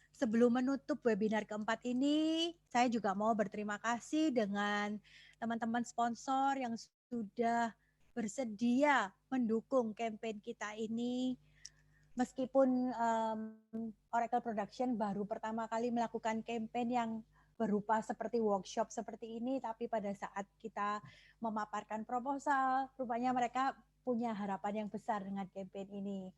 menutup webinar keempat ini, saya juga mau berterima kasih dengan teman-teman sponsor yang sudah bersedia mendukung campaign kita ini. Meskipun Oracle Production baru pertama kali melakukan campaign yang berupa seperti workshop seperti ini, tapi pada saat kita memaparkan proposal, rupanya mereka punya harapan yang besar dengan campaign ini.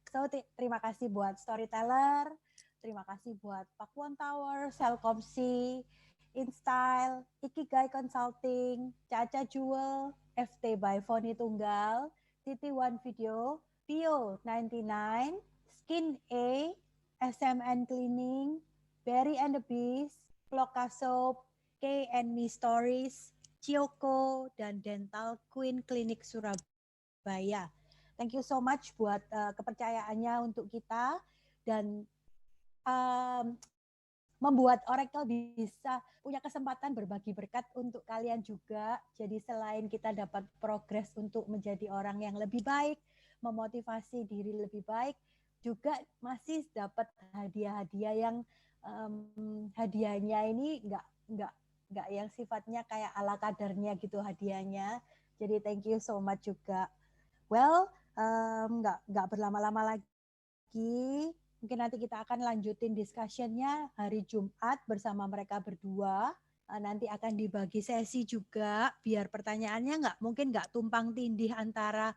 So, terima kasih buat Storyteller, terima kasih buat Pakuan Tower, Selkomsi, InStyle, Ikigai Consulting, Caca Jewel, FT by Foni Tunggal, Titi One Video, Pio 99, Skin A, SMN Cleaning, Berry and the Beast, Cloka Soap, K and Me Stories, Cioko, dan Dental Queen Clinic Surabaya. Thank you so much buat kepercayaannya untuk kita dan membuat Oracle bisa punya kesempatan berbagi berkat untuk kalian juga. Jadi selain kita dapat progres untuk menjadi orang yang lebih baik, memotivasi diri lebih baik, juga masih dapat hadiah-hadiah yang hadiahnya ini nggak yang sifatnya kayak ala kadarnya gitu hadiahnya. Jadi thank you so much juga. Well, nggak berlama-lama lagi. Mungkin nanti kita akan lanjutin discussion-nya hari Jumat bersama mereka berdua. Nanti akan dibagi sesi juga biar pertanyaannya mungkin nggak tumpang tindih antara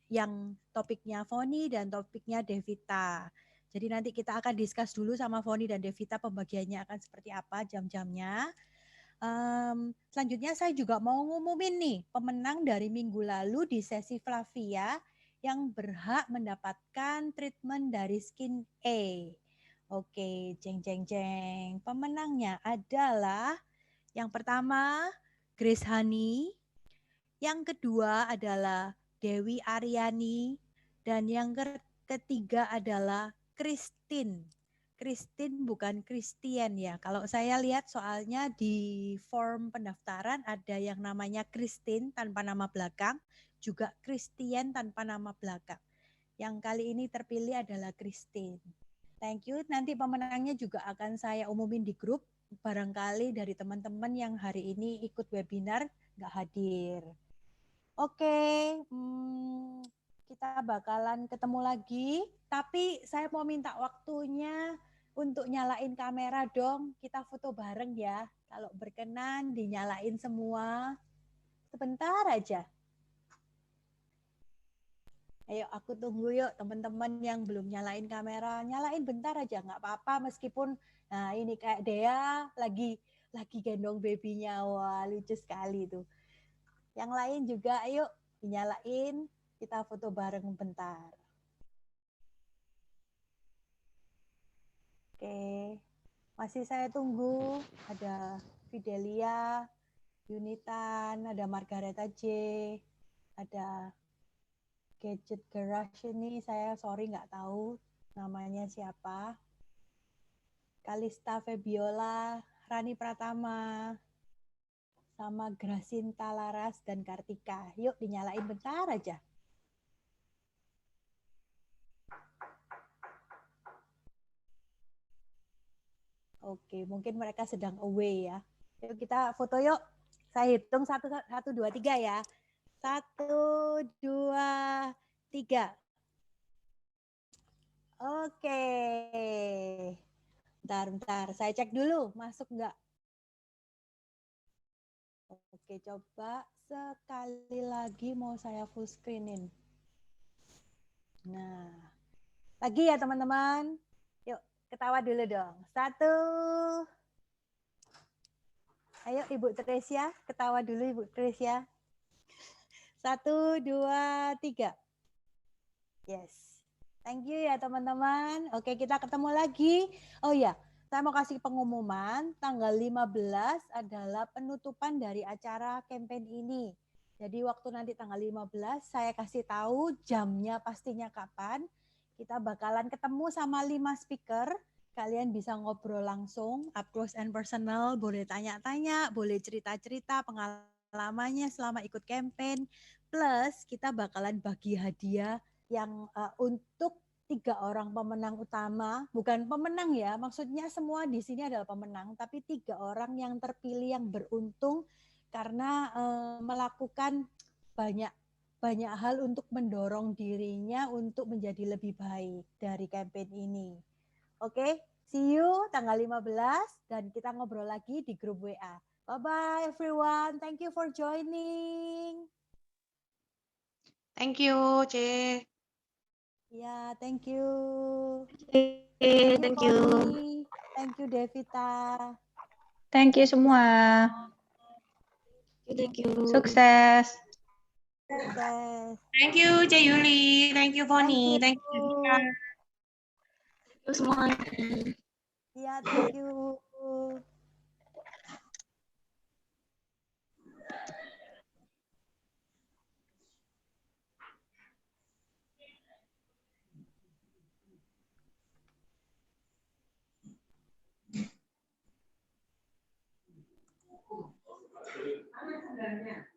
yang topiknya Foni dan topiknya Devita. Jadi nanti kita akan discuss dulu sama Foni dan Devita pembagiannya akan seperti apa jam-jamnya. Selanjutnya saya juga mau ngumumin nih pemenang dari minggu lalu di sesi Flavia yang berhak mendapatkan treatment dari Skin A. Oke, jeng jeng jeng. Pemenangnya adalah yang pertama Grace Hani, yang kedua adalah Dewi Aryani, dan yang ketiga adalah Christine. Christine bukan Christian ya. Kalau saya lihat soalnya di form pendaftaran ada yang namanya Christine tanpa nama belakang, juga Christian tanpa nama belakang. Yang kali ini terpilih adalah Christine. Thank you. Nanti pemenangnya juga akan saya umumin di grup. Barangkali dari teman-teman yang hari ini ikut webinar nggak hadir. Oke, kita bakalan ketemu lagi. Tapi saya mau minta waktunya untuk nyalain kamera dong. Kita foto bareng ya. Kalau berkenan dinyalain semua. Sebentar aja. Ayo aku tunggu yuk teman-teman yang belum nyalain kamera. Nyalain bentar aja, nggak apa-apa meskipun nah ini kayak Dea lagi gendong babynya. Wah lucu sekali tuh. Yang lain juga ayo dinyalain, kita foto bareng bentar. Oke, masih saya tunggu. Ada Fidelia, Yunitan, ada Margareta J, ada Gadget Garage ini saya sorry nggak tahu namanya siapa. Kalista Febiola, Rani Pratama, sama Grasinta Laras dan Kartika. Yuk dinyalain bentar aja. Oke, mungkin mereka sedang away ya. Yuk kita foto yuk. Saya hitung 1, 2, 3 ya. 1, 2, 3. Oke. Bentar. Saya cek dulu masuk nggak. Oke, coba sekali lagi mau saya full screenin. Nah, lagi ya teman-teman. Yuk, ketawa dulu dong. 1. Ayo Ibu Tresia, ketawa dulu Ibu Tresia. 1, 2, 3. Yes. Thank you ya teman-teman. Oke, kita ketemu lagi. Oh ya, saya mau kasih pengumuman. Tanggal 15 adalah penutupan dari acara campaign ini. Jadi waktu nanti tanggal 15 saya kasih tahu jamnya pastinya kapan. Kita bakalan ketemu sama 5 speaker. Kalian bisa ngobrol langsung, up close and personal, boleh tanya-tanya, boleh cerita-cerita pengalamannya selama ikut campaign. Plus kita bakalan bagi hadiah yang untuk 3 orang pemenang utama, bukan pemenang ya, maksudnya semua di sini adalah pemenang, tapi 3 orang yang terpilih yang beruntung karena melakukan banyak hal untuk mendorong dirinya untuk menjadi lebih baik dari campaign ini. Oke, see you tanggal 15 dan kita ngobrol lagi di grup WA. Bye-bye everyone. Thank you for joining. Thank you, C. Ya, thank you. Thank you. Foni. Thank you, Devita. Thank you semua. Thank you. Sukses. Sukses. Thank you, C. Yuli. Thank you, Foni. Thank you, Devita. Terus semuanya. Ya, thank you. Mana sebenarnya?